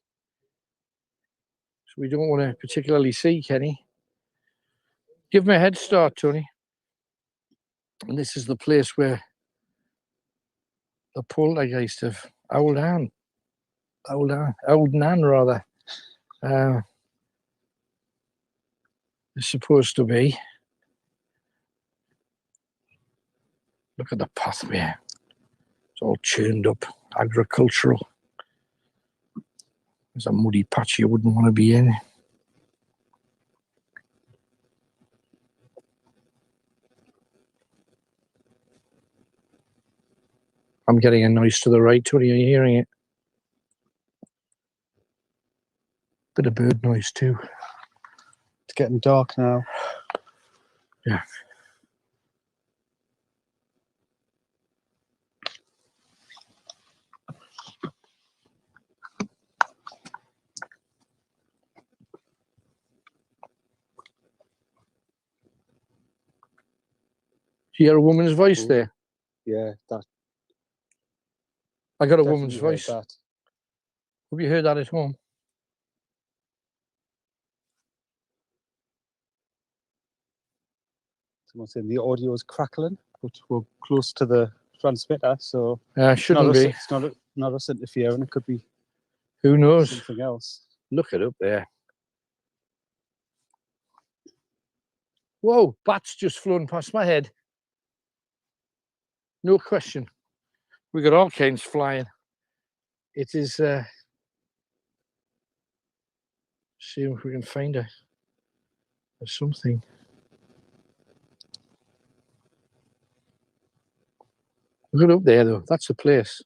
So we don't want to particularly see Kenny. Give me a head start, Tony. And this is the place where the poltergeist of Old Nan rather. It's supposed to be. Look at the pathway. It's all churned up, agricultural. There's a muddy patch you wouldn't want to be in. I'm getting a noise to the right, Tony. Are you hearing it? Bit of bird noise too. It's getting dark now. Yeah. Do you hear a woman's voice there? Yeah, that. I got a Definitely woman's heard voice. that. Have you heard that at home? Someone saying the audio is crackling, but we're close to the transmitter, so shouldn't be. It's not us interfering. It could be. Who knows? Something else. Look it up there. Whoa! Bats just flown past my head. No question. We got all kinds flying. It is. See if we can find a something. Look it up there, though. That's the place.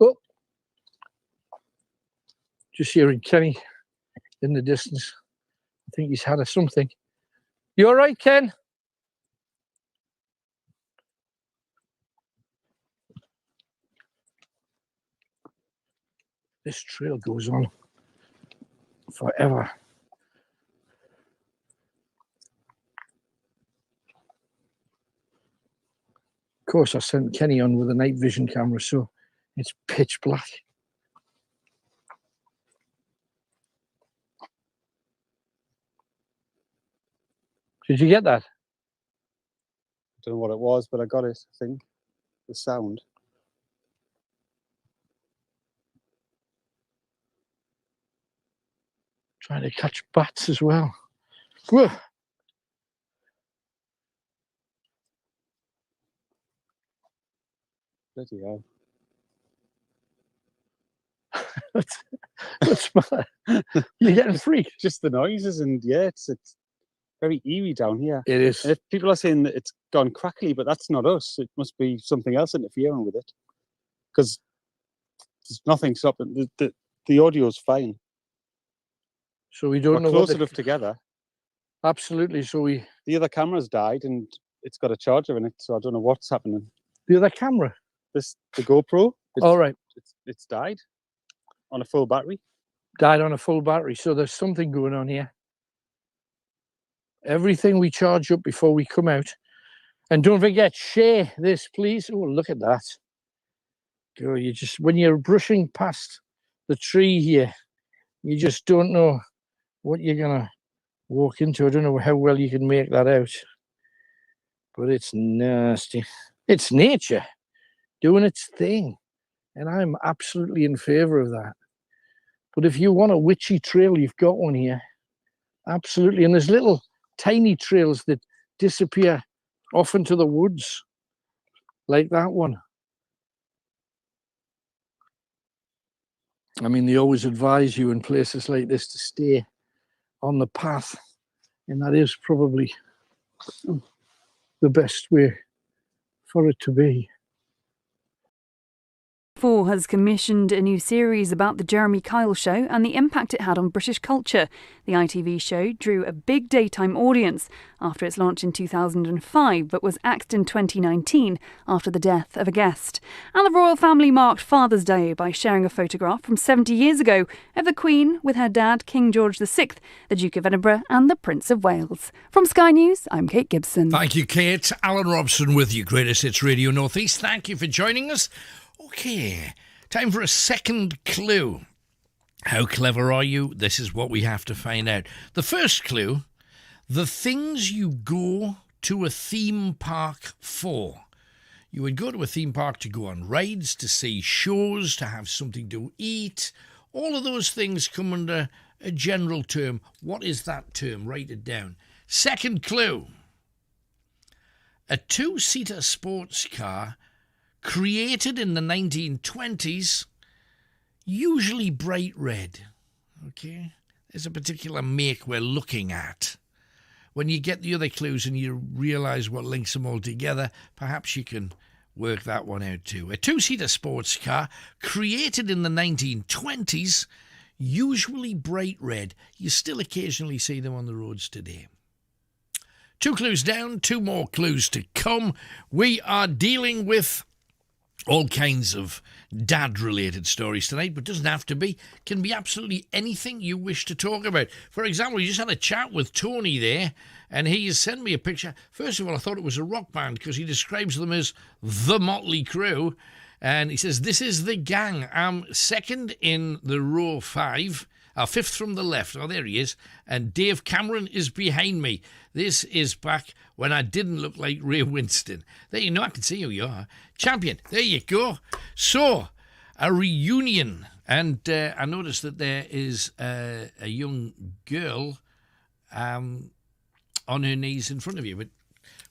Oh, just hearing Kenny in the distance. I think he's had something. You all right, Ken? This trail goes on forever. Of course, I sent Kenny on with a night vision camera, so it's pitch black. Did you get that? I don't know what it was, but I got it, I think. The sound. Trying to catch bats as well. Whoa. Bloody hell. What's matter? You're getting freaked. Just the noises, and yeah, it's very eerie down here. It is. And if people are saying that it's gone crackly, but that's not us. It must be something else interfering with it, because there's nothing stopping. The audio's fine. So we don't We're know close what enough together. Absolutely. So the other camera's died, and it's got a charger in it, so I don't know what's happening. The other camera? The GoPro. All right. It's died on a full battery. Died on a full battery. So there's something going on here. Everything we charge up before we come out. And don't forget, share this, please. Oh, look at that. Girl, you just, when you're brushing past the tree here, you just don't know what you're going to walk into. I don't know how well you can make that out. But it's nasty. It's nature doing its thing. And I'm absolutely in favour of that. But if you want a witchy trail, you've got one here. Absolutely. And there's little tiny trails that disappear off into the woods, like that one. I mean, they always advise you in places like this to stay on the path, and that is probably the best way for it to be. 4 has commissioned a new series about the Jeremy Kyle show and the impact it had on British culture. The ITV show drew a big daytime audience after its launch in 2005, but was axed in 2019 after the death of a guest. And the royal family marked Father's Day by sharing a photograph from 70 years ago of the Queen with her dad, King George VI, the Duke of Edinburgh and the Prince of Wales. From Sky News, I'm Kate Gibson. Thank you, Kate. Alan Robson with you, Greatest Hits Radio North East. Thank you for joining us. Okay, time for a second clue. How clever are you? This is what we have to find out. The first clue, the things you go to a theme park for? You would go to a theme park to go on rides, to see shows, to have something to eat. All of those things come under a general term. What is that term? Write it down. Second clue. A two-seater sports car created in the 1920s, usually bright red. Okay? There's a particular make we're looking at. When you get the other clues and you realise what links them all together, perhaps you can work that one out too. A two-seater sports car created in the 1920s, usually bright red. You still occasionally see them on the roads today. 2 clues down, 2 more clues to come. We are dealing with all kinds of dad-related stories tonight, but doesn't have to be. Can be absolutely anything you wish to talk about. For example, you just had a chat with Tony there, and he has sent me a picture. First of all, I thought it was a rock band because he describes them as the Motley Crue. And he says, this is the gang. I'm second in the row 5. Fifth from the left. Oh, there he is. And Dave Cameron is behind me. This is back when I didn't look like Ray Winston. There you know, I can see who you are. Champion. There you go. So, a reunion. And I noticed that there is a young girl on her knees in front of you. But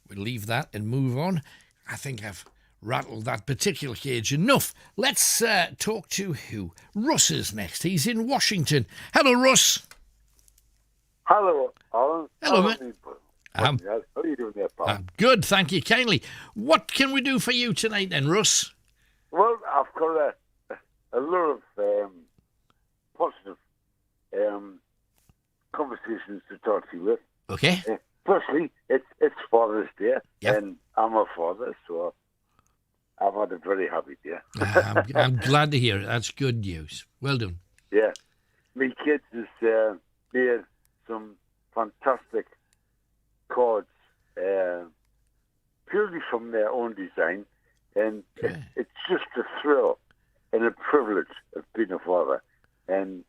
we'll leave that and move on. I think I've rattled that particular cage enough. Let's talk to who? Russ is next. He's in Washington. Hello, Russ. Hello, Alan. Hello, mate. How are you doing there, pal? I'm good, thank you kindly. What can we do for you tonight then, Russ? Well, I've got a lot of positive conversations to talk to you with. Okay. Firstly, it's Father's Day, and I'm a father, so I've had a very happy day. I'm glad to hear it. That's good news. Well done. Yeah. My kids has made some fantastic cards purely from their own design, and it's just a thrill and a privilege of being a father, and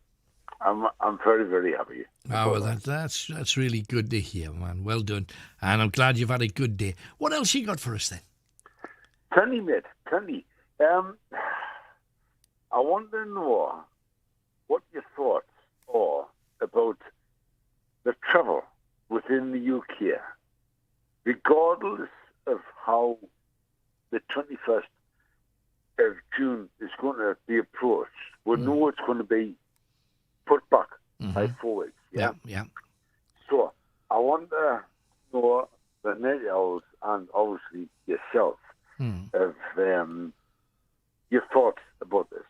I'm very, very happy. Oh, well, that's really good to hear, man. Well done. And I'm glad you've had a good day. What else you got for us then? Plenty, mate, plenty. I want to know what your thoughts are about the travel within the UK, regardless of how the 21st of June is going to be approached. We know it's going to be put back by 4 weeks. Yeah. So I want to know the Night Owls and obviously yourself of your thoughts about this.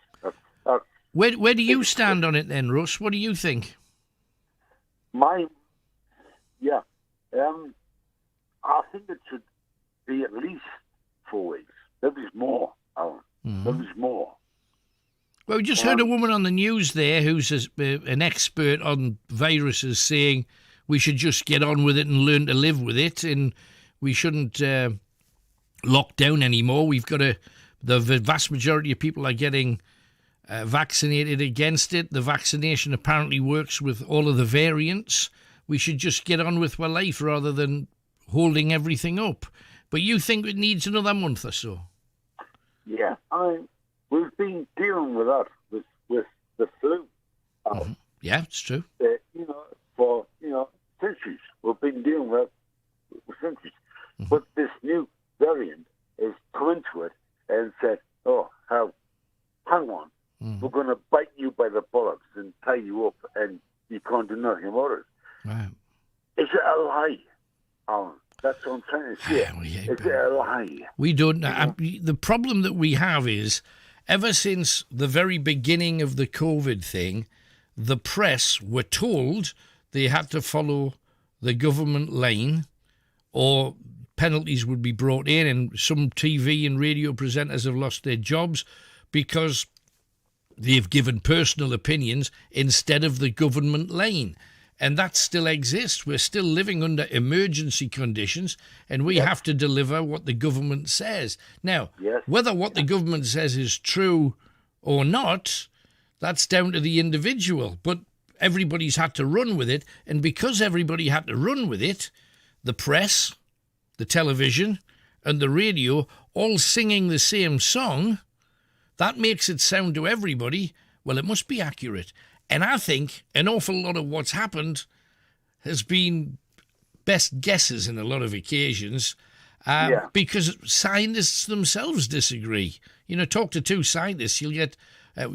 Where do you stand on it then, Russ? What do you think? I think it should be at least 4 weeks. Maybe more, Alan. Maybe more. Well, we just heard a woman on the news there who's an expert on viruses saying we should just get on with it and learn to live with it, and we shouldn't lock down anymore. We've got the vast majority of people are getting vaccinated against it. The vaccination apparently works with all of the variants. We should just get on with our life rather than holding everything up. But you think it needs another month or so? Yeah, we've been dealing with that with the flu. Yeah, it's true. For centuries we've been dealing with centuries. But this new variant has come into it and said, "Oh, hang on, we're going to bite you by the bollocks and tie you up, and you can't do nothing about it." Right. Is it a lie, Alan? That's what I'm trying to say. Is it a lie? We don't. The problem that we have is, ever since the very beginning of the COVID thing, the press were told they had to follow the government line or penalties would be brought in, and some TV and radio presenters have lost their jobs because they've given personal opinions instead of the government lane. And that still exists. We're still living under emergency conditions, and we have to deliver what the government says. Now, whether what the government says is true or not, that's down to the individual. But everybody's had to run with it, and because everybody had to run with it, the press, the television and the radio all singing the same song, that makes it sound to everybody, well, it must be accurate. And I think an awful lot of what's happened has been best guesses in a lot of occasions because scientists themselves disagree. You know, talk to two scientists, you'll get,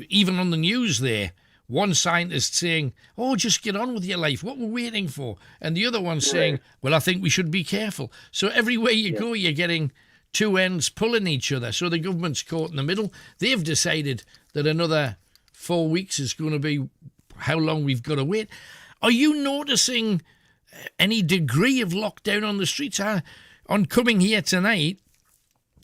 even on the news there, one scientist saying, oh, just get on with your life, what we're waiting for? And the other one saying, well, I think we should be careful. So everywhere you go, you're getting two ends pulling each other. So the government's caught in the middle. They've decided that another 4 weeks is going to be how long we've got to wait. Are you noticing any degree of lockdown on the streets? On coming here tonight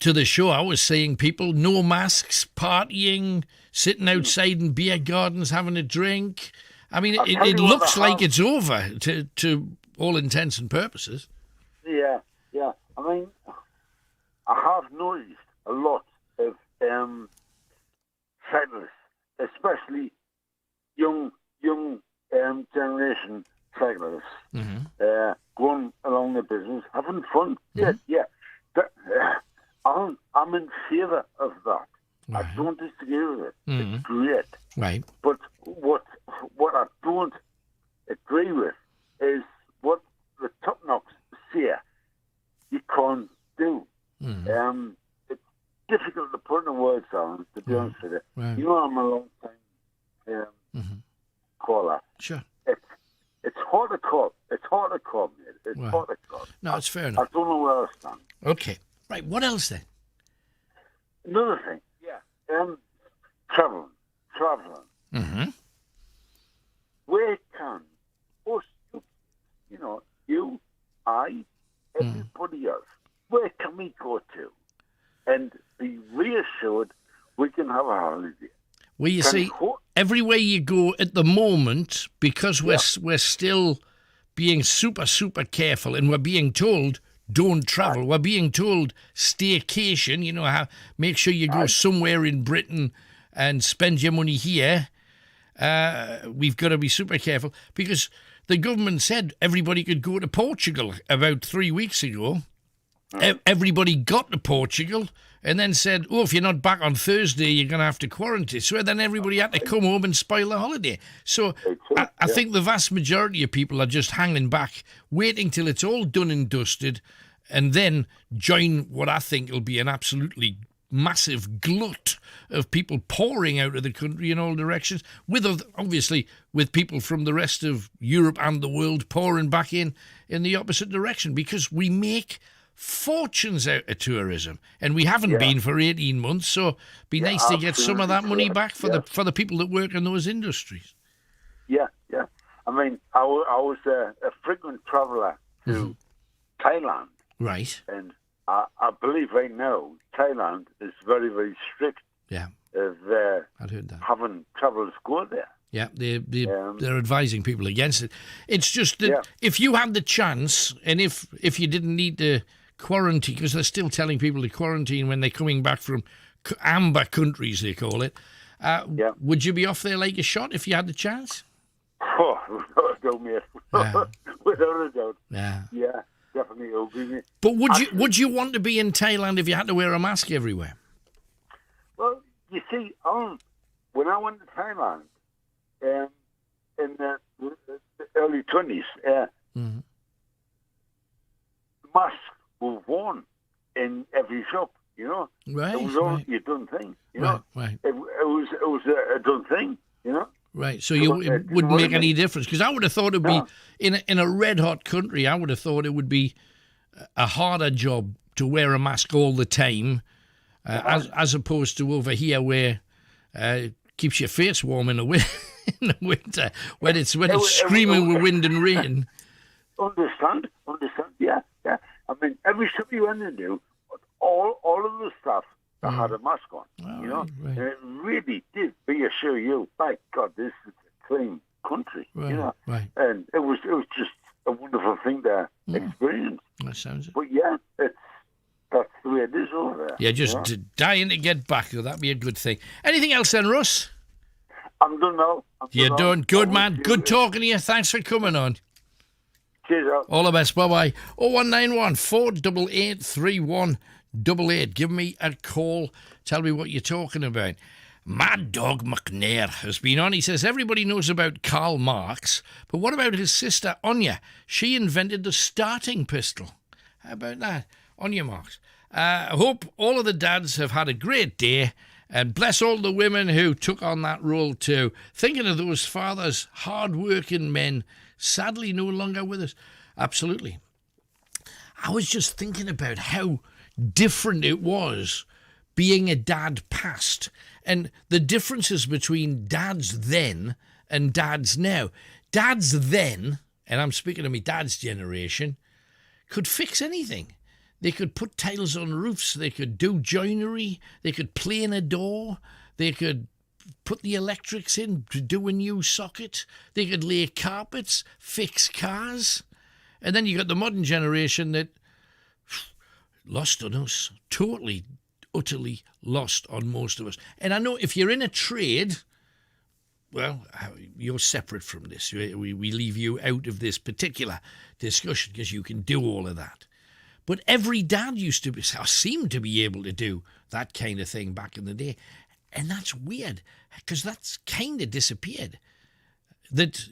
to the show, I was seeing people, no masks, partying, sitting outside in beer gardens, having a drink. I mean, it looks like it's over to all intents and purposes. Yeah. I mean, I have noticed a lot of cyclists, especially young generation cyclists, going along the business, having fun. I'm in favour of that. I don't disagree with it. It's great. Right. But what I don't agree with is what the top knocks say you can't do. It's difficult to put in words on, to be honest with you. Right. You know, I'm a long time caller. Sure. It's hard to call. It's hard to call, mate. It's hard to call. No, it's fair enough. I don't know where I stand. Okay. Right. What else then? Another thing. Traveling. Where can us, you, I, everybody else, where can we go to and be reassured we can have a holiday? Well, you see, everywhere you go at the moment, because we're still being super, super careful, and we're being told don't travel. We're being told staycation, make sure you go somewhere in Britain and spend your money here. We've got to be super careful because the government said everybody could go to Portugal about 3 weeks ago. Everybody got to Portugal and then said, oh, if you're not back on Thursday, you're going to have to quarantine. So then everybody had to come home and spoil the holiday. So I think the vast majority of people are just hanging back, waiting till it's all done and dusted, and then join what I think will be an absolutely massive glut of people pouring out of the country in all directions, obviously with people from the rest of Europe and the world pouring back in the opposite direction, because we make fortunes out of tourism, and we haven't been for 18 months, so it'd be nice to get some of that money back for the people that work in those industries. Yeah. I mean, I was a frequent traveller to Thailand. Right. And I believe right now Thailand is very, very strict of I'd heard that. having travellers go there. Yeah, they're advising people against it. It's just that if you had the chance, and if you didn't need to quarantine, because they're still telling people to quarantine when they're coming back from amber countries, they call it, would you be off there like a shot if you had the chance? Oh, without a doubt. Yeah, definitely. But would you want to be in Thailand if you had to wear a mask everywhere? Well, you see, when I went to Thailand in the early 20s, masks were worn in every shop. Right. It was only a done thing. Right. It was a done thing. Right, so it wouldn't make any difference, because I would have thought it would be in a red hot country. I would have thought it would be a harder job to wear a mask all the time, as opposed to over here where it keeps your face warm in the winter when it's screaming with wind and rain. Understand? Yeah. I mean, every shop you went into, all of the stuff had a mask on. Right. And it really did reassure you, by God, this is a clean country. Right. And it was just a wonderful thing to experience. That sounds it. But that's the way it is over there. Yeah, just dying to get back. That'd be a good thing. Anything else then, Russ? I'm done now. You're done. Good, man. Good talking to you. Thanks for coming on. Cheers, Al. All the best. Bye-bye. 0191 488 3188. Give me a call. Tell me what you're talking about. Mad Dog McNair has been on. He says, everybody knows about Karl Marx, but what about his sister, Anya? She invented the starting pistol. How about that? Anya Marx. I hope all of the dads have had a great day, and bless all the women who took on that role too. Thinking of those fathers, hard-working men, sadly no longer with us. Absolutely. I was just thinking about how different it was being a dad past, and the differences between dads then and dads now. Dads then, and I'm speaking of my dad's generation, could fix anything. They could put tiles on roofs, they could do joinery, they could plane a door, they could put the electrics in to do a new socket, they could lay carpets, fix cars. And then you got the modern generation that lost on us, totally, utterly lost on most of us. And I know if you're in a trade, well, you're separate from this. We leave you out of this particular discussion because you can do all of that. But every dad used to be, or seemed to be able to do that kind of thing back in the day. And that's weird because that's kind of disappeared. That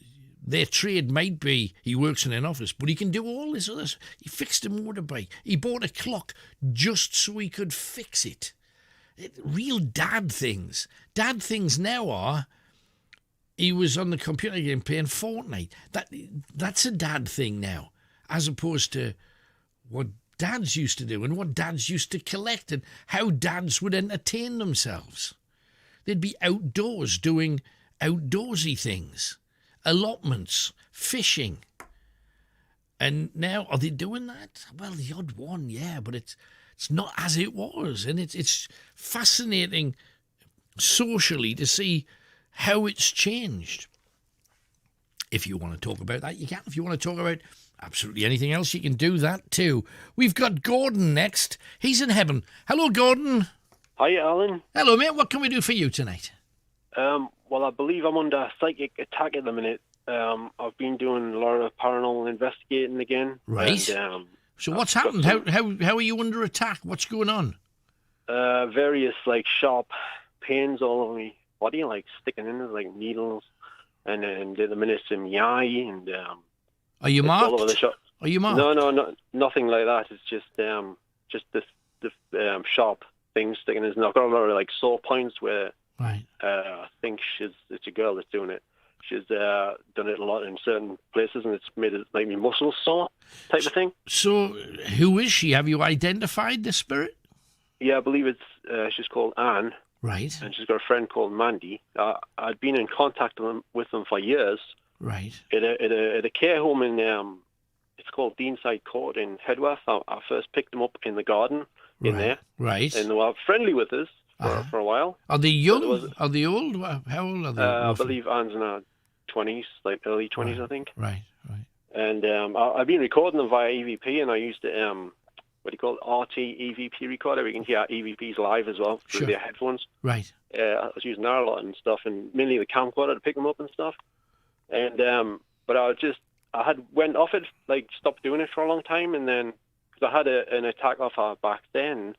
their trade might be he works in an office, but he can do all this other stuff. He fixed a motorbike. He bought a clock just so he could fix it. Real dad things. Dad things now are he was on the computer game playing Fortnite. That's a dad thing now, as opposed to what dads used to do and what dads used to collect and how dads would entertain themselves. They'd be outdoors doing outdoorsy things, allotments, fishing. And now, are they doing that? Well, the odd one, yeah, but it's not as it was. And it's fascinating socially to see how it's changed. If you want to talk about that, you can. If you want to talk about absolutely anything else, you can do that too. We've got Gordon next. He's in heaven. Hello, Gordon. Hi, Alan. Hello, mate. What can we do for you tonight? Well, I believe I'm under psychic attack at the minute. I've been doing a lot of paranormal investigating again. Right. And, so what's happened? How are you under attack? What's going on? Various sharp pains all over me body, sticking in it, like needles, and the minutes in my eye, and are you marked? All over the shop. Are you marked? No, nothing like that. It's just this sharp things sticking in. I've got a lot of sore points where I think it's a girl that's doing it. She's done it a lot in certain places, and it's made it make me muscles sore, type of thing. So, who is she? Have you identified the spirit? Yeah, I believe she's called Anne. Right. And she's got a friend called Mandy. I'd been in contact with them for years. Right. At a care home in it's called Deanside Court in Headworth. I first picked them up in the garden in there. Right. And they were friendly with us for a while. Are they young? Are they old? How old are they? I believe Anne's in her 20s, early 20s, I think. Right. And I've been recording them via EVP, and I used to what do you call it, RT EVP recorder. We can hear EVPs live as well through their headphones. Right. I was using that a lot and stuff, and mainly the camcorder to pick them up and stuff. And but I had went off it, stopped doing it for a long time, and then because I had an attack off her back then.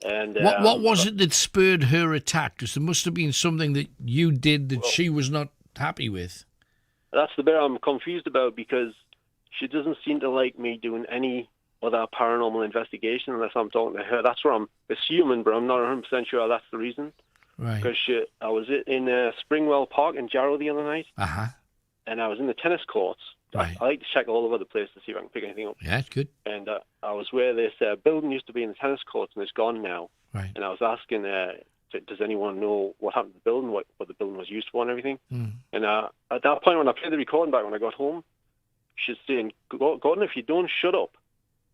And what was it that spurred her attack? Because there must have been something that you did that she was not happy with. That's the bit I'm confused about, because she doesn't seem to like me doing any other paranormal investigation unless I'm talking to her. That's what I'm assuming, but I'm not 100% sure that's the reason. Right. Because I was in Springwell Park in Jarrow the other night, and I was in the tennis courts. Right. I like to check all over the place to see if I can pick anything up. Yeah, it's good. And I was where this building used to be in the tennis courts, and it's gone now. Right. And I was asking, does anyone know what happened to the building, what the building was used for and everything? And at that point, when I played the recording back when I got home, she's saying, Gordon, if you don't shut up,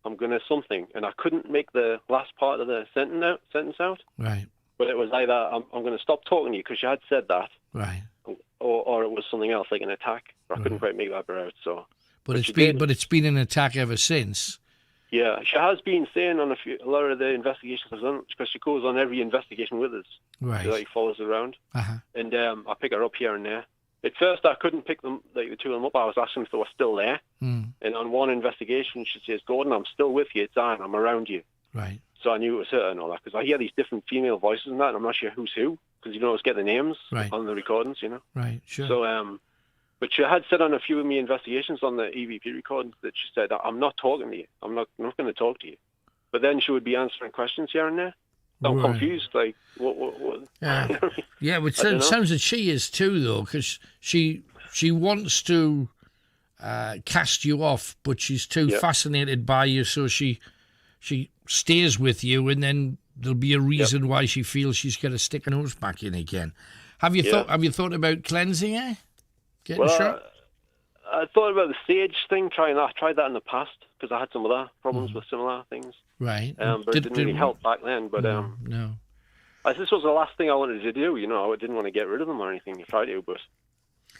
I'm going to something. And I couldn't make the last part of the sentence out. Right. But it was either I'm going to stop talking to you because you had said that. Right. Or it was something else, like an attack. I couldn't quite make that out. So. But it's been an attack ever since. Yeah, she has been saying on a lot of the investigations I've done, because she goes on every investigation with us. Right. She follows us around. And I pick her up here and there. At first, I couldn't pick them, like the two of them up. I was asking if they were still there. Mm. And on one investigation, she says, "Gordon, I'm still with you. It's Anne. I'm around you." Right. So I knew it was her and all that, because I hear these different female voices and that, and I'm not sure who's who, because you don't always get the names on the recordings, you know. Right, sure. So, but she had said on a few of my investigations on the EVP recordings that she said, "I'm not talking to you. I'm not going to talk to you." But then she would be answering questions here and there. So I'm Right. confused, like, what? Yeah, yeah, but it sounds that she is too, though, because she wants to cast you off, but she's too fascinated by you, so she stays with you, and then there'll be a reason why she feels she's got to stick her nose back in again. Have you thought about cleansing her? Getting a shot? I thought about the sage thing, trying that. I tried that in the past because I had some other problems with similar things. Right. But it didn't really help back then. But no. This was the last thing I wanted to do. You know, I didn't want to get rid of them or anything. I tried to, but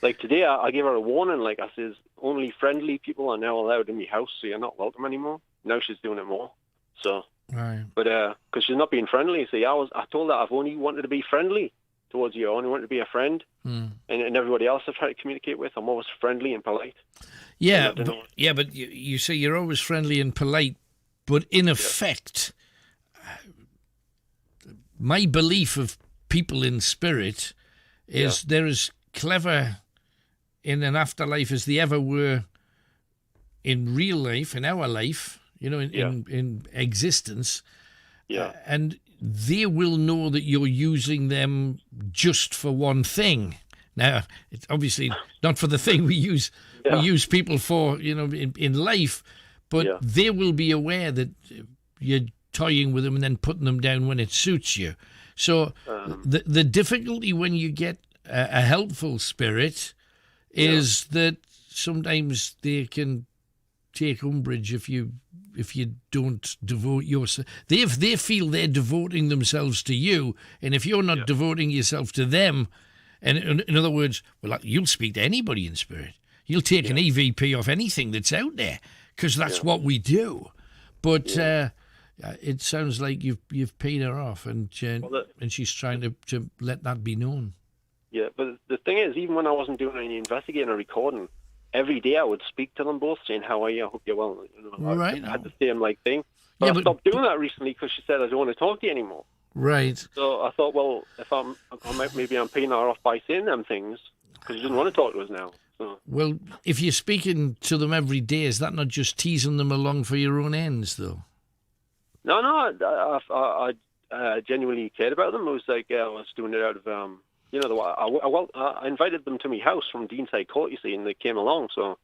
like today, I gave her a warning. Like I says, only friendly people are now allowed in your house, so you're not welcome anymore. Now she's doing it more. So. Right. But because she's not being friendly, see, I told her I've only wanted to be friendly towards you. I only wanted to be a friend, and everybody else I've tried to communicate with, I'm always friendly and polite. Yeah, but you say you're always friendly and polite, but in effect, my belief of people in spirit is they're as clever in an afterlife as they ever were in real life, in our life, you know, in existence. Yeah. And they will know that you're using them just for one thing. Now, it's obviously not for the thing we use people for, you know, in life, but they will be aware that you're toying with them and then putting them down when it suits you. So the difficulty when you get a helpful spirit is that sometimes they can take umbrage if you don't devote yourself. If they feel they're devoting themselves to you, and if you're not devoting yourself to them, and in other words, well, you'll speak to anybody in spirit. You'll take an EVP off anything that's out there, because that's what we do. But it sounds like you've paid her off, and she's trying to let that be known. Yeah, but the thing is, even when I wasn't doing any investigating or recording, every day I would speak to them both, saying, "How are you? I hope you're well." You know, right. I had the same thing. But I stopped doing that recently because she said, "I don't want to talk to you anymore." Right. So I thought, well, if I'm paying her off by saying them things, because she doesn't want to talk to us now. So. Well, if you're speaking to them every day, is that not just teasing them along for your own ends, though? No, I genuinely cared about them. It was like I was doing it out of you know, I invited them to my house from Deanside Court, you see, and they came along. So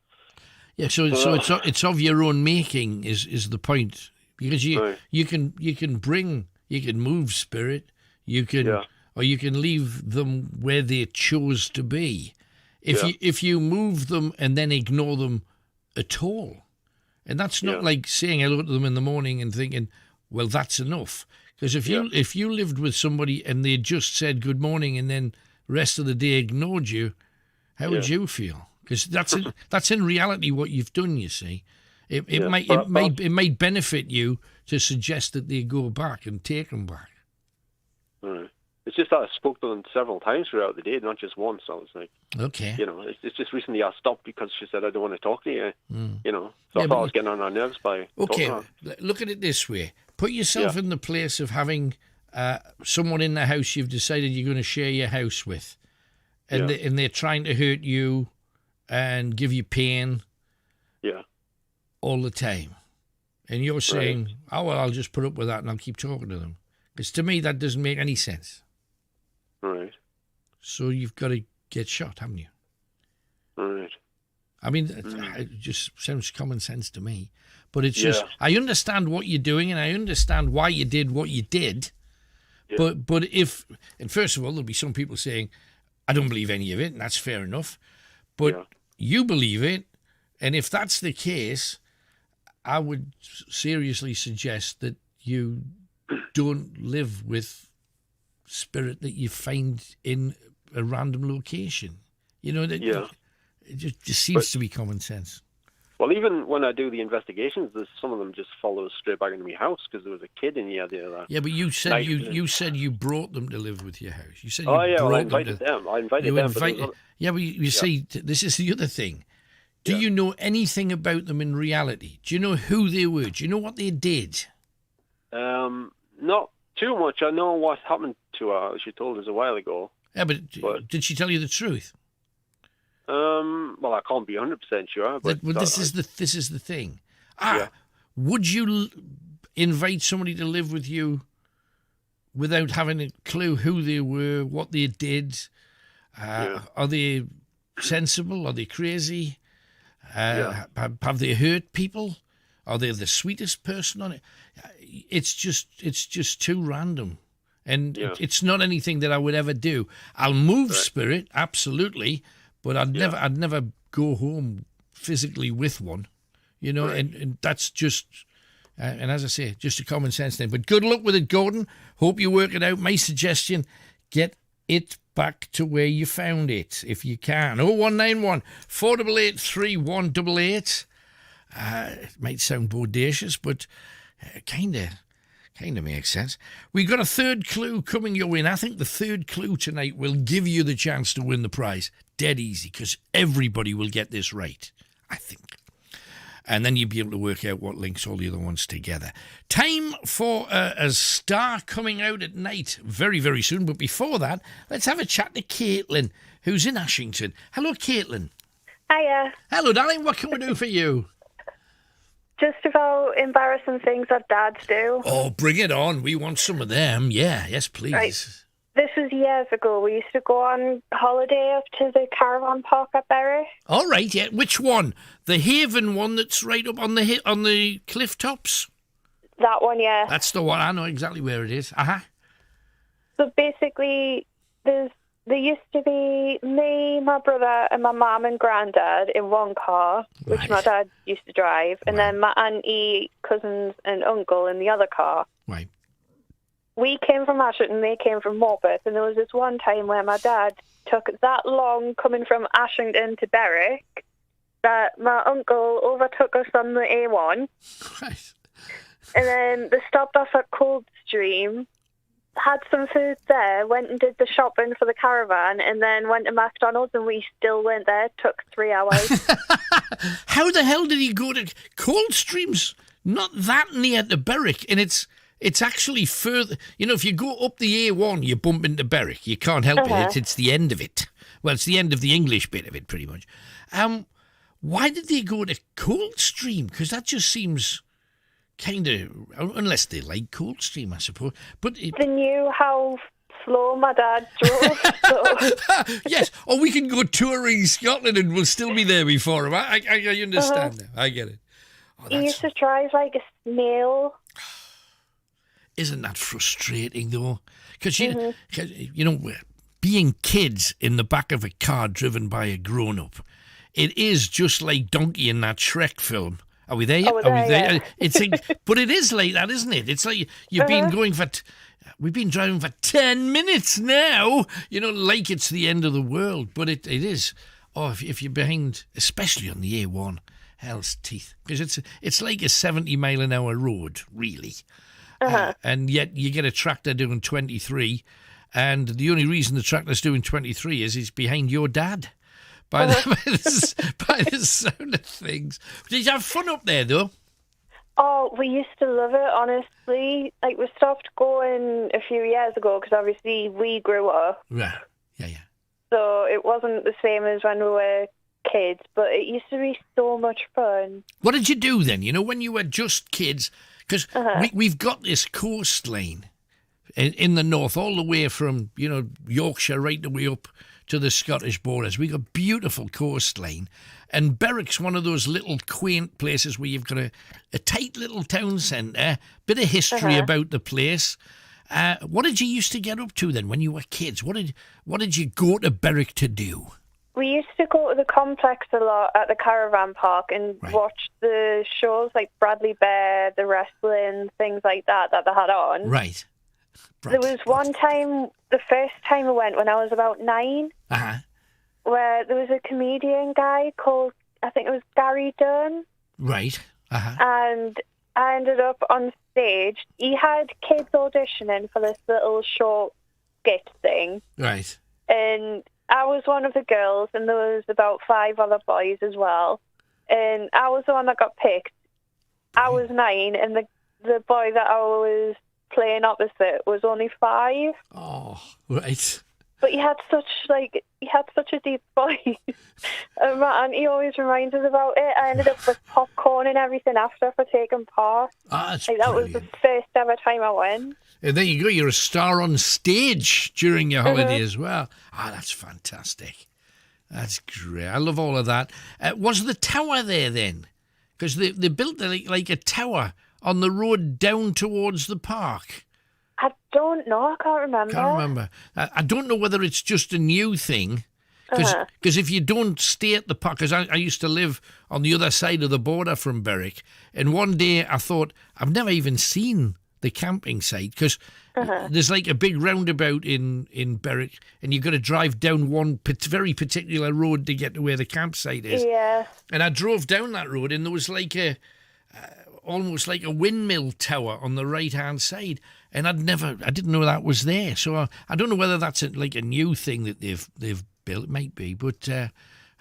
yeah, so it's of your own making is the point, because you can move spirit, or you can leave them where they chose to be. If you move them and then ignore them at all, and that's not like saying hello to them in the morning and thinking, well, that's enough. Because if you lived with somebody and they just said good morning and then the rest of the day ignored you, how would you feel? Because that's in reality what you've done. You see, it might benefit you to suggest that they go back and take them back. Right. It's just that I spoke to them several times throughout the day, not just once. I was like, okay, you know, it's just recently I stopped because she said I don't want to talk to you. You know, so I thought I was getting on her nerves by talking to her. Look at it this way. Put yourself in the place of having someone in the house you've decided you're going to share your house with, and they're trying to hurt you and give you pain all the time. And you're saying, oh, well, I'll just put up with that and I'll keep talking to them. Because to me, that doesn't make any sense. Right. So you've got to get shot, haven't you? Right. I mean, it just sounds common sense to me. But it's just, I understand what you're doing and I understand why you did what you did. Yeah. But and first of all, there'll be some people saying, I don't believe any of it, and that's fair enough. But you believe it, and if that's the case, I would seriously suggest that you don't live with spirit that you find in a random location. You know, it just seems to be common sense. Well, even when I do the investigations, there's some of them just follow us straight back into my house because there was a kid in here the other. Yeah, but you said night. you said you brought them to live with your house. You said Oh you yeah, brought well, I invited them. I invited them. Yeah, but you see, this is the other thing. Do you know anything about them in reality? Do you know who they were? Do you know what they did? Not too much. I know what happened to her. She told us a while ago. Yeah, but did she tell you the truth? Well, I can't be 100% sure. But this is the thing. Would you invite somebody to live with you without having a clue who they were, what they did? Are they sensible? Are they crazy? Have they hurt people? Are they the sweetest person on it? It's just too random. And it's not anything that I would ever do. I'll move spirit, absolutely, but I'd never go home physically with one, and that's just, and as I say, just a common sense thing. But good luck with it, Gordon. Hope you work it out. My suggestion, get it back to where you found it, if you can. 0191 488 3188. It might sound bodacious, but kind of makes sense. We've got a third clue coming your way, and I think the third clue tonight will give you the chance to win the prize. Dead easy, because everybody will get this right, I think. And then you'll be able to work out what links all the other ones together. Time for a star coming out at night very, very soon. But before that, let's have a chat to Caitlin, who's in Ashington. Hello, Caitlin. Hiya. Hello, darling. What can we do for you? Just about embarrassing things that dads do. Oh, bring it on. We want some of them. Yeah, yes, please. Right. This was years ago. We used to go on holiday up to the caravan park at Bury. All right, yeah. Which one? The Haven one that's right up on the cliff tops? That one, yeah. That's the one. I know exactly where it is. So basically, there used to be me, my brother, and my mum and granddad in one car, which my dad used to drive, and then my auntie, cousins, and uncle in the other car. Right. We came from Ashington, they came from Morpeth, and there was this one time where my dad took that long coming from Ashington to Berwick that my uncle overtook us on the A1. Right. And then they stopped off at Coldstream, had some food there, went and did the shopping for the caravan, and then went to McDonald's, and we still went there. It took 3 hours. How the hell did he go to Coldstream's? Not that near to Berwick, and it's actually further. If you go up the A1, you bump into Berwick. You can't help it. It's the end of it. Well, it's the end of the English bit of it, pretty much. Why did they go to Coldstream? Because that just seems kind of, unless they like Coldstream, I suppose. But they knew how slow my dad drove. So. Yes. Or we can go touring Scotland and we'll still be there before him. I understand that. I get it. He used to drive like a snail. Isn't that frustrating, though? Because, being kids in the back of a car driven by a grown-up, it is just like Donkey in that Shrek film. Are we there yet? Oh, we're there, yeah. But it is like that, isn't it? It's like you've been going for... We've been driving for 10 minutes now, like it's the end of the world. But it is. Oh, if you're behind, especially on the A1, hell's teeth. Because it's like a 70-mile-an-hour road, really. And yet you get a tractor doing 23, and the only reason the tractor's doing 23 is he's behind your dad. By the sound of things. Did you have fun up there, though? Oh, we used to love it, honestly. Like, we stopped going a few years ago because obviously we grew up. Right. Yeah. So it wasn't the same as when we were kids, but it used to be so much fun. What did you do then? When you were just kids? Because we've got this coastline in the north, all the way from, Yorkshire right the way up to the Scottish borders. We've got beautiful coastline. And Berwick's one of those little quaint places where you've got a tight little town centre, bit of history about the place. What did you used to get up to then when you were kids? What did you go to Berwick to do? We used to go to the complex a lot at the caravan park and watch the shows like Bradley Bear, the wrestling, things like that they had on. Right. There was one time, the first time I went when I was about 9, where there was a comedian guy called I think it was Gary Dunn. Right. And I ended up on stage. He had kids auditioning for this little short skit thing. Right. And I was one of the girls, and there was about 5 other boys as well. And I was the one that got picked. I was 9, and the boy that I was playing opposite was only 5. Oh, right. But he had such a deep voice. And my auntie always reminds us about it. I ended up with popcorn and everything after for taking part. That's that was the first ever time I went. And there you go, you're a star on stage during your holiday as well. That's fantastic. That's great. I love all of that. Was the tower there then? Because they built like a tower on the road down towards the park. I don't know. I can't remember. I don't know whether it's just a new thing. Because if you don't stay at the park, because I used to live on the other side of the border from Berwick, and one day I thought, I've never even seen the camping site, because there's like a big roundabout in Berwick, and you've got to drive down one very particular road to get to where the campsite is. Yeah. And I drove down that road, and there was like almost like a windmill tower on the right-hand side, and I didn't know that was there. So I don't know whether that's like a new thing that they've built. It might be, but I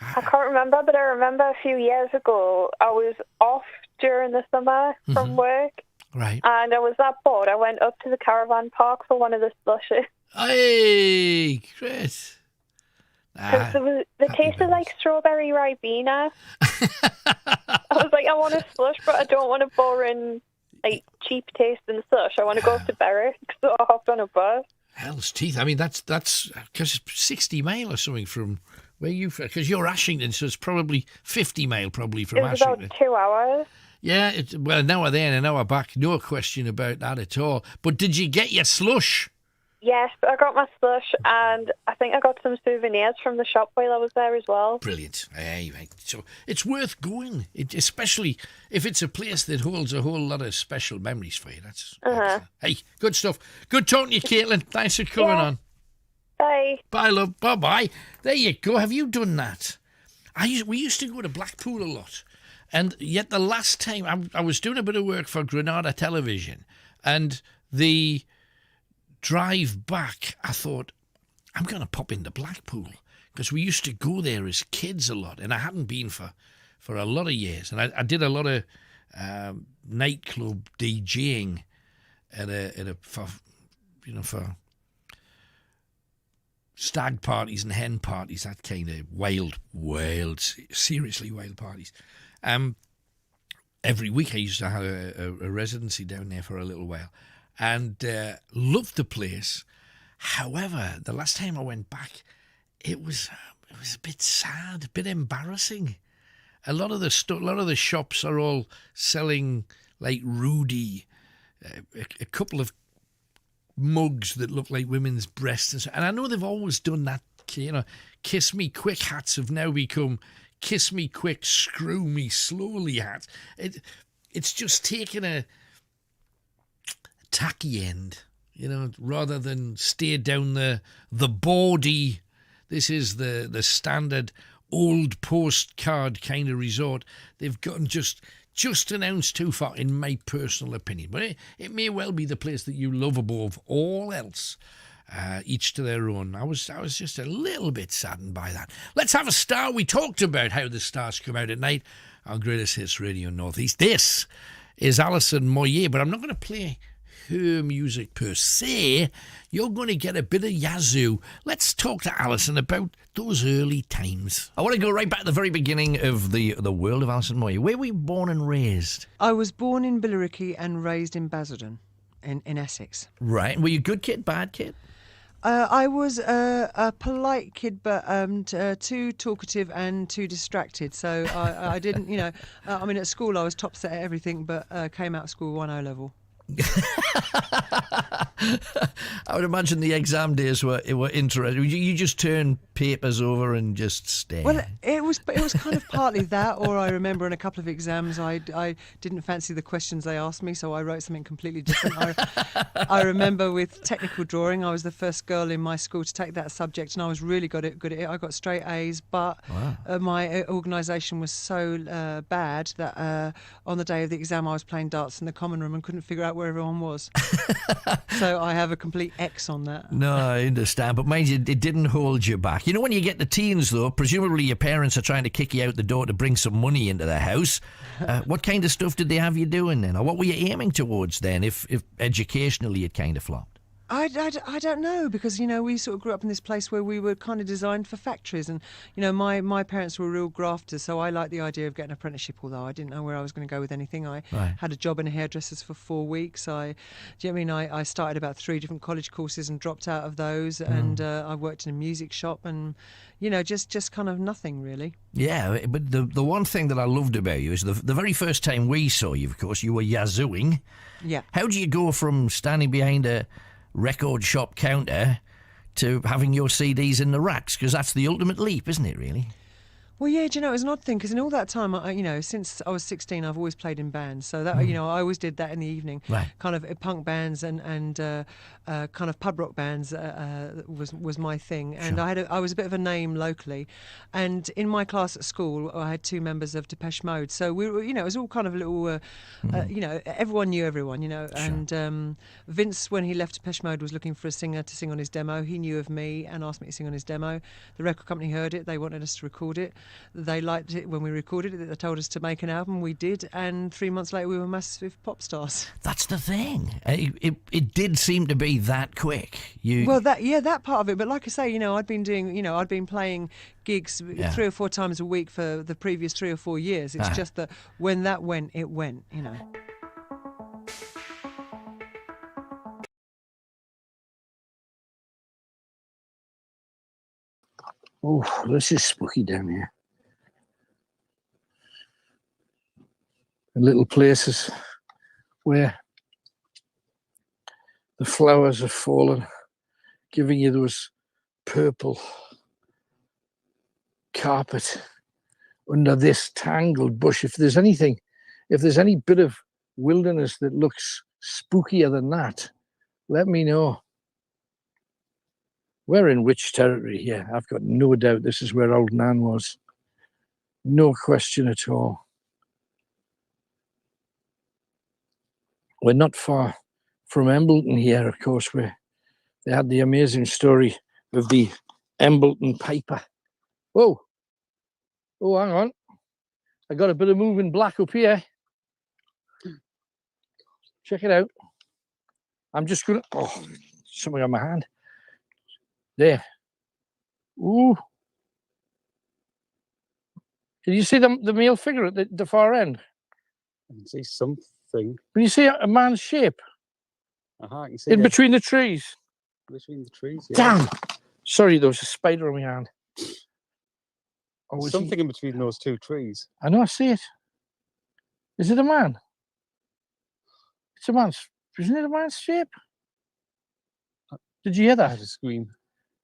can't remember. But I remember a few years ago I was off during the summer from work. Right. And I was that bored. I went up to the caravan park for one of the slushes. Hey, Chris. Because they tasted like strawberry Ribena. I was like, I want a slush, but I don't want a boring, like, cheap tasting slush. I want to go up to Berwick, so I hopped on a bus. Hell's teeth. I mean, that's because it's 60 mile or something from where you, because you're Ashington, so it's probably 50 mile probably from Ashington. It was about 2 hours. Yeah, well, an hour there and an hour back, no question about that at all. But did you get your slush? Yes, I got my slush, and I think I got some souvenirs from the shop while I was there as well. Brilliant. Right. So it's worth going, especially if it's a place that holds a whole lot of special memories for you. That's excellent. Hey, good stuff. Good talking to you, Caitlin. Thanks for coming on. Bye. Bye, love. Bye-bye. There you go. Have you done that? We used to go to Blackpool a lot. And yet the last time I was doing a bit of work for Granada Television, and the drive back, I thought, I'm going to pop into Blackpool, because we used to go there as kids a lot, and I hadn't been for a lot of years. And I did a lot of nightclub DJing for stag parties and hen parties, that kind of wild, seriously wild parties. Every week I used to have a residency down there for a little while, and loved the place. However, the last time I went back, it was a bit sad, a bit embarrassing. A lot of the shops are all selling like Rudy, a couple of mugs that look like women's breasts, and I know they've always done that. Kiss me quick hats have now become kiss me quick, screw me slowly hats. It's just taken a tacky end, rather than stay down the bawdy. This is the standard old postcard kind of resort. They've gotten just an ounce too far, in my personal opinion. But it may well be the place that you love above all else. Each to their own. I was just a little bit saddened by that. Let's have a star. We talked about how the stars come out at night on Greatest Hits Radio Northeast. This is Alison Moyet, but I'm not going to play her music per se. You're going to get a bit of Yazoo. Let's talk to Alison about those early times. I want to go right back to the very beginning of the world of Alison Moyet. Where were you born and raised? I was born in Billericay and raised in Basildon in Essex. Right. Were you a good kid, bad kid? I was a polite kid, but too talkative and too distracted. So I didn't, at school I was top set at everything, but came out of school 1 O level. I would imagine the exam days were interesting. You just turn papers over and just stare. Well, it was kind of partly that, or I remember in a couple of exams I didn't fancy the questions they asked me, so I wrote something completely different. I remember with technical drawing, I was the first girl in my school to take that subject, and I was really good at it. I got straight A's, but my organisation was so bad that on the day of the exam I was playing darts in the common room and couldn't figure out where everyone was. So I have a complete X on that. No, I understand, but mind you, it didn't hold you back. You know, when you get to teens, though, presumably your parents are trying to kick you out the door to bring some money into the house. What kind of stuff did they have you doing then? Or what were you aiming towards then, if educationally it kind of flopped? I don't know, because, you know, we sort of grew up in this place where we were kind of designed for factories, and, you know, my parents were real grafters, so I liked the idea of getting an apprenticeship, although I didn't know where I was going to go with anything. I had a job in a hairdresser's for 4 weeks. Do you know what I mean? I started about 3 different college courses and dropped out of those, and I worked in a music shop, and, you know, just kind of nothing really. Yeah, but the one thing that I loved about you is the very first time we saw you, of course, you were yazooing. Yeah. How do you go from standing behind a record shop counter to having your CDs in the racks? Because that's the ultimate leap, isn't it, really? Well, yeah, do you know, it was an odd thing, because in all that time, you know, since I was 16, I've always played in bands. So that, you know, I always did that in the evening. Right. Kind of punk bands and kind of pub rock bands was my thing. And I was a bit of a name locally. And in my class at school, I had 2 members of Depeche Mode. So we were, you know, it was all kind of little, you know, everyone knew everyone, you know. Sure. And Vince, when he left Depeche Mode, was looking for a singer to sing on his demo. He knew of me and asked me to sing on his demo. The record company heard it. They wanted us to record it. They liked it when we recorded it. They told us to make an album. We did, and 3 months later we were massive pop stars. That's the thing. It did seem to be that quick. Well, that part of it. But like I say, you know, I'd been playing gigs 3 or 4 times a week for the previous 3 or 4 years. It's just that when that went, it went. You know. Oh, this is spooky down here. In little places where the flowers have fallen, giving you those purple carpet under this tangled bush. If there's any bit of wilderness that looks spookier than that, let me know. We're in which territory here? I've got no doubt this is where old Nan was. No question at all. We're not far from Embleton here, of course, where they had the amazing story of the Embleton Piper. Whoa. Oh, hang on. I got a bit of moving black up here. Check it out. I'm just going to... Oh, something on my hand. There. Ooh. Did you see the male figure at the far end? I can see something. Can you see a man's shape? I can see in between the trees. Between the trees, yeah. Damn! Sorry, there was a spider on my hand. Something in between those 2 trees. I know, I see it. Is it a man? It's a man's... Isn't it a man's shape? Did you hear that? I had a scream.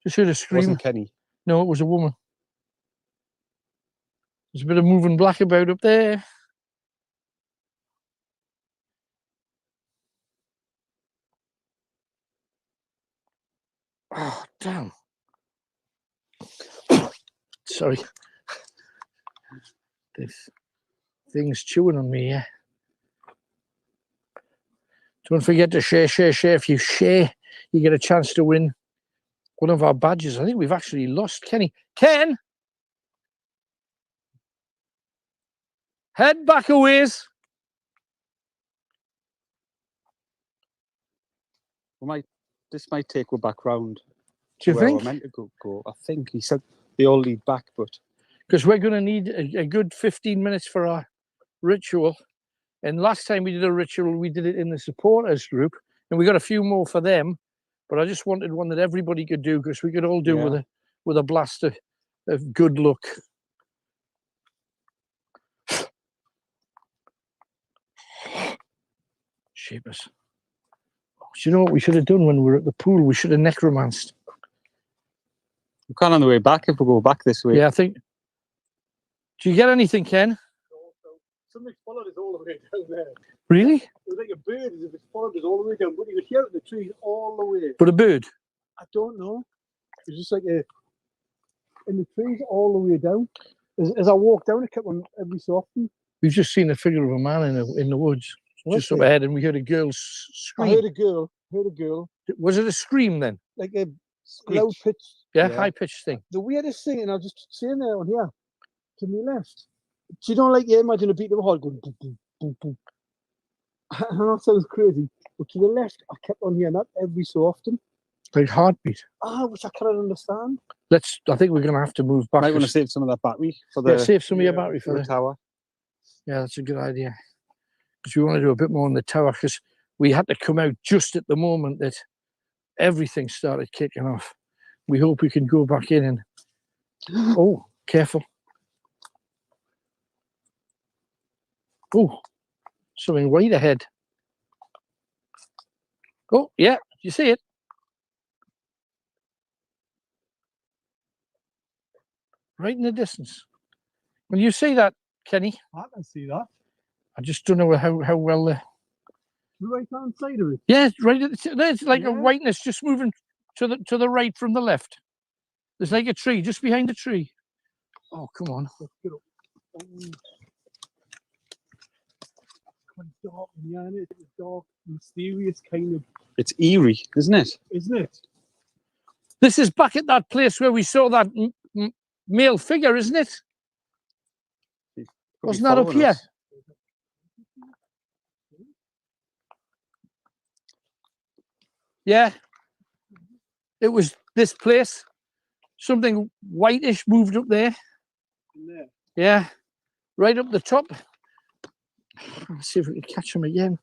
Just heard a scream. It wasn't Kenny. No, it was a woman. There's a bit of moving black about up there. Oh, damn. Sorry. This thing's chewing on me, yeah. Don't forget to share. If you share, you get a chance to win one of our badges. I think we've actually lost Kenny. Ken! Head back a ways. This might take you back round. Do you where think? We're meant to go. I think he said they all lead back, but because we're going to need a good 15 minutes for our ritual. And last time we did a ritual, we did it in the supporters group, and we got a few more for them. But I just wanted one that everybody could do, because we could all do with a blast of good luck. Shapers. Do you know what we should have done when we were at the pool? We should have necromanced. We can on the way back if we go back this way. Yeah, I think. Do you get anything, Ken? Something followed us all the way down there. Really? It was like a bird as if it followed us all the way down, but you could hear it in the trees all the way. But a bird? I don't know. It was just like in the trees all the way down. As I walked down, it kept on every so often. We've just seen the figure of a man in the woods, just up ahead, and we heard a girl scream. I heard a girl. Was it a scream then? Like a loud pitch. Yeah, high pitched thing. The weirdest thing, and I was just sitting there on here to my left. So you don't like imagine a beat of a heart going boom, boom, boom, boom. And that sounds crazy. But to the left, I kept on hearing that every so often. Like heartbeat. Which I cannot understand. I think we're going to have to move back. Might want to save some of that battery for the. Yeah, save some of your battery for the tower. Yeah, that's a good idea. Because we want to do a bit more on the tower, because we had to come out just at the moment that everything started kicking off. We hope we can go back in and. Oh, careful. Oh, something right ahead. Oh, yeah, you see it? Right in the distance. When you see that, Kenny? I can see that. I just don't know how well the right hand side of it. Yeah, right at there's like a whiteness just moving to the right from the left. There's like a tree just behind the tree. Oh, come on. Dark, yeah, it's dark, mysterious kind of. It's eerie, isn't it? Isn't it? This is back at that place where we saw that male figure, isn't it? Wasn't that up here? Yeah. It was this place. Something whitish moved up there. Yeah. Right up the top. Let's see if we can catch him again.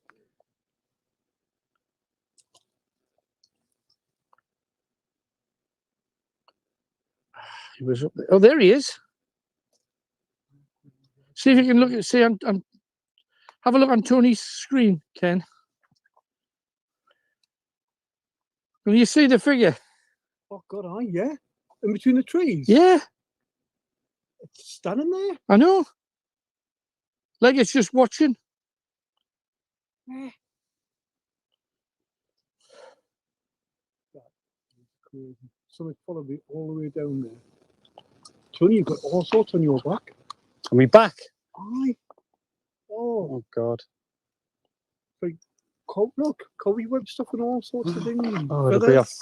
He was up there. Oh, there he is. See if you can look at, have a look on Tony's screen, Ken. Can you see the figure? Oh God, yeah. In between the trees. Yeah. It's standing there. I know. Like it's just watching. Yeah. Crazy. Something followed me all the way down there. Tony, you've got all sorts on your back. Are we back? Aye. Oh God. Like, look, cobweb stuff and all sorts of things. Oh, it'll be off.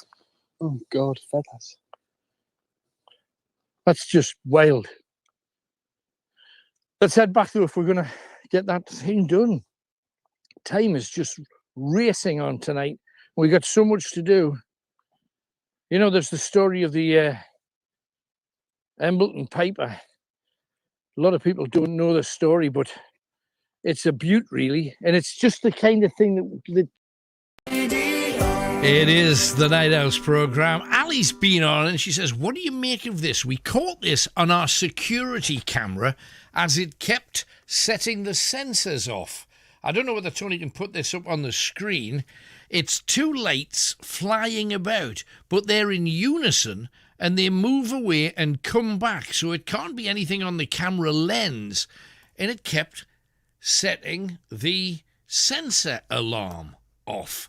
Oh God, feathers. That's just wild. Let's head back though if we're going to get that thing done. Time is just racing on tonight. We've got so much to do. You know, there's the story of the Embleton Piper. A lot of people don't know the story, but it's a beaut, really. And it's just the kind of thing that It is the Night House programme. Ali's been on and she says, what do you make of this? We caught this on our security camera as it kept setting the sensors off. I don't know whether Tony can put this up on the screen. It's two lights flying about, but they're in unison and they move away and come back. So it can't be anything on the camera lens. And it kept setting the sensor alarm off.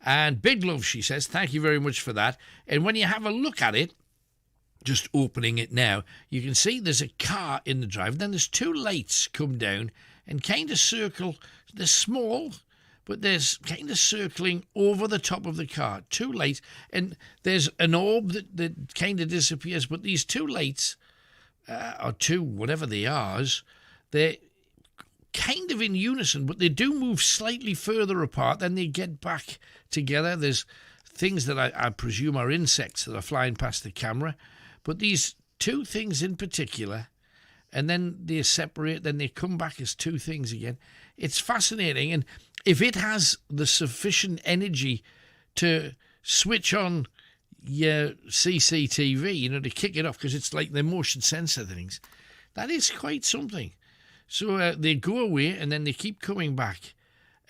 And big love, she says. Thank you very much for that. And when you have a look at it, just opening it now, you can see there's a car in the drive. Then there's two lights come down and kind of circle. They're small, but there's kind of circling over the top of the car. Two lights. And there's an orb that kind of disappears. But these two lights, or two, whatever they are, they're kind of in unison, but they do move slightly further apart. Then they get back together. There's things that I presume are insects that are flying past the camera. But these two things in particular, and then they separate, then they come back as two things again. It's fascinating. And if it has the sufficient energy to switch on your CCTV, to kick it off, because it's like the motion sensor things, that is quite something. So they go away and then they keep coming back.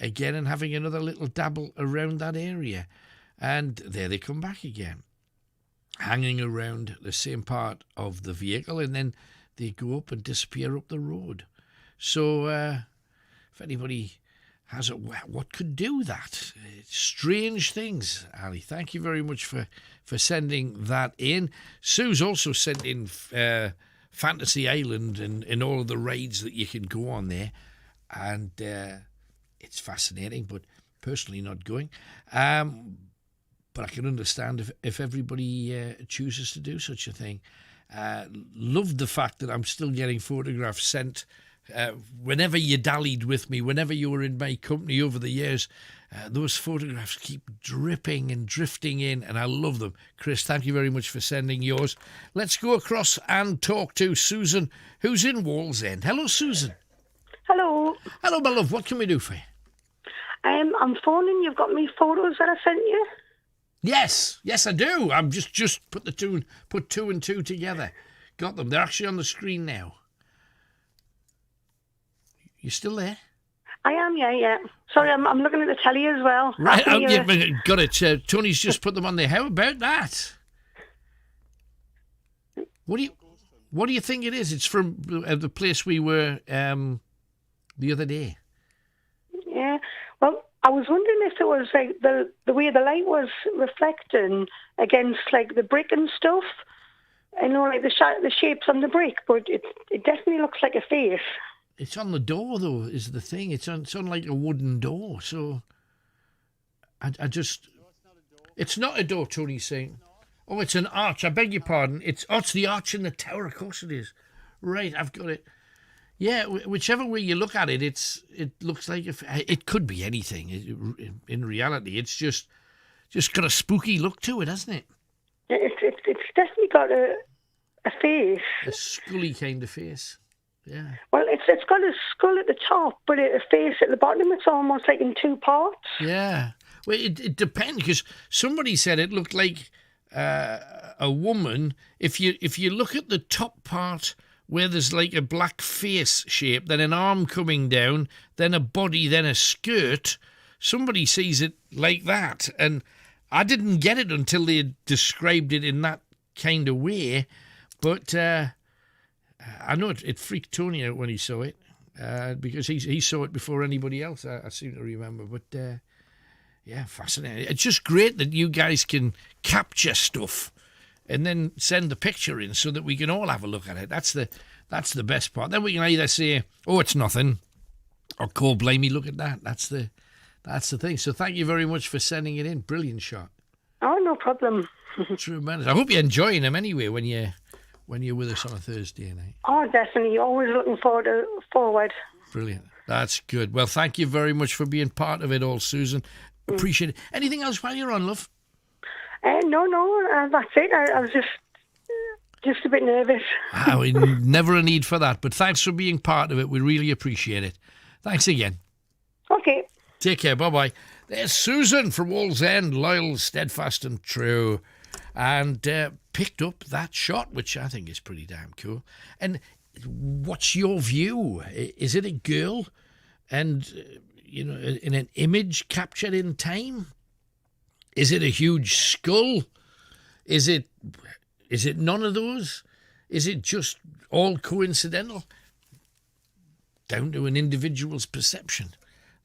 again and having another little dabble around that area. And there they come back again, hanging around the same part of the vehicle, and then they go up and disappear up the road. So if anybody has it, what could do that? Strange things, Ali. Thank you very much for sending that in. Sue's also sent in Fantasy Island and all of the raids that you can go on there. And it's fascinating, but personally not going. But I can understand if everybody chooses to do such a thing. Loved the fact that I'm still getting photographs sent whenever you dallied with me, whenever you were in my company over the years. Those photographs keep dripping and drifting in, and I love them. Chris, thank you very much for sending yours. Let's go across and talk to Susan, who's in Wallsend. Hello, Susan. Hello. Hello, my love. What can we do for you? I'm phoning. You've got me photos that I sent you. Yes, I do. I'm just put two and two together. Got them. They're actually on the screen now. You still there? I am, yeah. Sorry, I'm looking at the telly as well. Right, got it. Tony's just put them on there. How about that? What do you think it is? It's from the place we were the other day. Yeah. Well, I was wondering if it was like the way the light was reflecting against like the brick and stuff. I know, like the shapes on the brick, but it definitely looks like a face. It's on the door, though, is the thing. It's on like a wooden door. So I just... It's not a door, Tony's saying. Oh, it's an arch. I beg your pardon. It's the arch in the tower. Of course it is. Right, I've got it. Yeah, whichever way you look at it, it looks like it could be anything. In reality, it's just got a spooky look to it, hasn't it? It's definitely got a face. A scully kind of face. Yeah. Well, it's got a skull at the top, but a face at the bottom. It's almost like in two parts. Yeah. Well, it depends, because somebody said it looked like a woman. If you look at the top part where there's like a black face shape, then an arm coming down, then a body, then a skirt, somebody sees it like that. And I didn't get it until they had described it in that kind of way. But I know it freaked Tony out when he saw it, because he saw it before anybody else, I seem to remember. But yeah, fascinating. It's just great that you guys can capture stuff and then send the picture in so that we can all have a look at it. That's the best part. Then we can either say, oh, it's nothing, or call blimey, look at that. That's the thing. So thank you very much for sending it in. Brilliant shot. Oh, no problem. Tremendous. I hope you're enjoying them anyway when you're with us on a Thursday night. Oh, definitely. Always looking forward. Brilliant. That's good. Well, thank you very much for being part of it all, Susan. Appreciate it. Anything else while you're on, love? No, that's it. I was just a bit nervous. Never a need for that, but thanks for being part of it. We really appreciate it. Thanks again. Okay. Take care. Bye-bye. There's Susan from Wallsend, loyal, steadfast and true, and picked up that shot, which I think is pretty damn cool. And what's your view? Is it a girl and, in an image captured in time? Is it a huge skull? Is it none of those? Is it just all coincidental? Down to an individual's perception.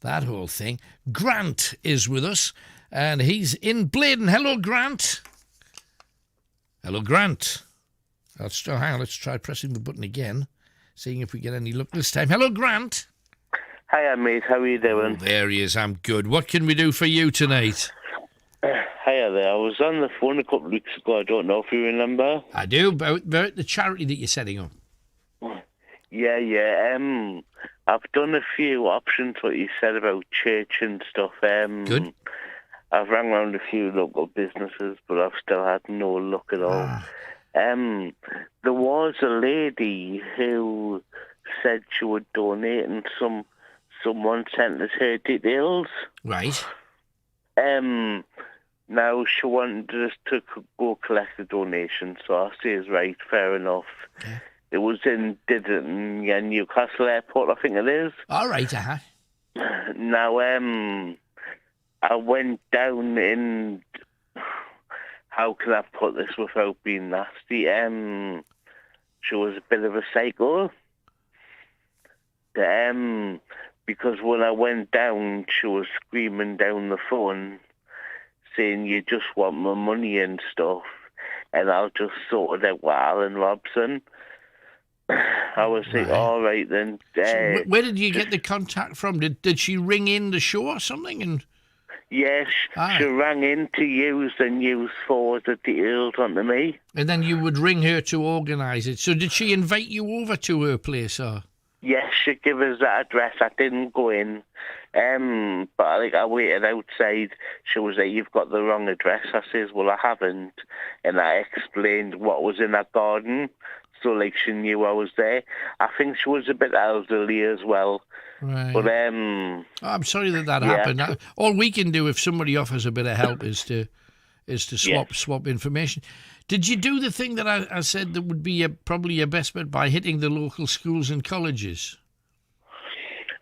That whole thing. Grant is with us, and he's in Bladen. Hello, Grant. Hello, Grant. Hang on, let's try pressing the button again, seeing if we get any luck this time. Hello, Grant. Hiya, mate. How are you doing? Oh, there he is. I'm good. What can we do for you tonight? Hiya there. I was on the phone a couple of weeks ago. I don't know if you remember. I do. About the charity that you're setting up. Yeah. I've done a few options, what you said about church and stuff. Good. I've rang around a few local businesses, but I've still had no luck at all. There was a lady who said she would donate, and someone sent us her details. Right. Now she wanted us to go collect the donation, so I says, right, fair enough. Okay. It was in Newcastle Airport, I think it is. All right, Now, I went down in. How can I put this without being nasty? She was a bit of a psycho. Because when I went down, she was screaming down the phone, saying, "You just want my money and stuff, and I'll just sort it out with Alan Robson." I was like, all right then. So where did you get the contact from? Did she ring in the show or something? And yes, she rang in to use and use forwarded the details onto me. And then you would ring her to organise it. So did she invite you over to her place, or? Yes, she gave us that address. I didn't go in. But I waited outside. She was like, "You've got the wrong address." I says, "Well, I haven't." And I explained what was in her garden. So, she knew I was there. I think she was a bit elderly as well. Right. But, I'm sorry that happened. All we can do if somebody offers a bit of help is to swap information. Did you do the thing that I said that would be probably your best bet by hitting the local schools and colleges?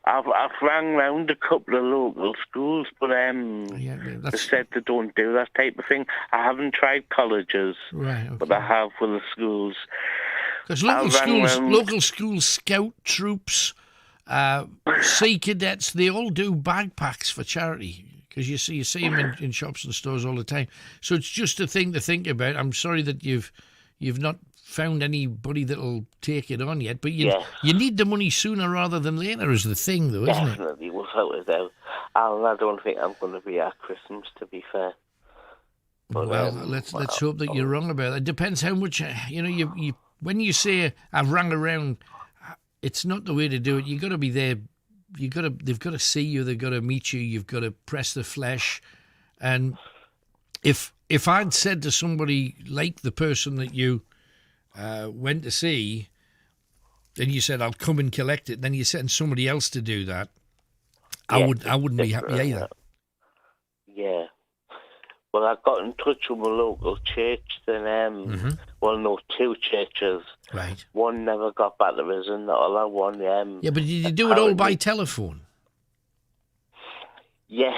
I've rang round a couple of local schools, but they said they don't do that type of thing. I haven't tried colleges, right? Okay. But I have with the schools. Because local schools, scout troops, sea cadets, they all do bagpacks for charity. Because you see them in shops and stores all the time. So it's just a thing to think about. I'm sorry that you've not found anybody that'll take it on yet, but you need the money sooner rather than later is the thing, though, isn't it? Definitely, without a doubt. I don't think I'm going to be at Christmas, to be fair. But, well, let's hope that you're wrong about that. It depends how much you when you say I've rang around, it's not the way to do it. You got to be there. They've got to see you. They've got to meet you. You've got to press the flesh. And if I'd said to somebody like the person that you went to see, and you said I'll come and collect it, then you send somebody else to do that, I wouldn't be happy either. Yeah. Well, I got in touch with my local church, then, two churches. Right. One never got back to us, and the other one, yeah, but did you do it all by telephone? Yes,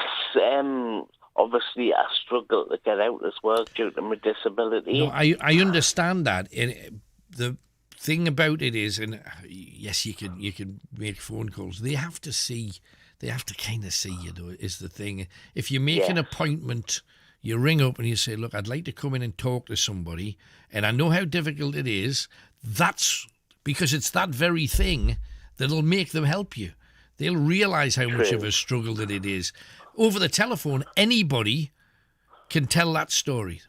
obviously I struggle to get out as well due to my disability. No, I understand that. And the thing about it is, and yes, you can make phone calls. They have to kind of see you, though, is the thing. If you make an appointment, you ring up and you say, "Look, I'd like to come in and talk to somebody, and I know how difficult it is." That's because it's that very thing that'll make them help you. They'll realise how much of a struggle that it is. Over the telephone, anybody can tell that story.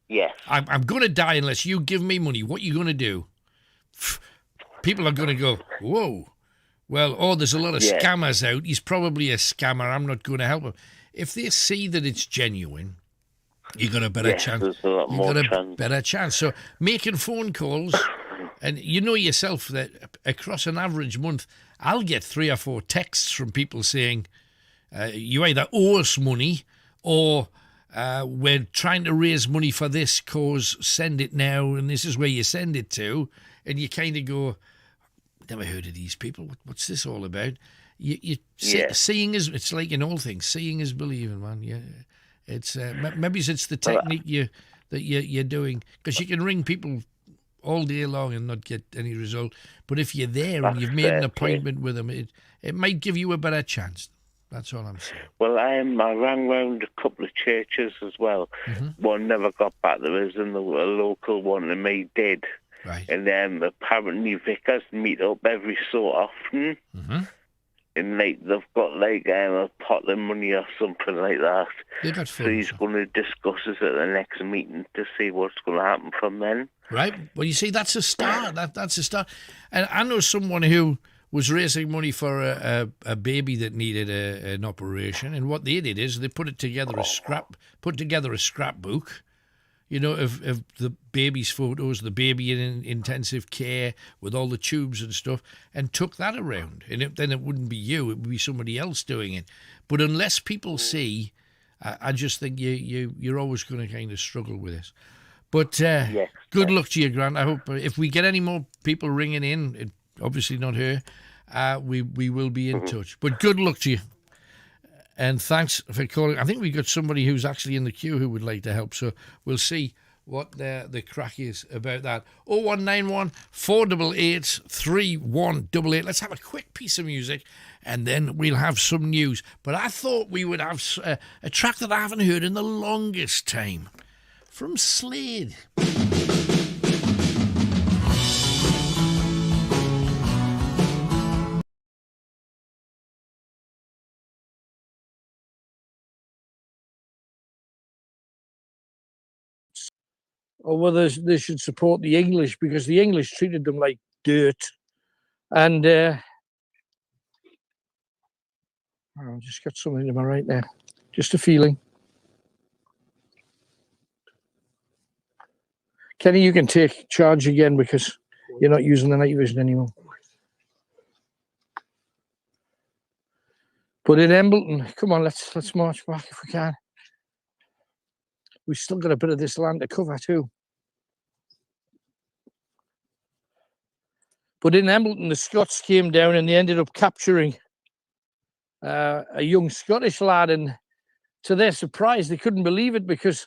Yes. I'm going to die unless you give me money. What are you going to do? People are going to go, whoa. Well, there's a lot of scammers out. He's probably a scammer. I'm not going to help him. If they see that it's genuine, you got a better chance. There's a lot more chance. Better chance. So making phone calls, and you know yourself that across an average month, I'll get 3 or 4 texts from people saying, you either owe us money or we're trying to raise money for this cause, send it now, and this is where you send it to. And you kind of go, never heard of these people. What's this all about? Seeing is, it's like in all things, seeing is believing, man. Yeah, it's maybe it's the technique you're doing, because you can ring people all day long and not get any result. But if you're there and you've made an appointment with them, it might give you a better chance. That's all I'm saying. Well, I rang round a couple of churches as well. Mm-hmm. One never got back to us, and the local one to me did. Right. And then apparently vicars meet up every so often. Mm-hmm. And they've got a pot of money or something like that. So he's going to discuss it at the next meeting to see what's going to happen from then. Right. Well, you see, that's a start. That's a start. And I know someone who was raising money for a baby that needed an operation, and what they did is they put together a scrapbook, you know, of the baby's photos, the baby in intensive care with all the tubes and stuff, and took that around. And then it wouldn't be you, it would be somebody else doing it. But unless people see, I just think you're always going to kind of struggle with this. But good luck to you, Grant. I hope if we get any more people ringing in, obviously not her, we will be in touch. But good luck to you. And thanks for calling. I think we've got somebody who's actually in the queue who would like to help. So we'll see what the crack is about that. 0191 488 3188. Let's have a quick piece of music and then we'll have some news. But I thought we would have a track that I haven't heard in the longest time from Slade. Or whether they should support the English, because the English treated them like dirt. And I just got something to my right there. Just a feeling. Kenny, you can take charge again because you're not using the night vision anymore. But in Embleton, come on, let's march back if we can. We've still got a bit of this land to cover too. But in Embleton, the Scots came down and they ended up capturing a young Scottish lad. And to their surprise, they couldn't believe it because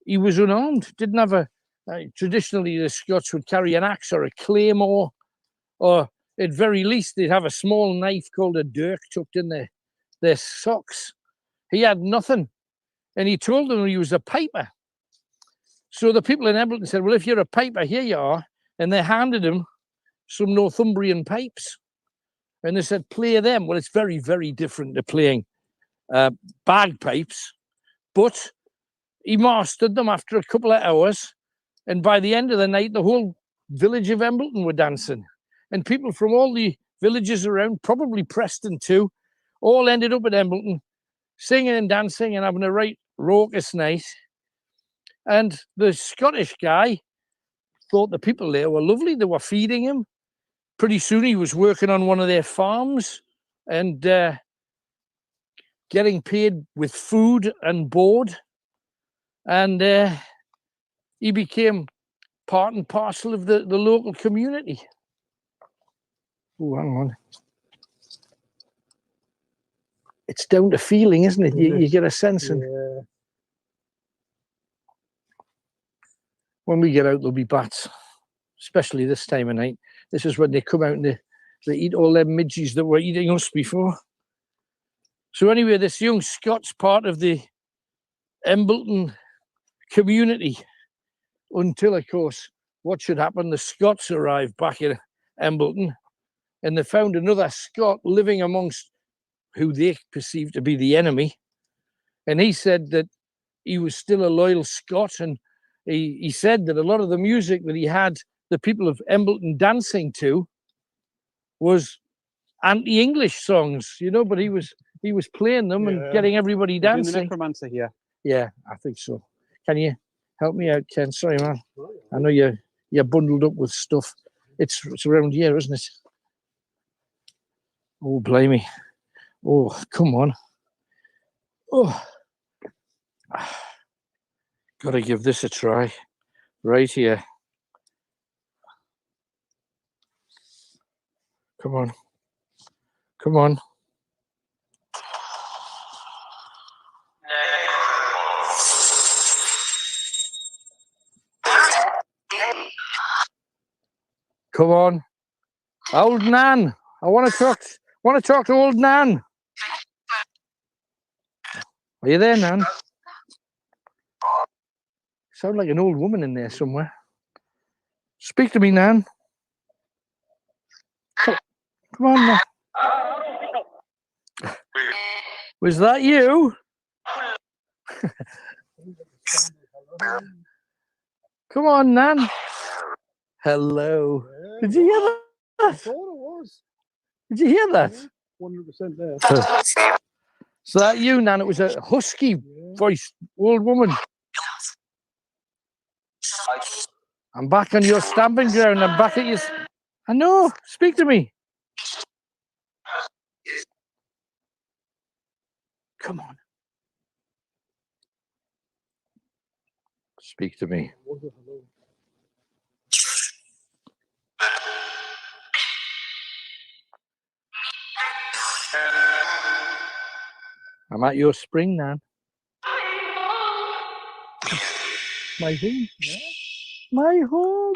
he was unarmed. Didn't have a... traditionally, the Scots would carry an axe or a claymore, or at very least, they'd have a small knife called a dirk tucked in their socks. He had nothing. And he told them he was a piper. So the people in Embleton said, well, if you're a piper, here you are. And they handed him some Northumbrian pipes. And they said, play them. Well, it's very, very different to playing bagpipes. But he mastered them after a couple of hours. And by the end of the night, the whole village of Embleton were dancing. And people from all the villages around, probably Preston too, all ended up at Embleton, singing and dancing and having a right raucous night. And the Scottish guy thought the people there were lovely. They were feeding him. Pretty soon he was working on one of their farms and getting paid with food and board. And he became part and parcel of the local community. Oh, hang on. It's down to feeling, isn't it? You get a sense. And when we get out, there'll be bats, especially this time of night. This is when they come out and they eat all them midges that were eating us before. So anyway, this young Scots part of the Embleton community, until, of course, what should happen? The Scots arrived back in Embleton and they found another Scot living amongst who they perceived to be the enemy. And he said that he was still a loyal Scot. And he said that a lot of the music that he had the people of Embleton dancing to was anti-English songs, you know, but he was playing them and getting everybody dancing. Doing the necromancer here. Yeah, I think so. Can you help me out, Ken? Sorry, man. I know you're bundled up with stuff. It's around here, isn't it? Oh, blimey. Oh, come on. Oh. Gotta give this a try. Right here. Come on. Come on. Come on. Old Nan. I want to talk to old Nan. Are you there, Nan? Sound like an old woman in there somewhere. Speak to me, Nan. Come on, Nan. Was that you? Come on, Nan. Hello. Did you hear that? I thought it was. Did you hear that? 100% there. So that you, Nan? It was a husky voiced old woman. I'm back on your stamping ground. I'm back at you. I know. Speak to me. Come on. Speak to me. I'm at your spring, Nan. My home. Yeah. My home.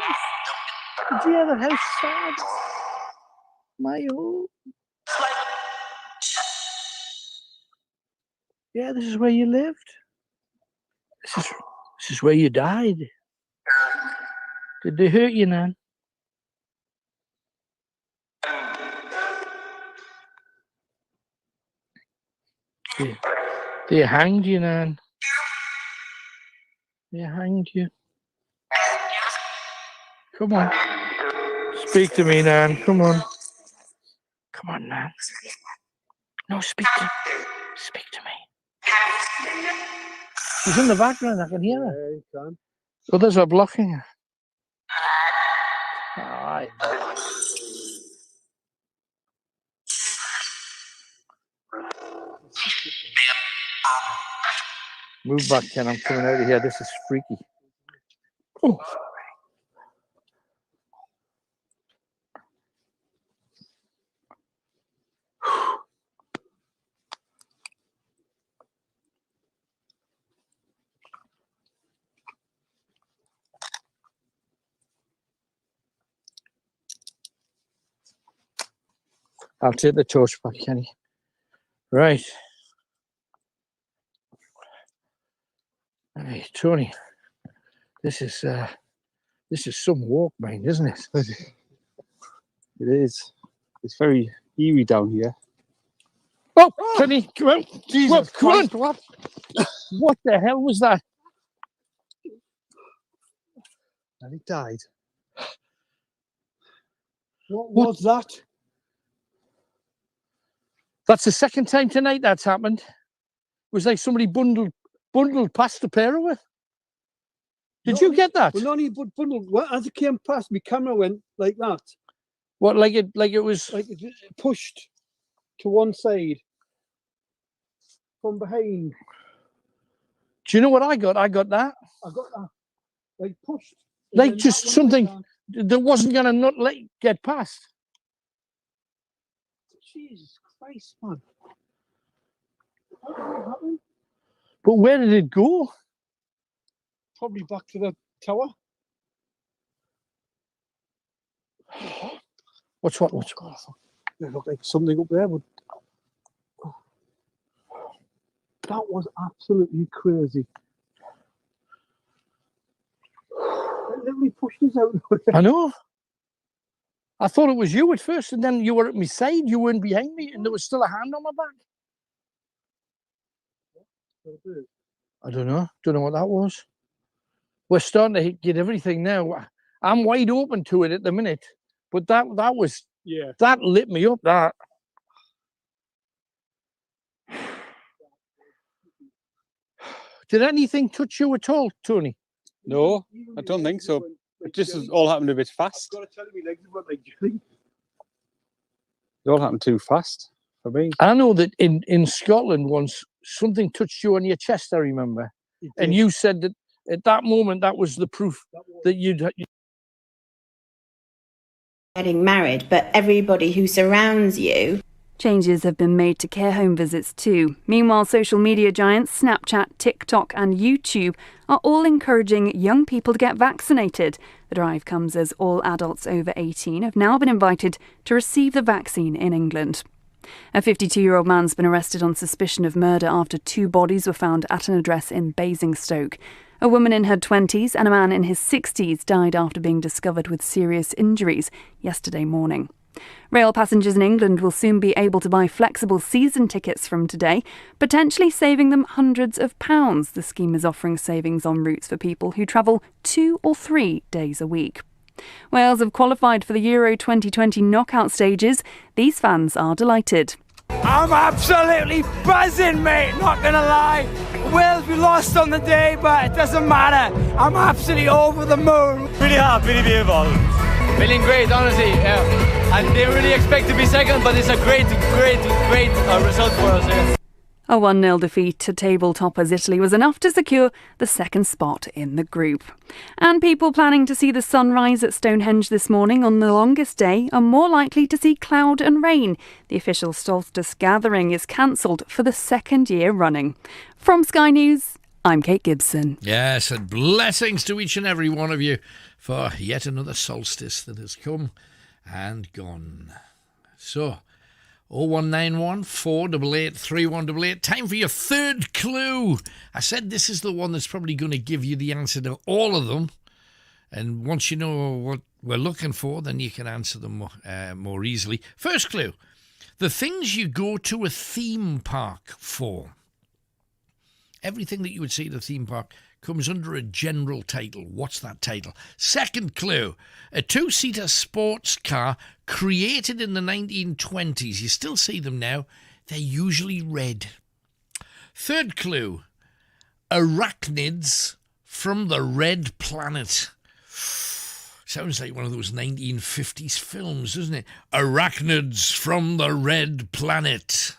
Did you hear that? How sad. My home. Yeah, this is where you lived. This is where you died. Did they hurt you, Nan? They hanged you, Nan. They hanged you. Come on. Speak to me, Nan. Come on. Come on, Nan. No, speak to me. She's in the background. I can hear her. Yeah, you can. Others are blocking her. All right. Move back, Ken. I'm coming out of here. This is freaky. Oh. I'll take the torch back, Kenny. Right. Hey, Tony. This is some walk, mate, isn't it? It is. It's very eerie down here. Oh, Kenny, come on. Jesus come Christ, on. What the hell was that? And he died. What was that? That's the second time tonight that's happened. It was like somebody bundled past the pair of it. Did you get that? Well, not only bundled. Well, as it came past, my camera went like that. What, like it was like it pushed to one side from behind. Do you know what I got? I got that. I got that. Like pushed. Like just something that wasn't gonna not let get past. Jesus Christ, man. What happened? But where did it go? Probably back to the tower. What's God, it looked like something up there, but that was absolutely crazy. It literally pushed us out. I know. I thought it was you at first, and then you were at my side, you weren't behind me, and there was still a hand on my back. I don't know. Don't know what that was. We're starting to get everything now. I'm wide open to it at the minute, but that was, yeah, that lit me up. That. Did anything touch you at all, Tony? No, I don't think so. It just all happened a bit fast. I've got to tell you, my legs went like jelly. It all happened too fast for me. I know that in Scotland once something touched you on your chest, I remember. And you said that at that moment that was the proof that you'd getting married, but everybody who surrounds you. Changes have been made to care home visits too. Meanwhile, social media giants Snapchat, TikTok and YouTube are all encouraging young people to get vaccinated. The drive comes as all adults over 18 have now been invited to receive the vaccine in England. A 52-year-old man's been arrested on suspicion of murder after 2 bodies were found at an address in Basingstoke. A woman in her 20s and a man in his 60s died after being discovered with serious injuries yesterday morning. Rail passengers in England will soon be able to buy flexible season tickets from today, potentially saving them hundreds of pounds. The scheme is offering savings on routes for people who travel 2 or 3 days a week. Wales have qualified for the Euro 2020 knockout stages. These fans are delighted. I'm absolutely buzzing, mate, not gonna lie. Wales, we lost on the day, but it doesn't matter. I'm absolutely over the moon. Really happy to be involved. Feeling great, honestly. I didn't really expect to be second, but it's a great result for us. Yeah. A 1-0 defeat to table toppers Italy was enough to secure the second spot in the group. And people planning to see the sunrise at Stonehenge this morning on the longest day are more likely to see cloud and rain. The official solstice gathering is cancelled for the second year running. From Sky News, I'm Kate Gibson. Yes, and blessings to each and every one of you for yet another solstice that has come and gone. So, 0191 488 3188. Time for your third clue. I said this is the one that's probably going to give you the answer to all of them. And once you know what we're looking for, then you can answer them more easily. First clue. The things you go to a theme park for. Everything that you would see at a theme park comes under a general title. What's that title? Second clue. A two-seater sports car created in the 1920s. You still see them now. They're usually red. Third clue. Arachnids from the Red Planet. Sounds like one of those 1950s films, doesn't it? Arachnids from the Red Planet.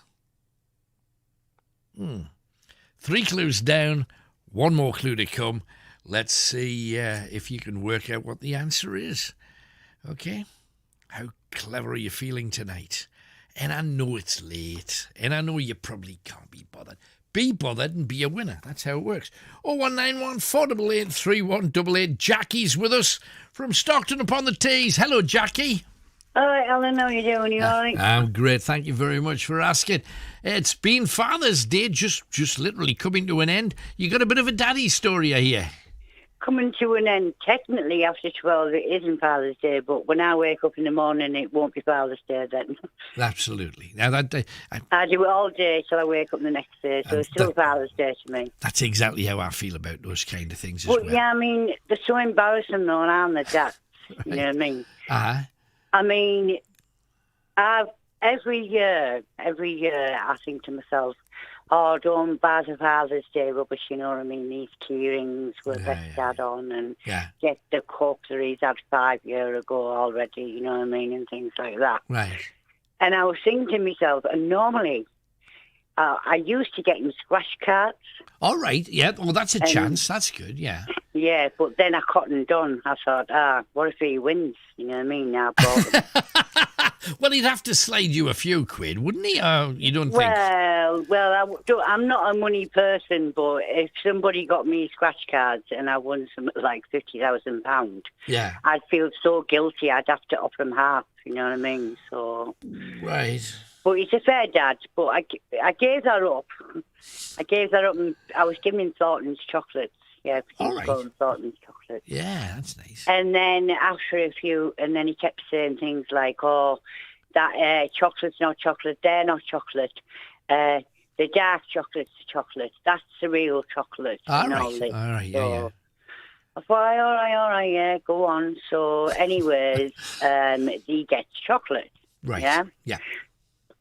3 clues down. One more clue to come. Let's see if you can work out what the answer is. Okay? How clever are you feeling tonight? And I know it's late, and I know you probably can't be bothered. Be bothered and be a winner. That's how it works. 0191 488 3188. Jackie's with us from Stockton upon the Tees. Hello, Jackie. All right, Alan, how are you doing? You all right? I'm great. Thank you very much for asking. It's been Father's Day, just literally coming to an end. You got a bit of a daddy story, I hear. Coming to an end. Technically, after 12, it isn't Father's Day, but when I wake up in the morning, it won't be Father's Day then. Absolutely. Now that I do it all day till I wake up the next day, so it's still Father's Day to me. That's exactly how I feel about those kind of things as But well. yeah, I mean, they're so embarrassing though, and I'm the dad. You know what I mean? Uh-huh. I mean, every year, I think to myself, oh, don't buy the Father's Day rubbish, you know what I mean? These key rings with best dad on and get the cup that he's had 5 years ago already, you know what I mean, and things like that. Right. And I was thinking to myself, and normally, I used to get him scratch cards. All right, yeah. Well, that's a chance. That's good, yeah. Yeah, but then I couldn't done. I thought, what if he wins? You know what I mean? Now, well, he'd have to slide you a few quid, wouldn't he? You don't think? Well, I'm not a money person, but if somebody got me scratch cards and I won something like £50,000, yeah, I'd feel so guilty. I'd have to offer him half. You know what I mean? So right. But he's a fair dad. But I gave that up. And I was giving him Thornton's chocolates. Yeah, because he was going Thornton's chocolates. Yeah, that's nice. And then after a few, and then he kept saying things like, "Oh, that chocolate's not chocolate. They're not chocolate. The dark chocolate's chocolate. That's the real chocolate." All right, yeah. I thought, all right, yeah, go on. So, anyways, he gets chocolate. Right. Yeah. Yeah.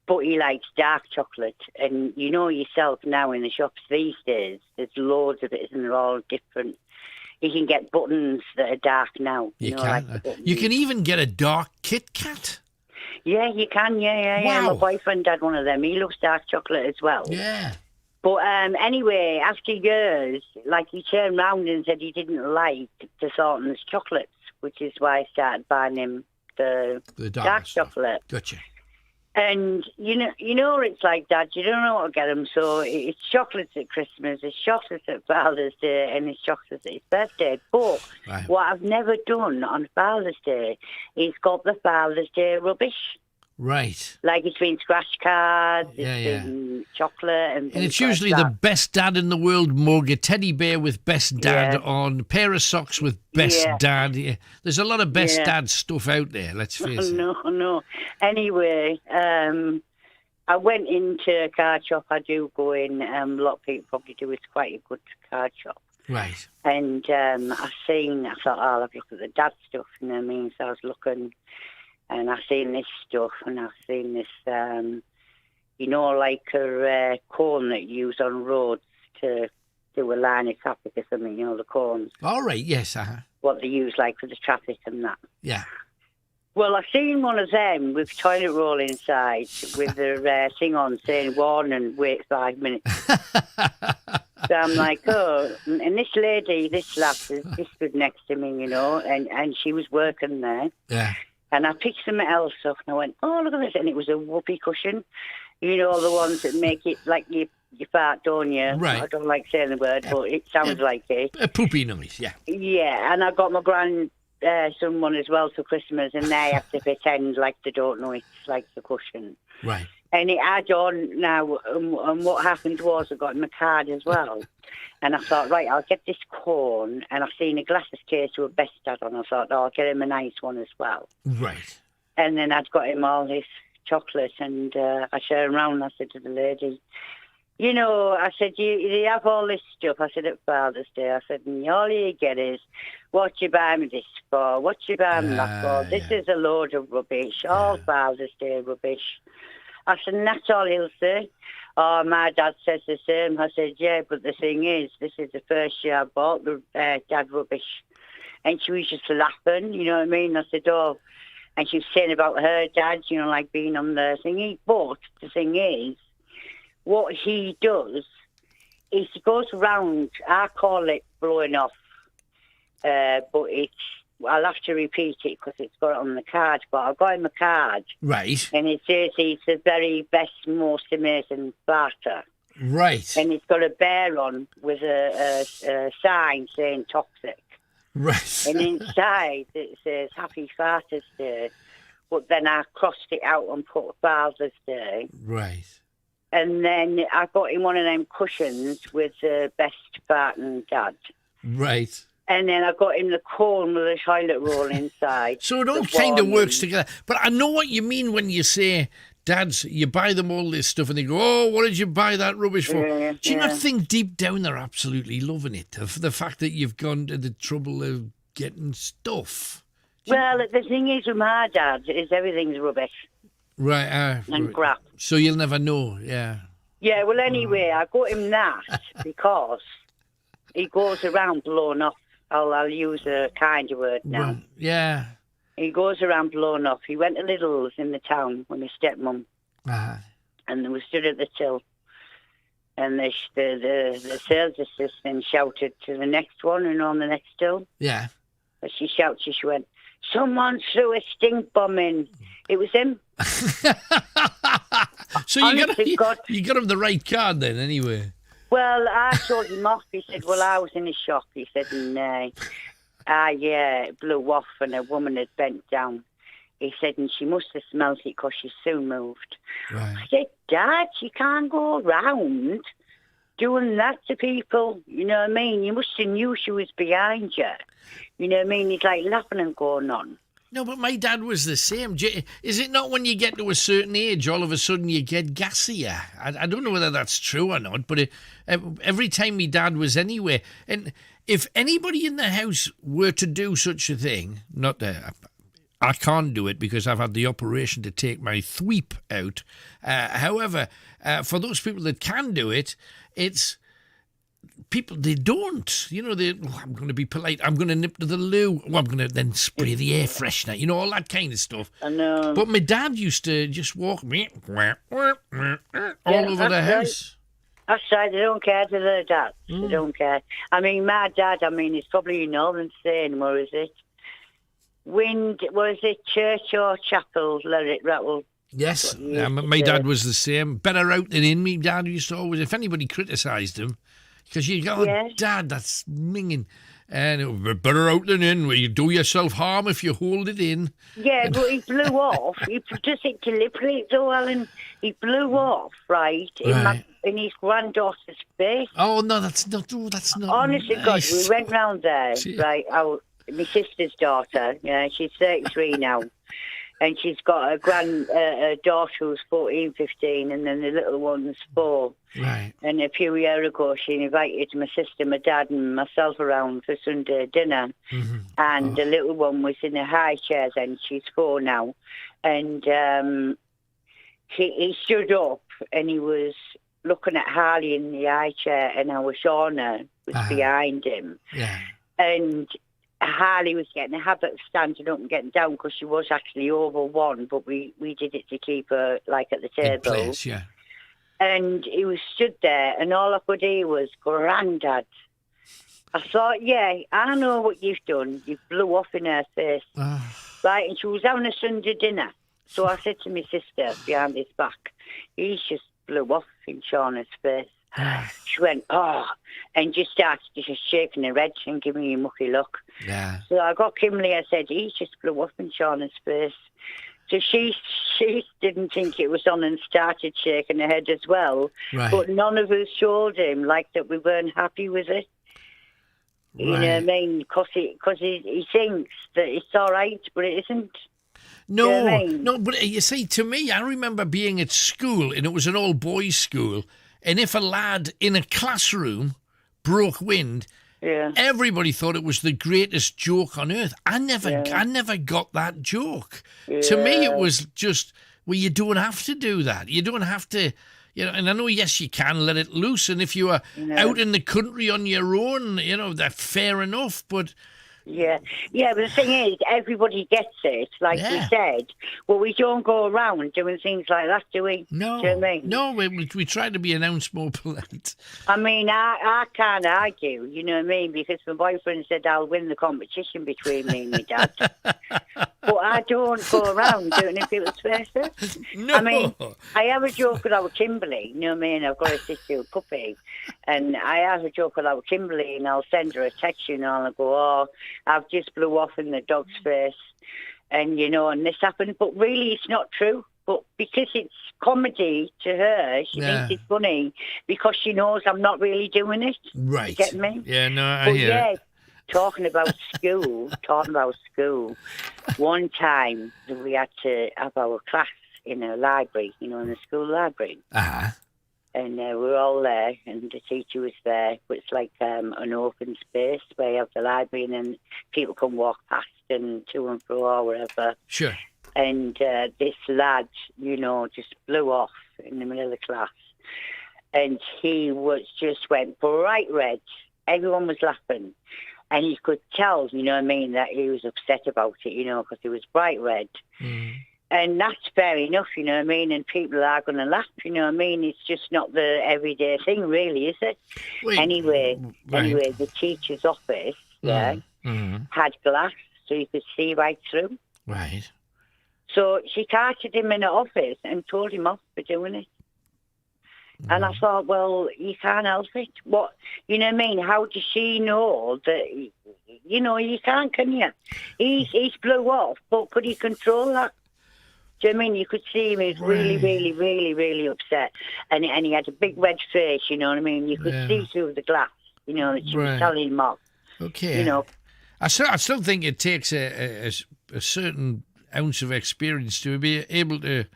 But he likes dark chocolate. And you know yourself now in the shops these days, there's loads of it, and they're all different. You can get buttons that are dark now. You know, can. like You can even get a dark Kit Kat. Yeah, you can. Yeah. Wow. My boyfriend had one of them. He loves dark chocolate as well. Yeah. But anyway, after years, like he turned round and said he didn't like the Thornton's chocolates, which is why I started buying him the dark chocolate. Gotcha. And you know it's like that. You don't know what to get him. So it's chocolates at Christmas, it's chocolates at Father's Day, and it's chocolates at his birthday. But what I've never done on Father's Day is got the Father's Day rubbish. Right. Like it's been scratch cards, it's been chocolate, and it's usually the best dad in the world mug, a teddy bear with best dad on, a pair of socks with best dad. Yeah. There's a lot of best dad stuff out there, let's face it. No. Anyway, I went into a card shop. I do go in, a lot of people probably do. It's quite a good card shop. Right. And I thought, I'll have a look at the dad stuff, you know what I mean? So I was looking, and I seen this stuff, and I seen this, like a cone that you use on roads to do a line of traffic or something, the cones. All right, yes, What they use, like, for the traffic and that. Yeah. Well, I've seen one of them with toilet roll inside with their thing on saying warn and wait 5 minutes. So I'm like, oh, and this lady, this lass, this stood next to me, and she was working there. Yeah. And I picked something else up and I went, oh, look at this. And it was a whoopee cushion. The ones that make it like you fart, don't you? Right. I don't like saying the word, but it sounds like it. A poopy noise, yeah. Yeah, and I got my grandson one as well for Christmas, and they have to pretend like they don't know it's like the cushion. Right. And it had on now, and what happened was I got him a card as well. And I thought, right, I'll get this cone, and I've seen a glasses case with a best dad on. I thought, I'll get him a nice one as well. Right. And then I'd got him all this chocolate, and I showed him round. I said to the lady, I said, you have all this stuff. I said, at Father's Day, I said, and all you get is, what you buy me this for? What you buy me that for? This is a load of rubbish, all Father's Day rubbish. I said, and that's all he'll say. Oh, my dad says the same. I said, yeah, but the thing is, this is the first year I bought the dad rubbish. And she was just laughing, you know what I mean? I said, oh, and she was saying about her dad, like being on the thingy. But the thing is, what he does is he goes around, I call it blowing off, but I'll have to repeat it because it's got it on the card, but I got him a card. Right. And it says he's the very best, most amazing barter. Right. And it's got a bear on with a sign saying toxic. Right. And inside it says Happy Father's Day, but then I crossed it out and put Father's Day. Right. And then I got him one of them cushions with the best farting dad. Right. And then I got him the cone with the toilet roll inside. So it all kind of works together. But I know what you mean when you say, dads, you buy them all this stuff and they go, oh, what did you buy that rubbish for? Yeah, Do you not think deep down they're absolutely loving it? The fact that you've gone to the trouble of getting stuff. Well, the thing is with my dad is everything's rubbish. Right. And crap. So you'll never know, yeah. Yeah, well, anyway, I got him that because he goes around blowing off. I'll use a kinder word now. Well, yeah. He goes around blowing off. He went to Lidl's in the town with my stepmom. Uh-huh. And they were stood at the till. And the sales assistant shouted to the next one and on the next till. Yeah. As she shouted, she went, someone threw a stink bomb in. It was him. So you got him the right card then, anyway. Well, I told him off. He said, well, I was in the shop. He said, and it blew off and a woman had bent down. He said, and she must have smelt it because she soon moved. Right. I said, Dad, you can't go around doing that to people. You know what I mean? You must have knew she was behind you. You know what I mean? He's like laughing and going on. No, but my dad was the same. Is it not when you get to a certain age, all of a sudden you get gassier? I don't know whether that's true or not, but every time my dad was anywhere, and if anybody in the house were to do such a thing, I can't do it because I've had the operation to take my thweep out. However, for those people that can do it, it's... people, they don't. I'm going to be polite. I'm going to nip to the loo. Well, I'm going to then spray the air freshener. All that kind of stuff. I know. But my dad used to just walk all over the house. That's right. They don't care to their dad. They don't care. I mean, my dad, he's probably in Northern saying, where is it? Was it church or chapel? Let it rattle. Yes. My dad was the same. Better out than in. Me dad used to always, if anybody criticised him, because you go, Dad, that's minging. And better out than in, where you do yourself harm if you hold it in. Yeah, but he blew off. He just deliberately, though, Alan. He blew off, right, in his granddaughter's face. Oh, no, that's not. Honestly, nice. God, we went round there, right? My sister's daughter, she's 33 now. And she's got a daughter who's 14, 15, and then the little one's 4. Right. And a few years ago, she invited my sister, my dad, and myself around for Sunday dinner. Mm-hmm. And the little one was in a high chair then. She's 4 now. And he stood up and he was looking at Harley in the high chair, and our Shauna was behind him. Yeah. And Harley was getting a habit of standing up and getting down because she was actually over 1, but we did it to keep her, like, at the table. In place, yeah. And he was stood there, and all I could hear was, "Grandad." I thought, yeah, I know what you've done. You blew off in her face. Right, and she was having a Sunday dinner. So I said to my sister behind his back, "He's just blew off in Shauna's face." She went, "Oh," and just started just shaking her head and giving me a mucky look. Yeah. So I got Kimberly, I said, "He's just blew off in Shauna's face." So she didn't think it was on and started shaking her head as well. Right. But none of us showed him, like, that we weren't happy with it. Right. You know what I mean? Because he thinks that it's all right, but it isn't. No, you know what I mean? no, but you see, to me, I remember being at school, and it was an all-boys school, and if a lad in a classroom broke wind, everybody thought it was the greatest joke on earth. I never got that joke. To me, it was just, well, you don't have to do that. You don't have to, you know. And I know, yes, you can let it loose, and if you are out in the country on your own, you know, that's fair enough. But yeah, but the thing is, everybody gets it, like you said. Well, we don't go around doing things like that, do we? No, do you know what I mean? no, we try to be an ounce more polite. I mean, I can't argue, you know what I mean? Because my boyfriend said I'll win the competition between me and my dad. But I don't go around doing it in people's faces. No. I mean, I have a joke with our Kimberly, you know what I mean? I've got a sister, a puppy, and I have a joke with our Kimberly, and I'll send her a text, you know, and I'll go, "Oh, I've just blew off in the dog's face," and, you know, and this happened. But really, it's not true. But because it's comedy to her, she thinks it's funny because she knows I'm not really doing it. Right. You get me? Yeah, no, I hear it. Talking about school, one time we had to have our class in a library, you know, in the school library. Uh-huh. And we were all there, and the teacher was there. But it's like an open space where you have the library, and then people can walk past and to and fro or whatever. Sure. And this lad, you know, just blew off in the middle of the class. And he went bright red. Everyone was laughing. And you could tell, you know what I mean, that he was upset about it, you know, because he was bright red. And that's fair enough, you know what I mean, and people are going to laugh, you know what I mean. It's just not the everyday thing, really, is it? Anyway, the teacher's office, had glass, so you could see right through. Right. So she carted him in the office and told him off for doing it. And I thought, well, you can't help it. What, you know what I mean? How does she know that, you know, you can't, can you? He's blew off, but could he control that? Do you know what I mean? You could see him, he was really, really, really, really upset. And he had a big red face, you know what I mean? You could see through the glass, you know, that she was telling him off. Okay. You know. I still think it takes a certain ounce of experience to be able to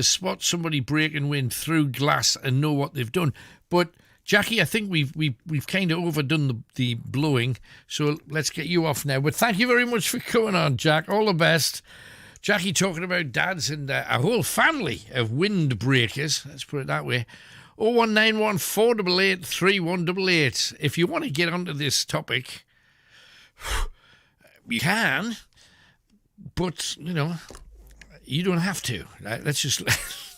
spot somebody breaking wind through glass and know what they've done. But Jackie, I think we've kind of overdone the blowing, so let's get you off now. But thank you very much for coming on, Jack. All the best. Jackie talking about dads and a whole family of windbreakers, let's put it that way. 01914 488 3188. If you want to get onto this topic, you can, but, you know, you don't have to. Let's just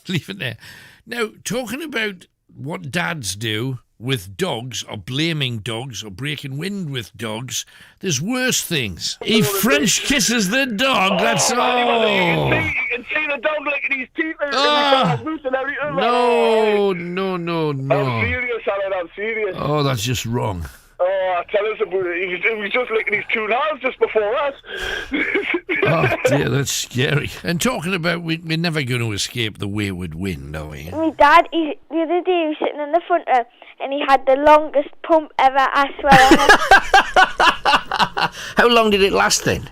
leave it there. Now, talking about what dads do with dogs, or blaming dogs, or breaking wind with dogs, there's worse things. He French kisses the dog, that's all. You can see the dog licking his teeth and his and everything. No. I'm serious, Alan, I'm serious. Oh, that's just wrong. Oh, tell us about it. He was just licking his two hands just before us. Oh, dear, that's scary. And talking about, we're never going to escape the wayward wind, are we? My dad, the other day, he was sitting in the front row, and he had the longest pump ever, I swear. How long did it last then?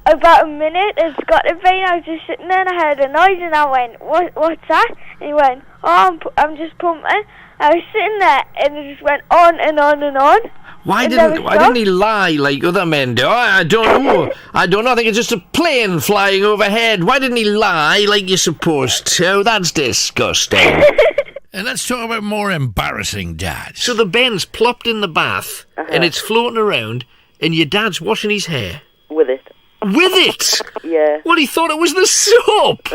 About a minute. It's got to be. I was just sitting there, and I heard a noise, and I went, what's that? And he went, oh, I'm just pumping. I was sitting there, and it just went on and on and on. Why didn't he lie like other men do? I don't know. I think it's just a plane flying overhead. Why didn't he lie like you're supposed to? That's disgusting. And let's talk about more embarrassing dads. So the Ben's plopped in the bath, and it's floating around, And your dad's washing his hair? With it. With it? Yeah. Well, he thought it was the soap.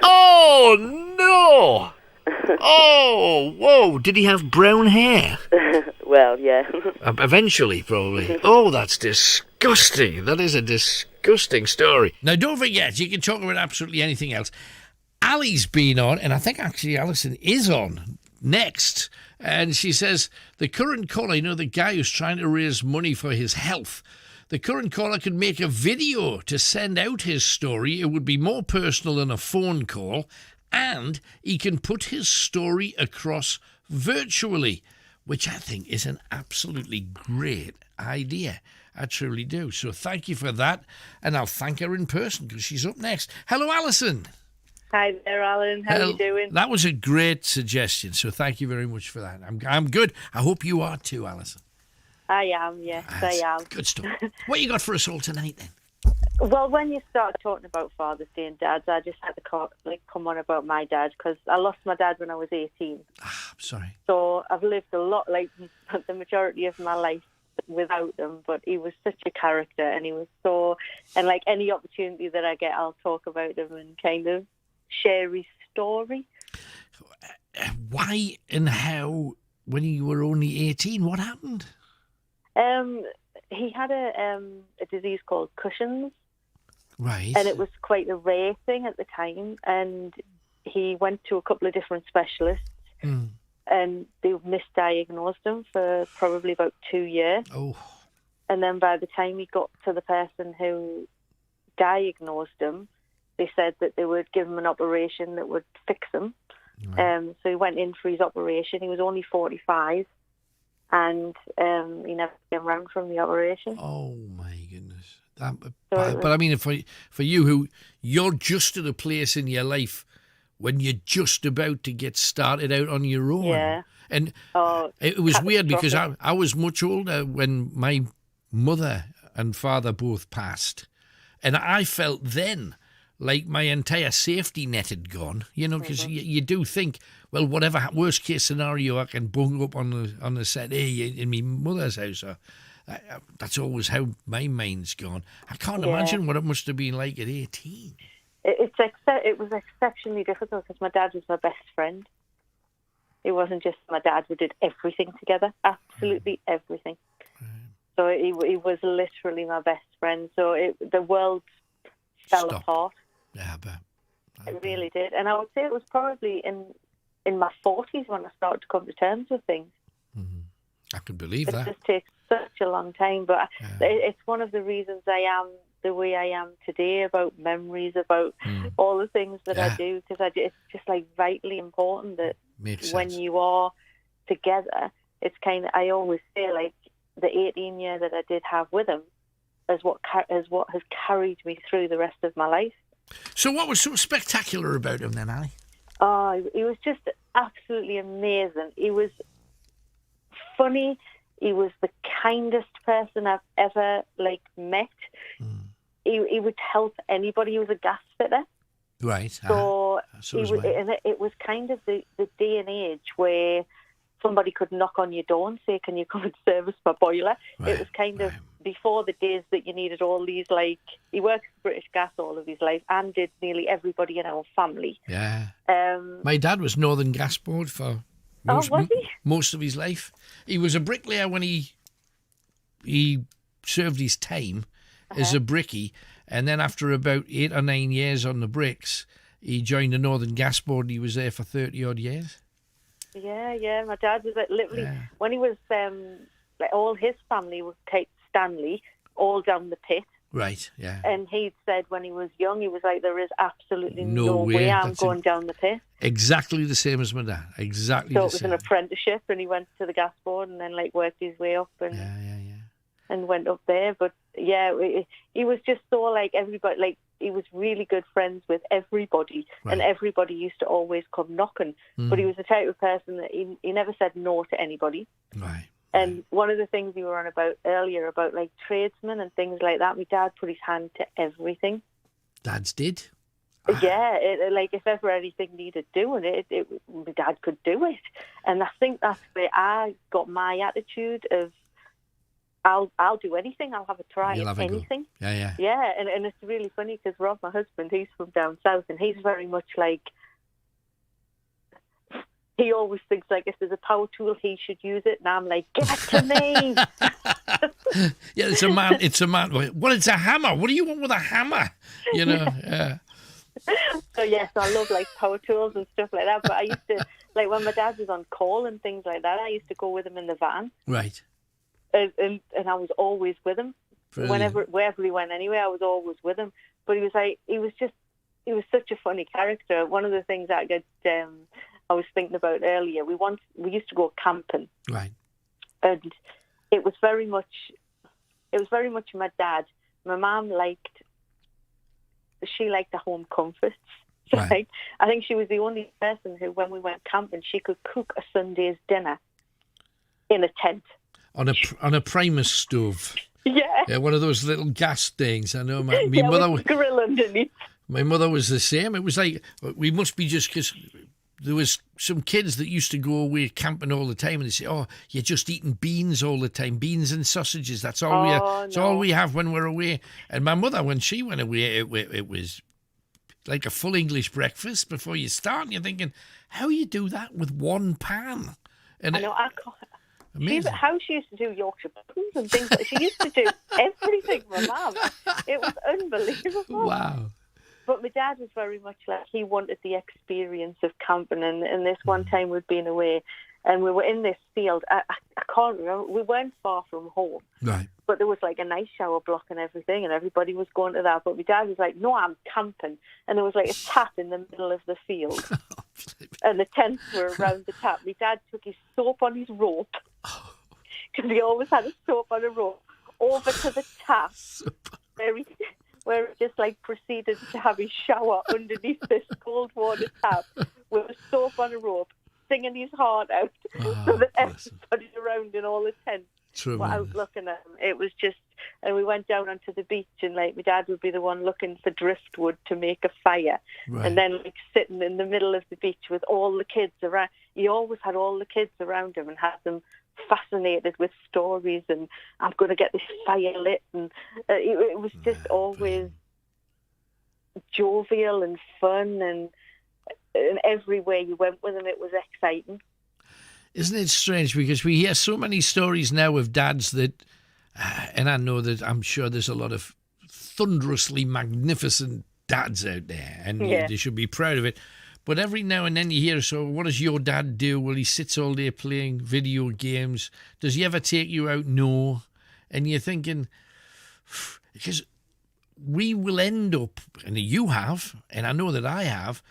Oh, no. Oh, whoa. Did he have brown hair? Well, yeah. Eventually, probably. Oh, that's disgusting. That is a disgusting story. Now, don't forget, you can talk about absolutely anything else. Ali's been on, and I think actually Alison is on next. And she says, the current caller, the guy who's trying to raise money for his health, the current caller could make a video to send out his story. It would be more personal than a phone call, and he can put his story across virtually, which I think is an absolutely great idea. I truly do. So thank you for that, and I'll thank her in person because she's up next. Hello, Alison. Hi there, Alan. How are you doing? That was a great suggestion, so thank you very much for that. I'm good. I hope you are too, Alison. I am, yes, I am. Good stuff. What you got for us all tonight, then? Well, when you start talking about Father's Day and dads, I just had to come on about my dad because I lost my dad when I was 18. I'm sorry. So I've lived a lot, the majority of my life without him, but he was such a character, and he was and any opportunity that I get, I'll talk about him and kind of share his story. Why and how, when you were only 18, what happened? He had a disease called Cushing's. Right. And it was quite a rare thing at the time, and he went to a couple of different specialists, and they misdiagnosed him for probably about 2 years. Oh. And then by the time he got to the person who diagnosed him, they said that they would give him an operation that would fix him. Right. So he went in for his operation. He was only 45, and he never came around from the operation. Oh, my goodness. But I mean, for you, you're just at a place in your life when you're just about to get started out on your own. Yeah. And it was weird because I was much older when my mother and father both passed. And I felt then like my entire safety net had gone, because you do think, well, whatever worst case scenario I can bung up on the set in my mother's house. That's always how my mind's gone. I can't imagine what it must have been like at 18. It was exceptionally difficult because my dad was my best friend. It wasn't just my dad. We did everything together, absolutely everything. So he was literally my best friend. So the world fell apart. Yeah, I bet. It really did. And I would say it was probably in my 40s when I started to come to terms with things. I can believe that. It just takes such a long time, but it's one of the reasons I am the way I am today, about memories, about all the things that I do, because it's just vitally important that when you are together, it's kind of, I always say the 18 year that I did have with him is what has carried me through the rest of my life. So what was so spectacular about him then, Ali? Oh, he was just absolutely amazing. He was funny. He was the kindest person I've ever met. He would help anybody. He was a gas fitter. Right. So it was kind of the day and age where somebody could knock on your door and say, "Can you come and service my boiler?" Right. It was kind of before the days that you needed all these, he worked for British Gas all of his life and did nearly everybody in our family. Yeah. My dad was Northern Gas Board for most of his life. He was a bricklayer when he served his time as a brickie, and then after about 8 or 9 years on the bricks, he joined the Northern Gas Board. He was there for 30-odd years. Yeah. My dad was literally, when he was, all his family was Kate Stanley, all down the pit. Right, yeah. And he'd said when he was young, he was like, there is absolutely no way I'm going down the pit. Exactly the same as my dad. Exactly the same. So it was an apprenticeship, and he went to the gas board and then worked his way up and went up there. But he was just so everybody, he was really good friends with everybody, and everybody used to always come knocking. But he was the type of person that he never said no to anybody. Right. And one of the things you were on about earlier about tradesmen and things like that, my dad put his hand to everything. Dads did? Yeah, if ever anything needed doing, my dad could do it. And I think that's where I got my attitude of I'll do anything. I'll have a try You'll at have a go. anything. Yeah. Yeah, and it's really funny because Rob, my husband, he's from down south, and he's very much like, he always thinks like if there's a power tool, he should use it, and I'm like, give it to me. Yeah, it's a man. Well, it's a hammer. What do you want with a hammer? You know. Yeah. So yes, I love like power tools and stuff like that. But I used to like when my dad was on call and things like that. I used to go with him in the van. Right. And I was always with him. Brilliant. Wherever he went anyway, I was always with him. But he was such a funny character. One of the things that I was thinking about earlier, we used to go camping. Right. And it was very much my dad. My mum liked the home comforts. So right. I think she was the only person who, when we went camping, she could cook a Sunday's dinner in a tent. On a Primus stove. Yeah. One of those little gas things. I know my yeah, mother with grill underneath. My mother was the same. It was like, we must be just because there was some kids that used to go away camping all the time and they say, oh, you're just eating beans all the time, beans and sausages. That's all all we have when we're away. And my mother, when she went away, it was like a full English breakfast before you start. And you're thinking, how you do that with one pan? And I know, I can't. Amazing. How she used to do Yorkshire puddings and things like she used to do everything, my mum. It was unbelievable. Wow. But my dad was very much like, he wanted the experience of camping. And this one time we'd been away and we were in this field. I can't remember. We weren't far from home. Right. But there was like a nice shower block and everything and everybody was going to that. But my dad was like, no, I'm camping. And there was like a tap in the middle of the field. And the tents were around the tap. My dad took his soap on his rope, because he always had a soap on a rope, over to the tap, where he just like proceeded to have his shower underneath this cold water tap with a soap on a rope, singing his heart out, so that everybody around in all the tents were out looking at him. It was just, and we went down onto the beach, and like my dad would be the one looking for driftwood to make a fire, and then like sitting in the middle of the beach with all the kids around. He always had all the kids around him and had them fascinated with stories, and I'm going to get this fire lit, and it was just always jovial and fun, and everywhere you went with him, it was exciting. Isn't it strange? Because we hear so many stories now of dads that, and I know that I'm sure there's a lot of thunderously magnificent dads out there, and they should be proud of it. But every now and then you hear, so what does your dad do? Well, he sits all day playing video games. Does he ever take you out? No. And you're thinking, because we will end up, and you have, and I know that I have,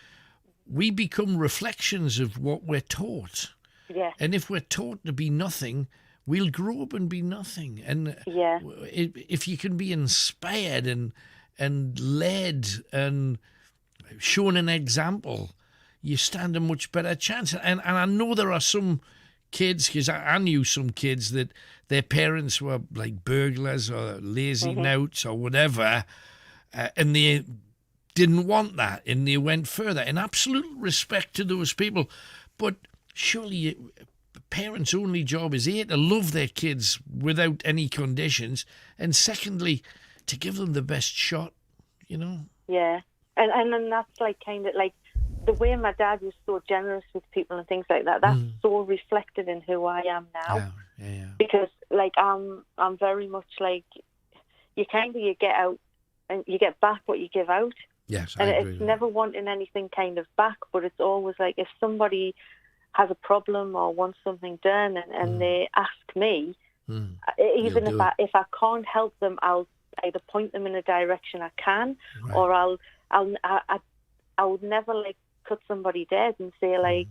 we become reflections of what we're taught. Yeah. And if we're taught to be nothing, we'll grow up and be nothing. And if you can be inspired and led and shown an example, you stand a much better chance. And I know there are some kids, because I knew some kids that their parents were like burglars or lazy nouts or whatever, and they didn't want that, and they went further. And absolute respect to those people. But surely parents' only job is A, to love their kids without any conditions, and secondly, to give them the best shot, you know? Yeah. And then that's like kind of like the way my dad was so generous with people and things like that. That's so reflected in who I am now. Yeah. Because like I'm very much like you get out and you get back what you give out. Yes, and I agree it's with never wanting anything kind of back, but it's always like if somebody has a problem or wants something done and they ask me, even if I can't help them, I'll either point them in a direction I can, or I would never like cut somebody dead and say like,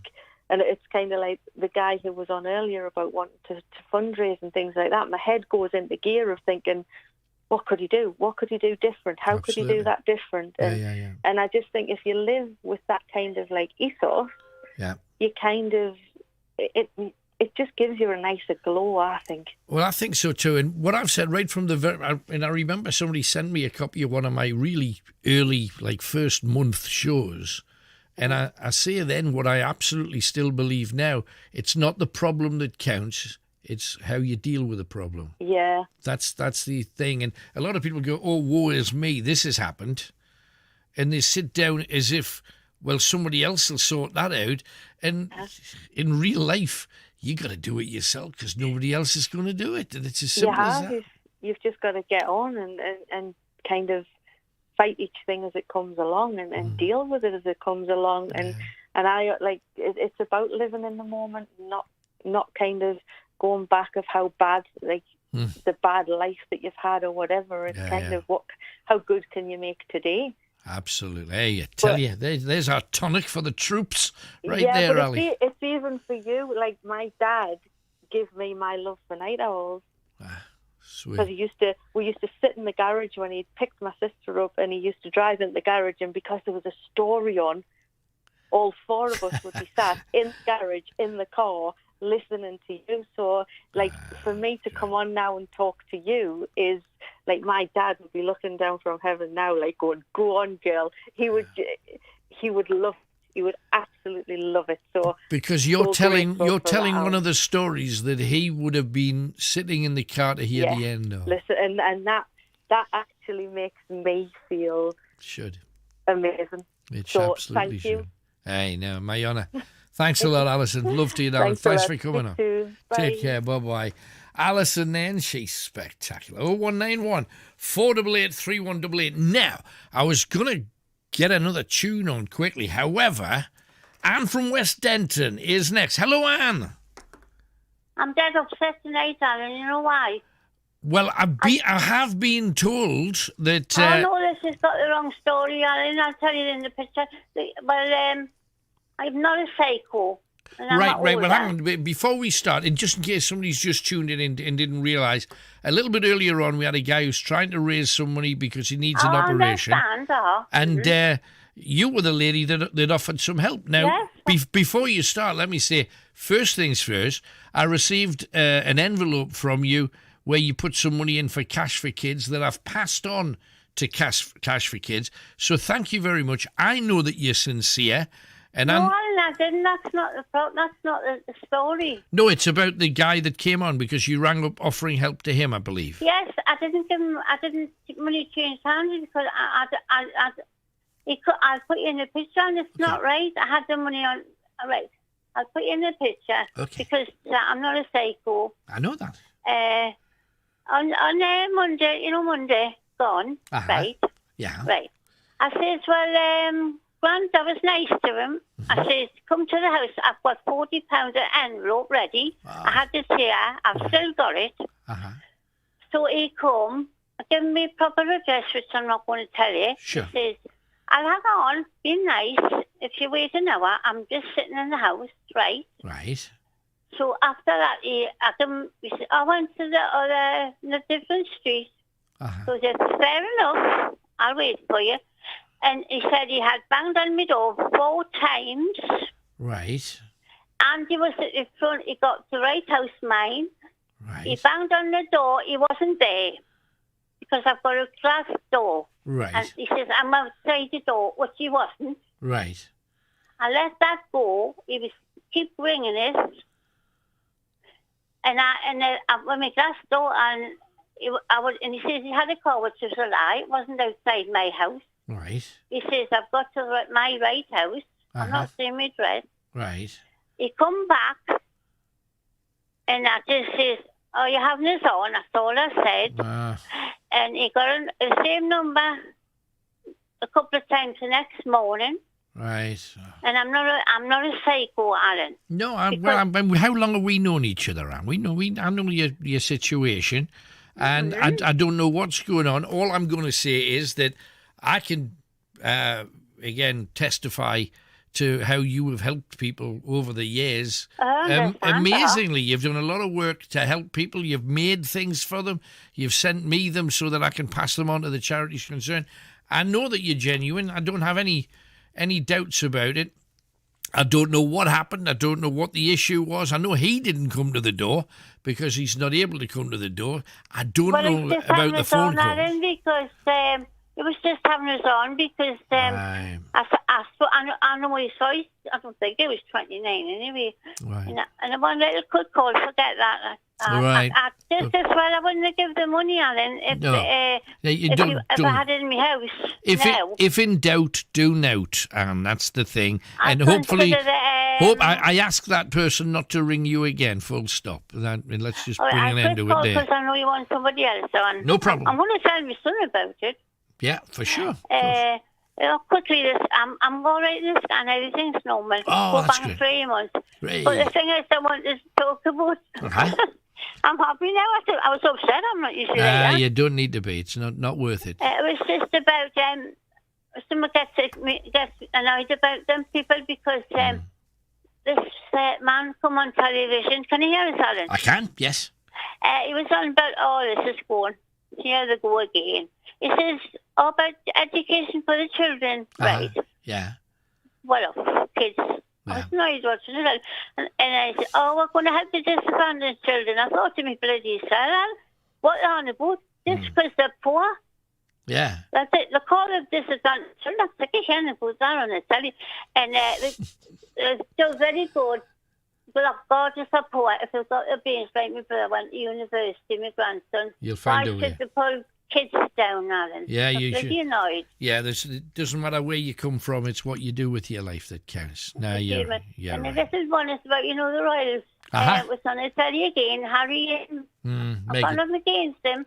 and it's kind of like the guy who was on earlier about wanting to fundraise and things like that. My head goes into gear of thinking, what could he do? What could he do different? How could he do that different? And, and I just think if you live with that kind of like ethos, you kind of, it just gives you a nicer glow, I think. Well, I think so too. And what I've said right from and I remember somebody sent me a copy of one of my really early, like first month shows. And I say then what I absolutely still believe now, it's not the problem that counts, It's how you deal with the problem. Yeah. That's the thing. And a lot of people go, oh, woe is me, this has happened. And they sit down as if, well, somebody else will sort that out. And in real life, you got to do it yourself because nobody else is going to do it. And it's as simple as that. You've just got to get on and kind of fight each thing as it comes along and deal with it as it comes along. And I like it's about living in the moment, not kind of going back of how bad, like the bad life that you've had or whatever. It's of how good can you make today? Absolutely. Hey, I tell you, there's our tonic for the troops right yeah, there, but Ali. It's even for you. Like my dad gave me my love for night owls. Because we used to sit in the garage when he'd picked my sister up, and he used to drive into the garage, and because there was a story on, all four of us would be sat in the garage, in the car, listening to you. So, like, for me to come on now and talk to you is, like, my dad would be looking down from heaven now, like, going, go on, girl. He would love it. He would absolutely love it. So because you're telling one of the stories that he would have been sitting in the car to hear the end of. Listen, and that actually makes me feel amazing. It so absolutely thank you. Should. Hey, no, my honour. Thanks a lot, Alison. Love to you, darling. Thanks for coming on. Take care. Bye-bye. Alison then, she's spectacular. 0191 488 3188. Now, I was going to get another tune on quickly. However, Anne from West Denton is next. Hello, Anne. I'm dead upset tonight, Alan. You know why? Well, I have been told that... oh, no, this has got the wrong story, Alan. I'll tell you in the picture. Well, I'm not a psycho. Right. Well, hang on. Before we start, and just in case somebody's just tuned in and didn't realise, a little bit earlier on, we had a guy who's trying to raise some money because he needs an operation. And you were the lady that offered some help. Now, before you start, let me say, first things first, I received an envelope from you where you put some money in for Cash for Kids that I've passed on to Cash for Kids. So thank you very much. I know that you're sincere. And no, I didn't. That's not the story. No, it's about the guy that came on because you rang up offering help to him, I believe. Yes, I didn't give him. I didn't take money change hands because I'll put you in the picture, and it's not right. I had the money on. All right, I'll put you in the picture because I'm not a psycho. I know that. On Monday, Monday gone, right? Yeah. Right. I says, well, Grant, I was nice to him. I says, come to the house. I've got £40 envelope ready. I had this here. I've still got it. So he come, give me proper address, which I'm not going to tell you. Sure. He says, I'll hang on, be nice. If you wait an hour, I'm just sitting in the house, right? Right. So after that, he said, I went to the different street. So he said, fair enough, I'll wait for you. And he said he had banged on my door 4 times. Right. And he was at the front. He got the right house, mine. Right. He banged on the door. He wasn't there because I've got a glass door. Right. And he says, I'm outside the door, which he wasn't. Right. I let that go. He was keep ringing it. And I went my glass door, and he says he had a car, which was a lie. It wasn't outside my house. Right. He says, I've got to my right house. I'm not saying my address. Right. He come back, and I just says, oh, you're having this on. That's all I said. And he got the same number a couple of times the next morning. Right. And I'm not a psycho, Alan. No, how long have we known each other, Anne? I know your situation, and I don't know what's going on. All I'm going to say is that I can, again, testify to how you have helped people over the years. Amazingly, you've done a lot of work to help people. You've made things for them. You've sent me them so that I can pass them on to the charities concerned. I know that you're genuine. I don't have any doubts about it. I don't know what happened. I don't know what the issue was. I know he didn't come to the door because he's not able to come to the door. I don't know about the phone call. Because it was just having us on because I don't know his voice. I don't think he was 29 anyway. Right. And I one little quick call, forget that. Right. Just as well, I wouldn't have given the money, Alan, if I had it in my house. If in doubt, do note, and that's the thing. I And hopefully, consider I ask that person not to ring you again. Full stop. Let's just bring an end to it there. Because I know you want somebody else on. No problem. I'm going to tell my son about it. Yeah, for sure. Quickly, I'm all right in this and everything's normal. Oh, that's back good. 3 months. Great. But the thing is, I want to talk about. I'm happy now. I was upset. I'm not usually like that. You don't need to be. It's not worth it. It was just about someone gets annoyed about them people because this man come on television. Can you hear us, Alan? I can. Yes. He was on about this is going. Here they go again. He says about education for the children, right? Yeah. Well, kids. I was annoyed watching it. And I said, we're going to help the disadvantaged children. I thought to me, bloody Sarah, what are on about? Just because they're poor? Yeah. That's it. The call of disadvantaged children, I'm sick of hearing about that on the telly. And they're still very good. But God is a poor. If they've got the beans like my brother went to university, my grandson. You'll find a way. way. Why should they pull kids down, Alan? Yeah, you should. Annoyed. Yeah, it doesn't matter where you come from, it's what you do with your life that counts. No, you're and right. this is one is about, the Royals. It was on the telly again, Harry and one of them against them.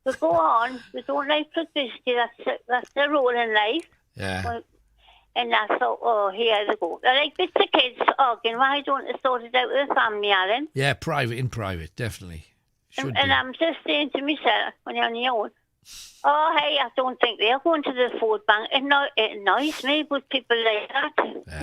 We go on, we don't like publicity, that's their role in life. Yeah. And I thought, here they go. They're like bits of kids arguing, why don't they sort it out with the family, Alan? Yeah, in private, definitely. And I'm just saying to myself, when you're on your own, hey, I don't think they're going to the food bank. It annoys me with people like that.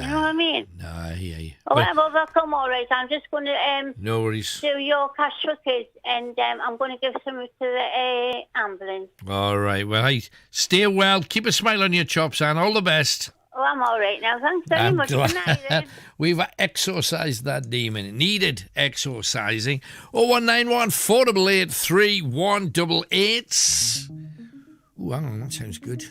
You know what I mean? No, I hear you. Well, they'll come all right. I'm just going to no worries. do your cash for kids, and I'm going to give some to the ambulance. All right. Well, hey, stay well. Keep a smile on your chops, and all the best. Oh, I'm all right now. Thanks very much. Good night, then. We've exorcised that demon. It needed exorcising. 0191 488 3188. Ooh, hang on, that sounds good.